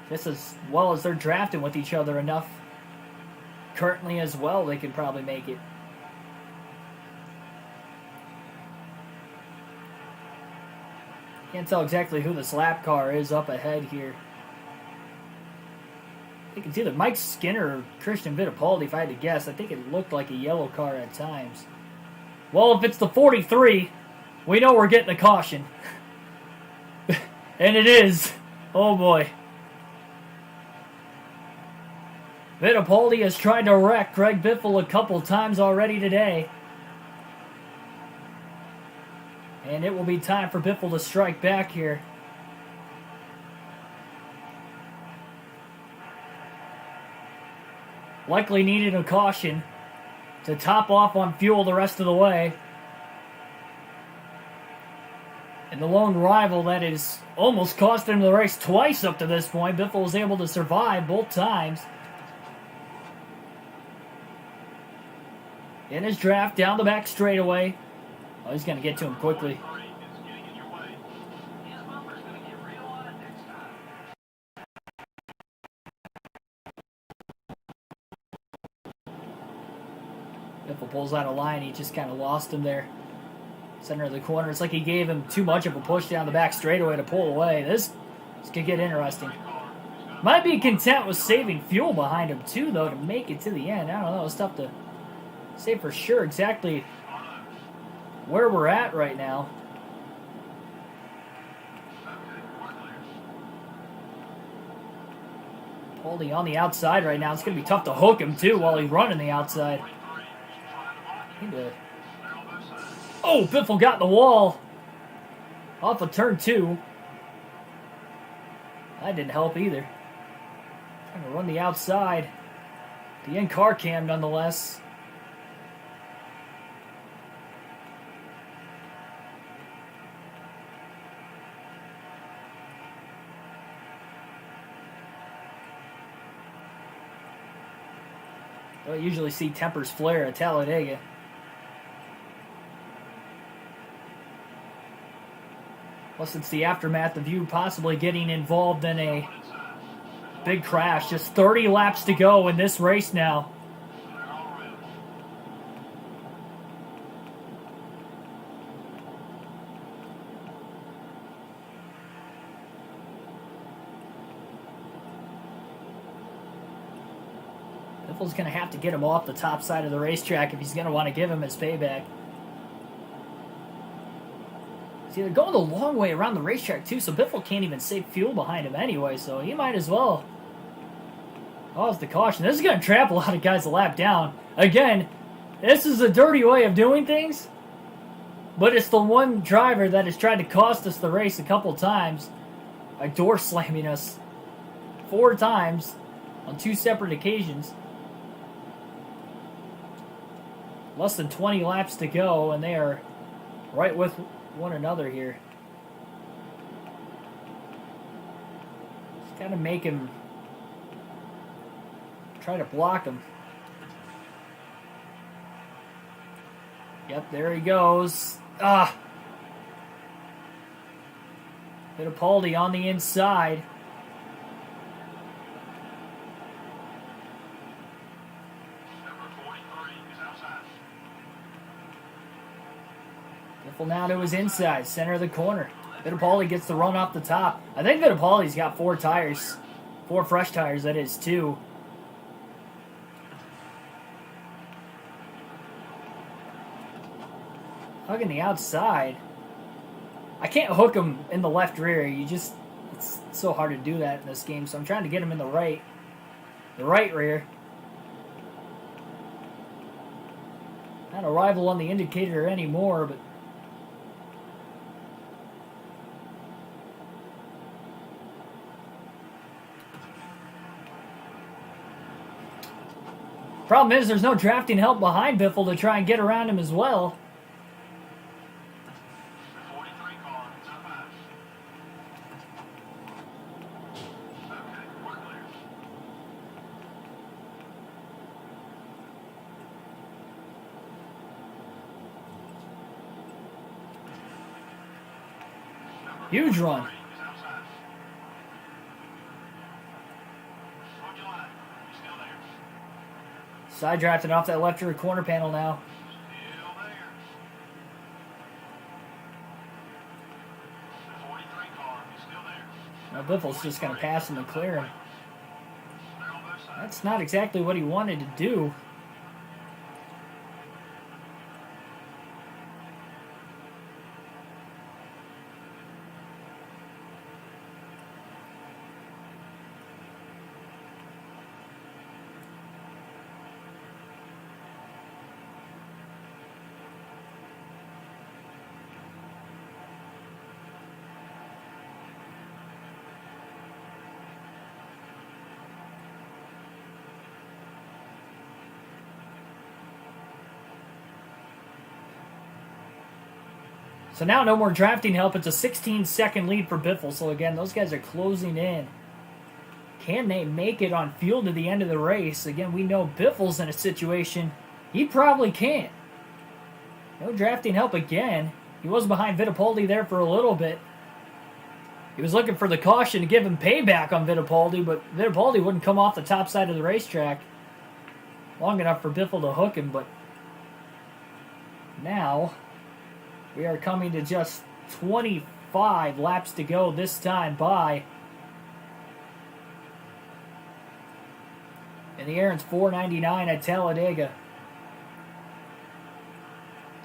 Just as well as they're drafting with each other enough currently as well, they could probably make it. Can't tell exactly who this lap car is up ahead here. I think it's either Mike Skinner or Christian Fittipaldi, if I had to guess. I think it looked like a yellow car at times. Well, if it's the 43, we know we're getting a caution. And it is. Oh boy. Fittipaldi has tried to wreck Greg Biffle a couple times already today. And it will be time for Biffle to strike back here. Likely needed a caution to top off on fuel the rest of the way. And the lone rival that has almost cost him the race twice up to this point. Biffle was able to survive both times. In his draft, down the back straightaway. Oh, he's going to get to him quickly. Biffle pulls out a line. He just kind of lost him there. Center of the corner. It's like he gave him too much of a push down the back straightaway to pull away. This could get interesting. Might be content with saving fuel behind him too, though, to make it to the end. I don't know. It's tough to say for sure exactly where we're at right now. Holding on the outside right now. It's going to be tough to hook him, too, while he's running the outside. Oh, Biffle got the wall. Off of turn 2. That didn't help either. Trying to run the outside. The in-car cam, nonetheless. Don't usually see tempers flare at Talladega. Plus, it's the aftermath of you possibly getting involved in a big crash. Just 30 laps to go in this race now. Biffle's going to have to get him off the top side of the racetrack if he's going to want to give him his payback. See, they're going the long way around the racetrack, too, so Biffle can't even save fuel behind him anyway, so he might as well. Oh, it's the caution. This is going to trap a lot of guys a lap down. Again, this is a dirty way of doing things, but it's the one driver that has tried to cost us the race a couple times by door slamming us 4 times on 2 separate occasions. Less than 20 laps to go, and they are right with one another here. Just gotta make him try to block him. Yep, there he goes. Fittipaldi on the inside. Now to his inside, center of the corner. Fittipaldi gets the run off the top. I think Fittipaldi's got 4 tires. 4 fresh tires, that is, too. Hugging the outside. I can't hook him in the left rear. It's so hard to do that in this game, so I'm trying to get him in the right rear. Not a rival on the indicator anymore, but problem is, there's no drafting help behind Biffle to try and get around him as well. Huge run. Side drafting off that left rear corner panel now. Now Biffle's just going to pass him and clear him. That's not exactly what he wanted to do. So now no more drafting help. It's a 16-second lead for Biffle. So again, those guys are closing in. Can they make it on fuel to the end of the race? Again, we know Biffle's in a situation he probably can't. No drafting help again. He was behind Fittipaldi there for a little bit. He was looking for the caution to give him payback on Fittipaldi, but Fittipaldi wouldn't come off the top side of the racetrack long enough for Biffle to hook him. But now We are coming to just 25 laps to go this time by. And the Aaron's 499 at Talladega.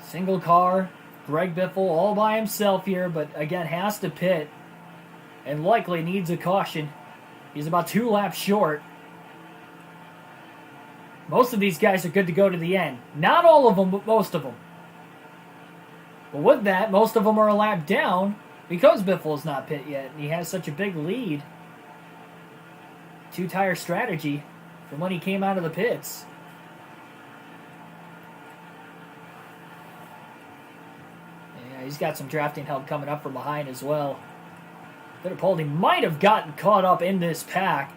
Single car, Greg Biffle all by himself here, but again has to pit and likely needs a caution. He's about 2 laps short. Most of these guys are good to go to the end. Not all of them, but most of them. But with that, most of them are a lap down because Biffle is not pit yet, and he has such a big lead. 2-tire strategy from when he came out of the pits. Yeah, he's got some drafting help coming up from behind as well. Fittipaldi might have gotten caught up in this pack.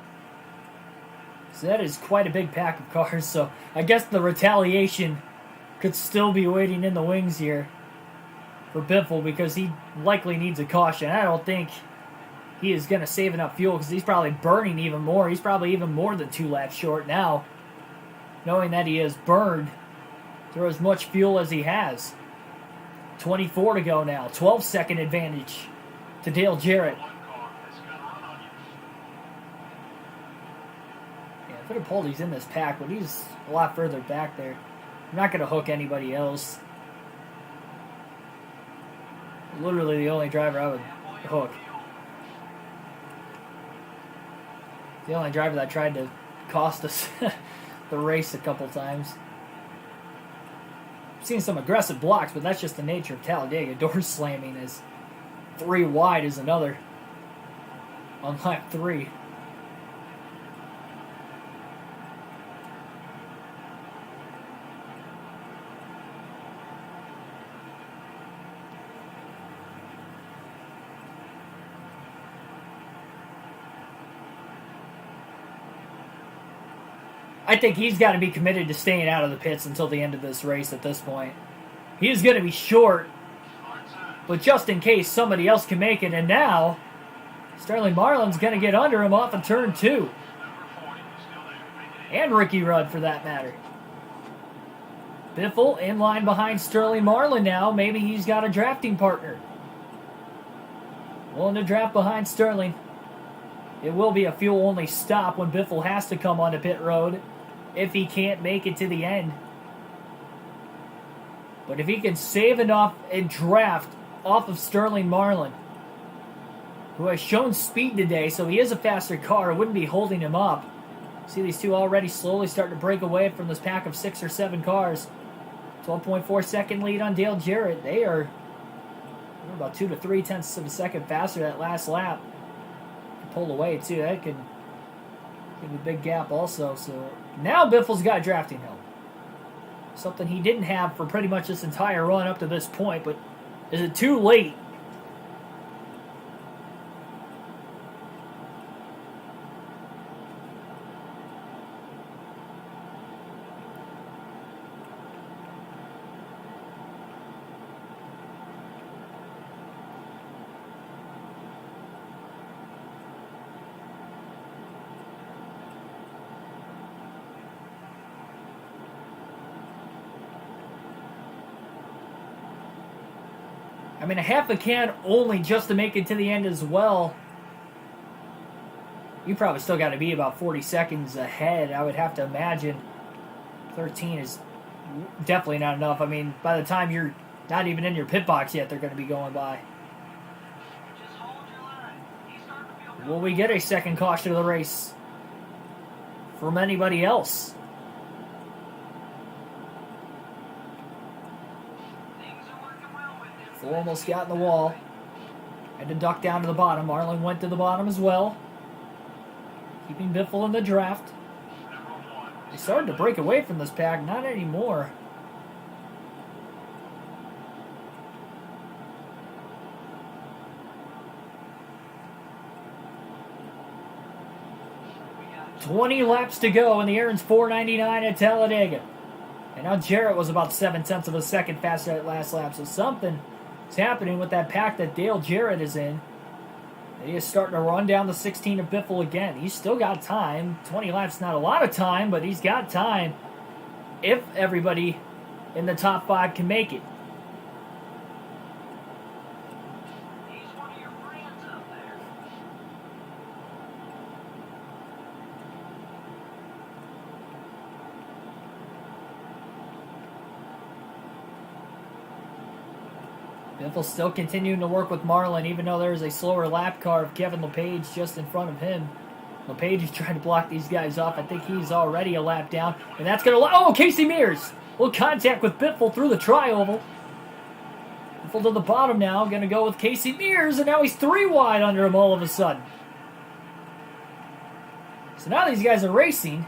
So that is quite a big pack of cars, so I guess the retaliation could still be waiting in the wings here for Biffle because he likely needs a caution. I don't think he is going to save enough fuel because he's probably burning even more. He's probably even more than 2 laps short now, knowing that he has burned through as much fuel as he has. 24 to go now. 12-second advantage to Dale Jarrett. Yeah, Fittipaldi's in this pack, but he's a lot further back there. I'm not going to hook anybody else. Literally the only driver I would hook. The only driver that tried to cost us the race a couple times. I've seen some aggressive blocks, but that's just the nature of Talladega. Door slamming is 3 wide is another on lap 3. I think he's got to be committed to staying out of the pits until the end of this race at this point. He is going to be short, but just in case somebody else can make it. And now, Sterling Marlin's going to get under him off of turn 2. And Ricky Rudd, for that matter. Biffle in line behind Sterling Marlin now. Maybe he's got a drafting partner. Willing to draft behind Sterling. It will be a fuel-only stop when Biffle has to come onto pit road if he can't make it to the end. But if he can save enough and draft off of Sterling Marlin, who has shown speed today, so he is a faster car, it wouldn't be holding him up. See these two already slowly starting to break away from this pack of 6 or 7 cars. 12.4 second lead on Dale Jarrett. They're about 2 to 3 tenths of a second faster that last lap. Pull away too. That could give a big gap also. So now Biffle's got drafting help. Something he didn't have for pretty much this entire run up to this point. But is it too late? I mean, a half a can only just to make it to the end as well. You probably still got to be about 40 seconds ahead, I would have to imagine. 13 is definitely not enough. I mean, by the time you're not even in your pit box yet, they're going to be going by. Will we get a second caution of the race from anybody else? Full almost got in the wall. Had to duck down to the bottom. Marlin went to the bottom as well. Keeping Biffle in the draft. They started to break away from this pack. Not anymore. "20 laps to go, and the Aaron's 499 at Talladega." And now Jarrett was about 7 tenths of a second faster at last lap. So something is happening with that pack that Dale Jarrett is in. He is starting to run down the 16 of Biffle again. He's still got time. 20 laps, not a lot of time, but he's got time if everybody in the top 5 can make it. Biffle's still continuing to work with Marlin, even though there's a slower lap car of Kevin LePage just in front of him. LePage is trying to block these guys off. I think he's already a lap down. And that's going to... Oh, Casey Mears! Little contact with Biffle through the tri-oval. Biffle to the bottom now. Going to go with Casey Mears, and now he's 3 wide under him all of a sudden. So now these guys are racing.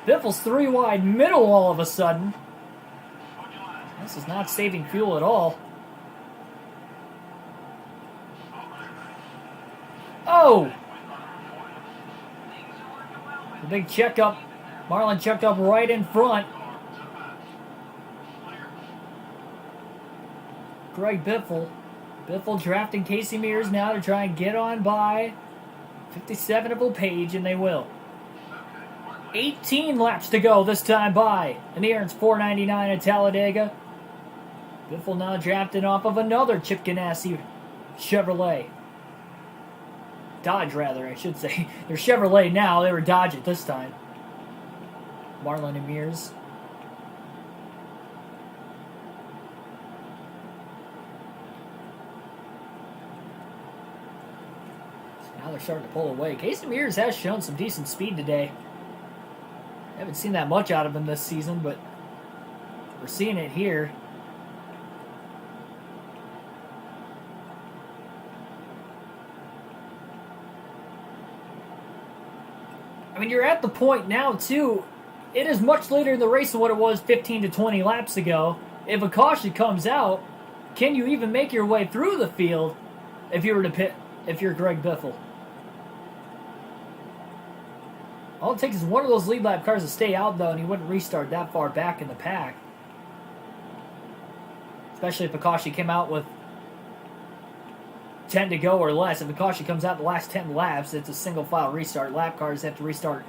Biffle's 3 wide middle all of a sudden. This is not saving fuel at all. Oh! The big checkup. Marlin checked up right in front. Greg Biffle. Biffle drafting Casey Mears now to try and get on by 57 of LePage, and they will. 18 laps to go this time by. And the Aaron's 499 at Talladega. Biffle now drafting off of another Chip Ganassi Chevrolet. Dodge, rather, I should say. They're Chevrolet now. They were Dodge at this time. Marlin and Mears. So now they're starting to pull away. Casey Mears has shown some decent speed today. Haven't seen that much out of him this season, but we're seeing it here. I mean, you're at the point now, too. It is much later in the race than what it was 15 to 20 laps ago. If a caution comes out, can you even make your way through the field if you were to pit, if you're Greg Biffle? All it takes is one of those lead lap cars to stay out, though, and he wouldn't restart that far back in the pack. Especially if a caution came out with 10 to go or less. If a caution comes out the last 10 laps, it's a single file restart. Lap cars have to restart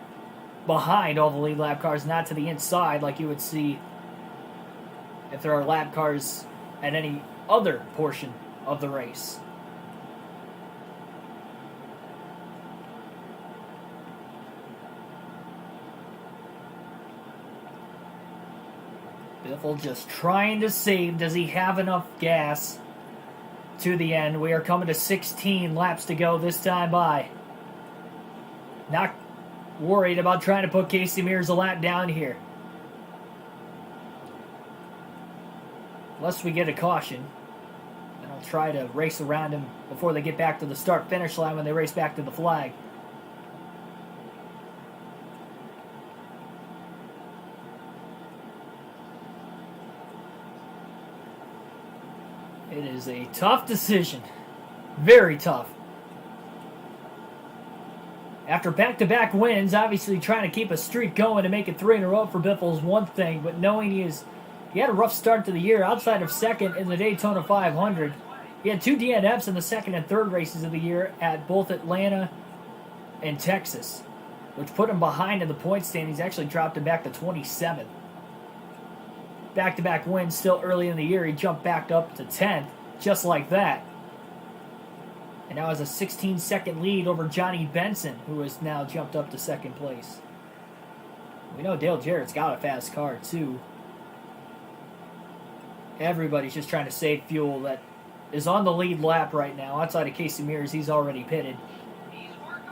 behind all the lead lap cars, not to the inside like you would see if there are lap cars at any other portion of the race. Biffle just trying to save. Does he have enough gas to the end? We are coming to 16 laps to go this time by. Not worried about trying to put Casey Mears a lap down here. Unless we get a caution. And I'll try to race around him before they get back to the start-finish line when they race back to the flag. It is a tough decision. Very tough. After back-to-back wins, obviously trying to keep a streak going to make it 3 in a row for Biffle is one thing, but knowing he had a rough start to the year outside of second in the Daytona 500. He had 2 DNFs in the second and third races of the year at both Atlanta and Texas, which put him behind in the point standings. Actually dropped him back to 27th. Back-to-back wins still early in the year. He jumped back up to 10th, just like that. And now has a 16-second lead over Johnny Benson, who has now jumped up to second place. We know Dale Jarrett's got a fast car, too. Everybody's just trying to save fuel that is on the lead lap right now. Outside of Casey Mears, he's already pitted.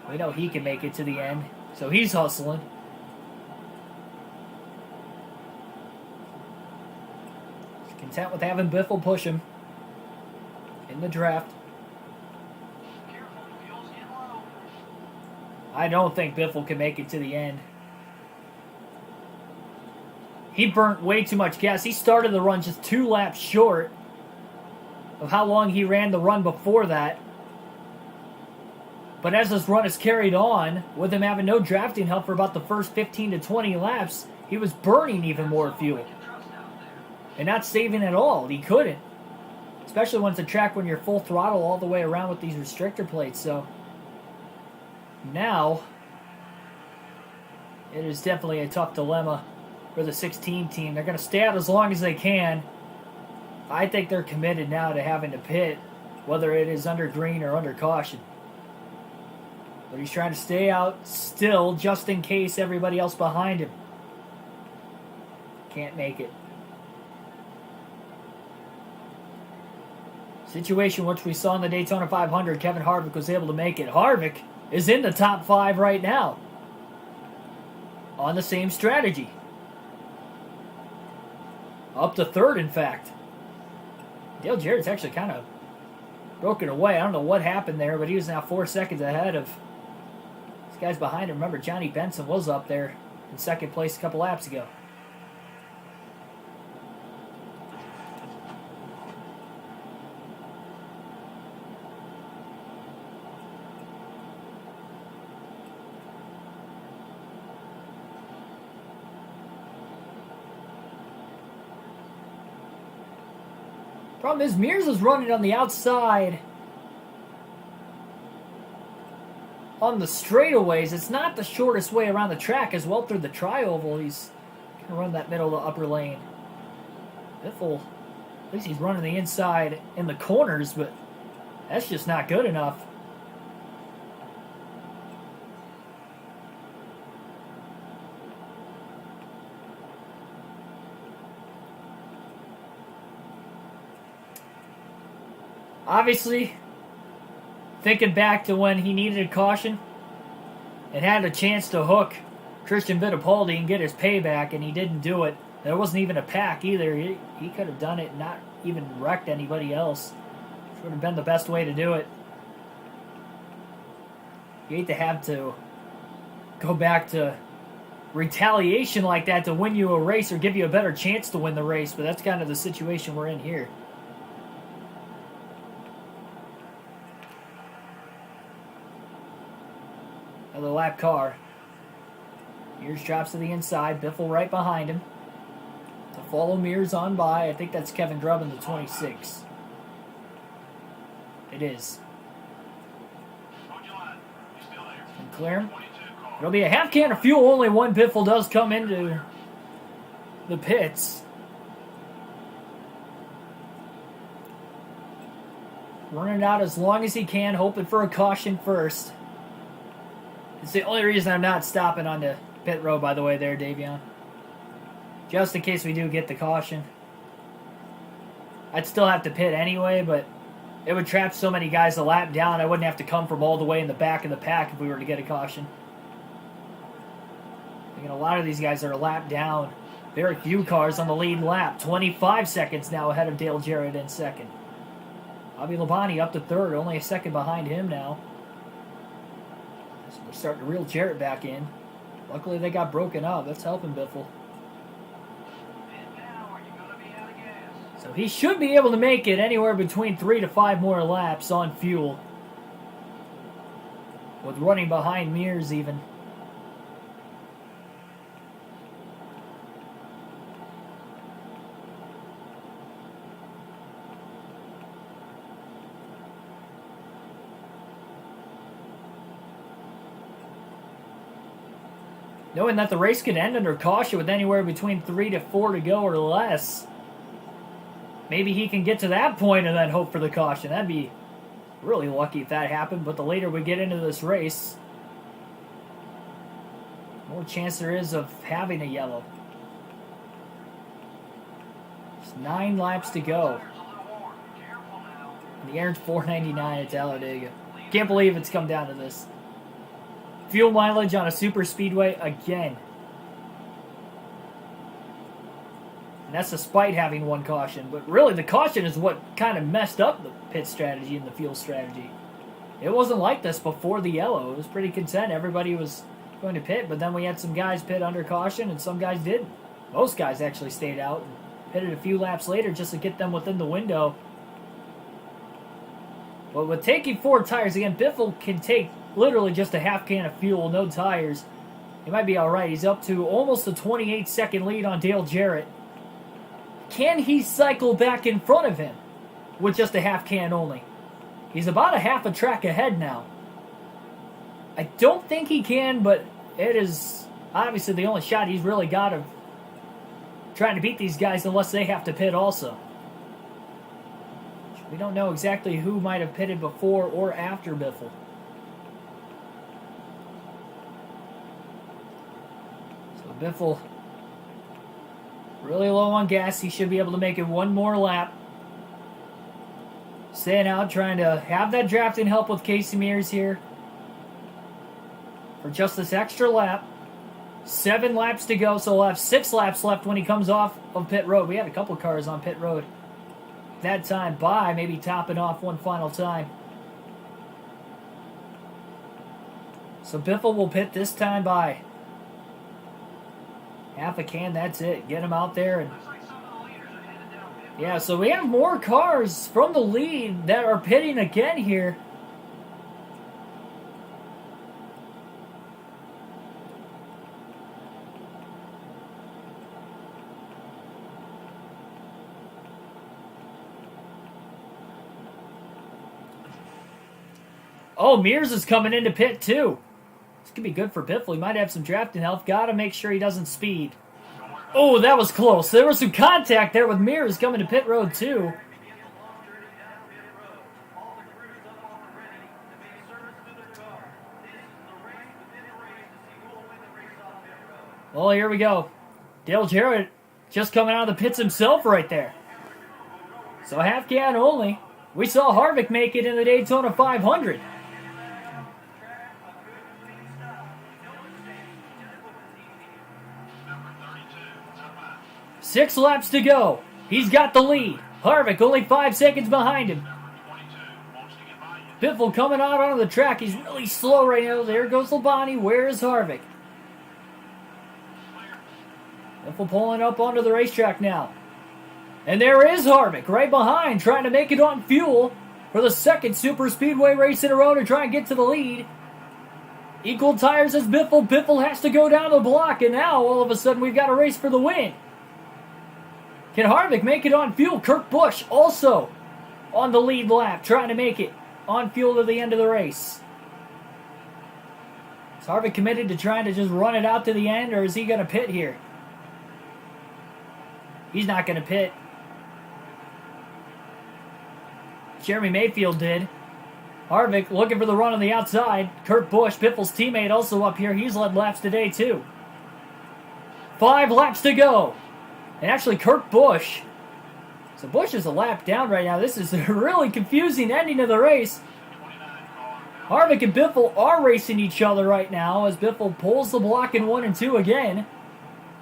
We know he can make it to the end, so he's hustling. He's content with having Biffle push him in the draft. I don't think Biffle can make it to the end. He burnt way too much gas. He started the run just 2 laps short of how long he ran the run before that. But as this run is carried on, with him having no drafting help for about the first 15 to 20 laps, he was burning even more fuel. And not saving at all. He couldn't. Especially when it's a track when you're full throttle all the way around with these restrictor plates. So now, it is definitely a tough dilemma for the 16 team. They're going to stay out as long as they can. I think they're committed now to having to pit, whether it is under green or under caution. But he's trying to stay out still, just in case everybody else behind him can't make it. Situation which we saw in the Daytona 500, Kevin Harvick was able to make it. Harvick is in the top 5 right now on the same strategy. Up to 3rd, in fact. Dale Jarrett's actually kind of broken away. I don't know what happened there, but he was now 4 seconds ahead of these guys behind him. Remember, Johnny Benson was up there in 2nd place a couple laps ago. Problem is, Mears is running on the outside on the straightaways. It's not the shortest way around the track as well through the tri-oval. He's going to run that middle to upper lane. Biffle, at least he's running the inside in the corners, but that's just not good enough. Obviously, thinking back to when he needed a caution and had a chance to hook Christian Fittipaldi and get his payback, and he didn't do it. There wasn't even a pack either. He could have done it and not even wrecked anybody else. Which would have been the best way to do it. You hate to have to go back to retaliation like that to win you a race or give you a better chance to win the race, but that's kind of the situation we're in here. Another lap car. Mears drops to the inside. Biffle right behind him. To follow Mears on by. I think that's Kevin Grubb in the 26. It is. And clear him. It'll be a half can of fuel only when Biffle does come into the pits. Running out as long as he can, hoping for a caution first. It's the only reason I'm not stopping on the pit road, by the way, there, Davion. Just in case we do get the caution. I'd still have to pit anyway, but it would trap so many guys a lap down, I wouldn't have to come from all the way in the back of the pack if we were to get a caution. I mean, a lot of these guys are a lap down. Very few cars on the lead lap. 25 seconds now ahead of Dale Jarrett in 2nd. Bobby Labonte up to 3rd, only a second behind him now. So we're starting to reel Jarrett back in. Luckily they got broken up. That's helping Biffle. So he should be able to make it anywhere between 3 to 5 more laps on fuel. With running behind Mears even. Knowing that the race could end under caution with anywhere between 3 to 4 to go or less. Maybe he can get to that point and then hope for the caution. That'd be really lucky if that happened. But the later we get into this race, the more chance there is of having a yellow. Just 9 laps to go. And the Aaron's 499 at Talladega. Can't believe it's come down to this. Fuel mileage on a Superspeedway again. And that's despite having 1 caution. But really, the caution is what kind of messed up the pit strategy and the fuel strategy. It wasn't like this before the yellow. It was pretty content. Everybody was going to pit, but then we had some guys pit under caution and some guys didn't. Most guys actually stayed out and pitted a few laps later just to get them within the window. But with taking 4 tires, again, Biffle can take literally just a half can of fuel, no tires. He might be alright. He's up to almost a 28-second lead on Dale Jarrett. Can he cycle back in front of him with just a half can only? He's about a half a track ahead now. I don't think he can, but it is obviously the only shot he's really got of trying to beat these guys unless they have to pit also. We don't know exactly who might have pitted before or after Biffle. So Biffle really low on gas. He should be able to make it 1 more lap. Staying out, trying to have that drafting help with Casey Mears here for just this extra lap. 7 laps to go, so we'll have 6 laps left when he comes off of pit road. We had a couple cars on pit road that time by, maybe topping off one final time. So Biffle will pit this time by. Half a can, that's it. Get him out there. And yeah, so we have more cars from the lead that are pitting again here. Oh, Mears is coming into pit too. This could be good for Biffle. He might have some drafting help. Got to make sure he doesn't speed. Oh, that was close. There was some contact there with Mears coming to pit road too. Well, here we go. Dale Jarrett just coming out of the pits himself right there. So half can only. We saw Harvick make it in the Daytona 500. Six laps to go. He's got the lead. Harvick only 5 seconds behind him. Biffle coming out onto the track. He's really slow right now. There goes Labonte. Where is Harvick? Biffle pulling up onto the racetrack now. And there is Harvick right behind, trying to make it on fuel for the second Superspeedway race in a row to try and get to the lead. Equal tires as Biffle. Biffle has to go down the block, and now all of a sudden we've got a race for the win. Can Harvick make it on fuel? Kurt Busch also on the lead lap, trying to make it on fuel to the end of the race. Is Harvick committed to trying to just run it out to the end, or is he going to pit here? He's not going to pit. Jeremy Mayfield did. Harvick looking for the run on the outside. Kurt Busch, Biffle's teammate, also up here. He's led laps today, too. 5 laps to go. And actually, Kurt Busch. So Busch is a lap down right now. This is a really confusing ending of the race. Harvick and Biffle are racing each other right now as Biffle pulls the block in 1 and 2 again.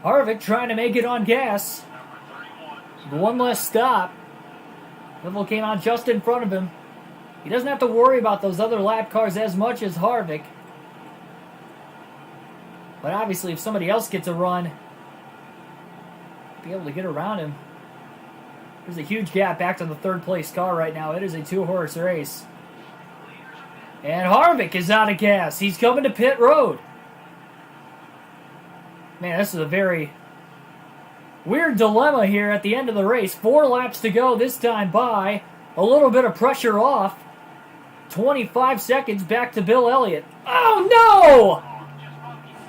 Harvick trying to make it on gas. One less stop. Biffle came out just in front of him. He doesn't have to worry about those other lap cars as much as Harvick. But obviously, if somebody else gets a run, be able to get around him. There's a huge gap back to the third place car right now. It is a 2-horse race. And Harvick is out of gas. He's coming to pit road. Man, this is a very weird dilemma here at the end of the race. 4 laps to go this time by. A little bit of pressure off. 25 seconds back to Bill Elliott. Oh, no!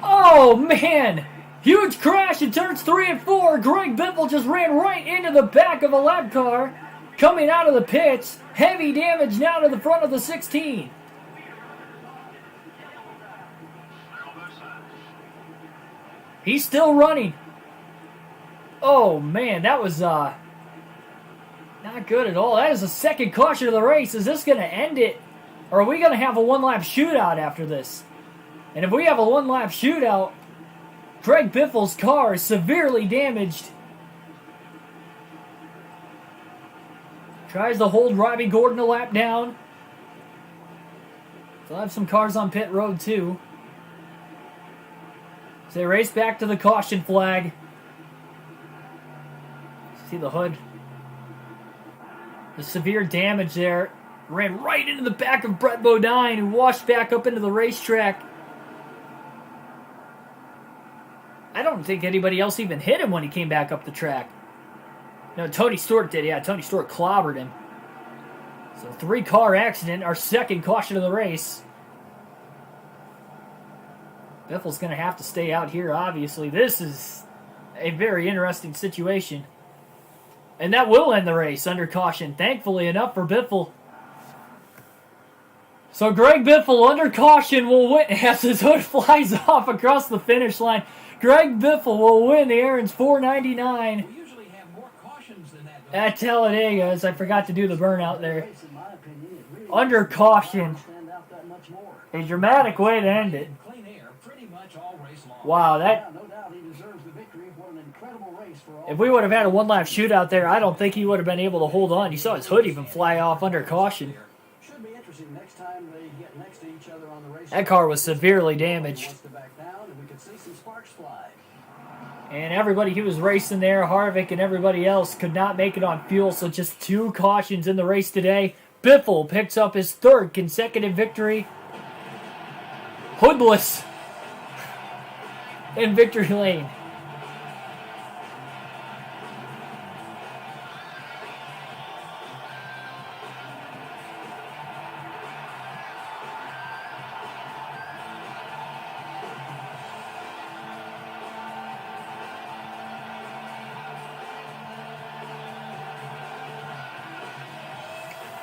Oh, man! Huge crash in turns 3 and 4. Greg Biffle just ran right into the back of a lap car coming out of the pits. Heavy damage now to the front of the 16. He's still running. Oh, man, that was not good at all. That is the second caution of the race. Is this going to end it? Or are we going to have a 1-lap shootout after this? And if we have a 1-lap shootout, Greg Biffle's car is severely damaged. Tries to hold Robbie Gordon a lap down. Still have some cars on pit road too. So they race back to the caution flag. See the hood. The severe damage there. Ran right into the back of Brett Bodine, who washed back up into the racetrack. I don't think anybody else even hit him when he came back up the track. No, Tony Stewart did. Yeah, Tony Stewart clobbered him. So 3-car accident, our second caution of the race. Biffle's going to have to stay out here, obviously. This is a very interesting situation. And that will end the race under caution, thankfully enough for Biffle. So Greg Biffle under caution will win as his hood flies off across the finish line. Greg Biffle will win the Aaron's 499 at Talladega, as I forgot to do the burnout there. under caution. Stand out that much more. A dramatic way to end it. Clean air pretty much all race long. Wow, that. Yeah, no doubt he deserves the victory. What an incredible race for all. If we would have had a one-lap shootout there, I don't think he would have been able to hold on. You saw his hood even fly off under caution. Should be interesting next time they get next to each other on the race. That car was severely damaged. Wants to back down, and we could see some sparks fly. And everybody who was racing there, Harvick and everybody else, could not make it on fuel, so just 2 cautions in the race today. Biffle picks up his 3rd consecutive victory. Hoodless in victory lane.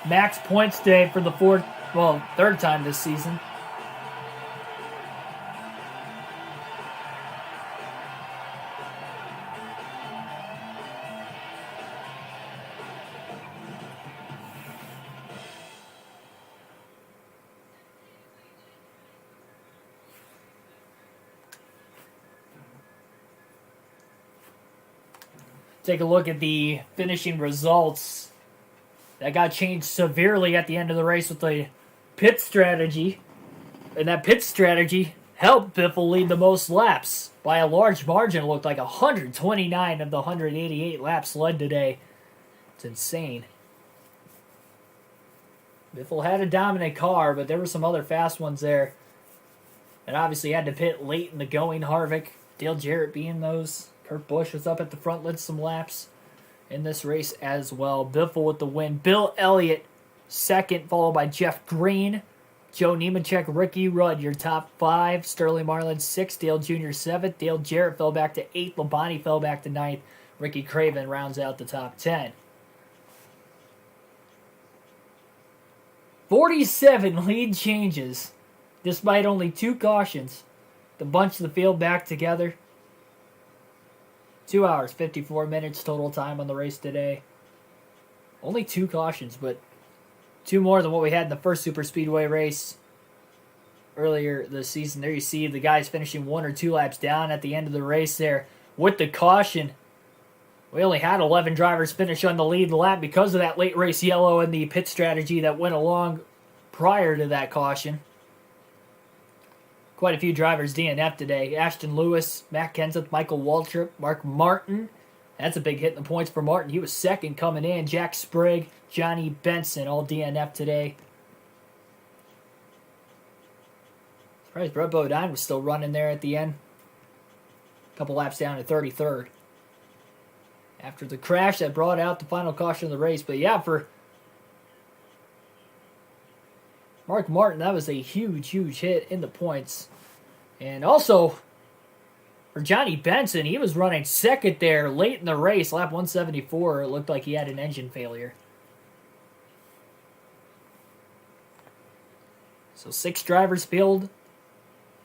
Max points day for the 3rd time this season. Take a look at the finishing results. That got changed severely at the end of the race with the pit strategy. And that pit strategy helped Biffle lead the most laps by a large margin. It looked like 129 of the 188 laps led today. It's insane. Biffle had a dominant car, but there were some other fast ones there. And obviously had to pit late in the going. Harvick, Dale Jarrett being those. Kurt Busch was up at the front, led some laps in this race as well. Biffle with the win. Bill Elliott, 2nd, followed by Jeff Green. Joe Nemechek, Ricky Rudd, your top 5. Sterling Marlin, 6th. Dale Jr., 7th. Dale Jarrett fell back to 8th. Labonte fell back to 9th. Ricky Craven rounds out the top 10. 47 lead changes, despite only 2 cautions, to bunch the field back together. 2 hours, 54 minutes total time on the race today. Only 2 cautions, but 2 more than what we had in the first Superspeedway race earlier this season. There you see the guys finishing 1 or 2 laps down at the end of the race there with the caution. We only had 11 drivers finish on the lead lap because of that late race yellow and the pit strategy that went along prior to that caution. Quite a few drivers DNF today. Ashton Lewis, Matt Kenseth, Michael Waltrip, Mark Martin. That's a big hit in the points for Martin. He was 2nd coming in. Jack Sprigg, Johnny Benson, all DNF today. Surprised Brett Bodine was still running there at the end. A couple laps down to 33rd. After the crash that brought out the final caution of the race. But yeah, for Mark Martin, that was a huge, huge hit in the points. And also, for Johnny Benson, he was running 2nd there late in the race, lap 174. It looked like he had an engine failure. So 6 drivers failed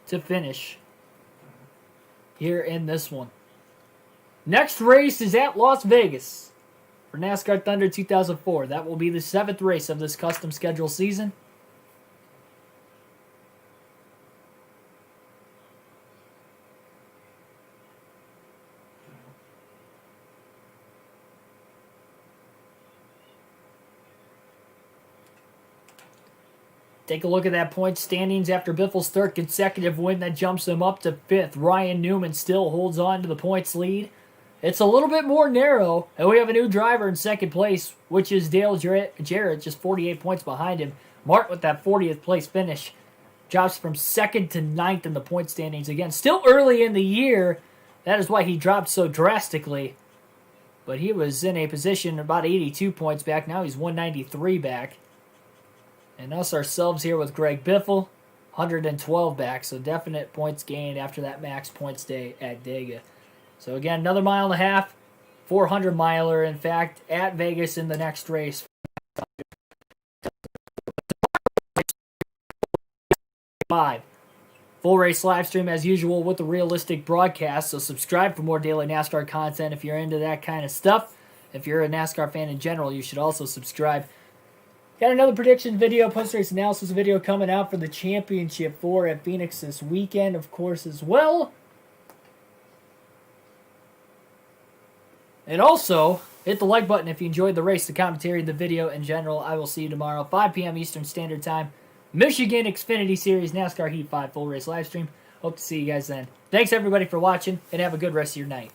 to finish here in this one. Next race is at Las Vegas for NASCAR Thunder 2004. That will be the 7th race of this custom schedule season. Take a look at that point standings after Biffle's 3rd consecutive win. That jumps him up to 5th. Ryan Newman still holds on to the points lead. It's a little bit more narrow, and we have a new driver in 2nd place, which is Dale Jarrett, just 48 points behind him. Martin with that 40th place finish drops from 2nd to 9th in the point standings. Again, still early in the year. That is why he dropped so drastically. But he was in a position about 82 points back. Now he's 193 back. And us ourselves here with Greg Biffle, 112 back. So definite points gained after that max points day at Dega. So again, another 1.5 miles, 400 miler, in fact, at Vegas in the next race. Full race live stream as usual with the realistic broadcast. So subscribe for more daily NASCAR content if you're into that kind of stuff. If you're a NASCAR fan in general, you should also subscribe. Got another prediction video, post-race analysis video coming out for the Championship 4 at Phoenix this weekend, of course, as well. And also, hit the like button if you enjoyed the race, the commentary, the video in general. I will see you tomorrow, 5 p.m. Eastern Standard Time. Michigan Xfinity Series NASCAR Heat 5 full race live stream. Hope to see you guys then. Thanks, everybody, for watching, and have a good rest of your night.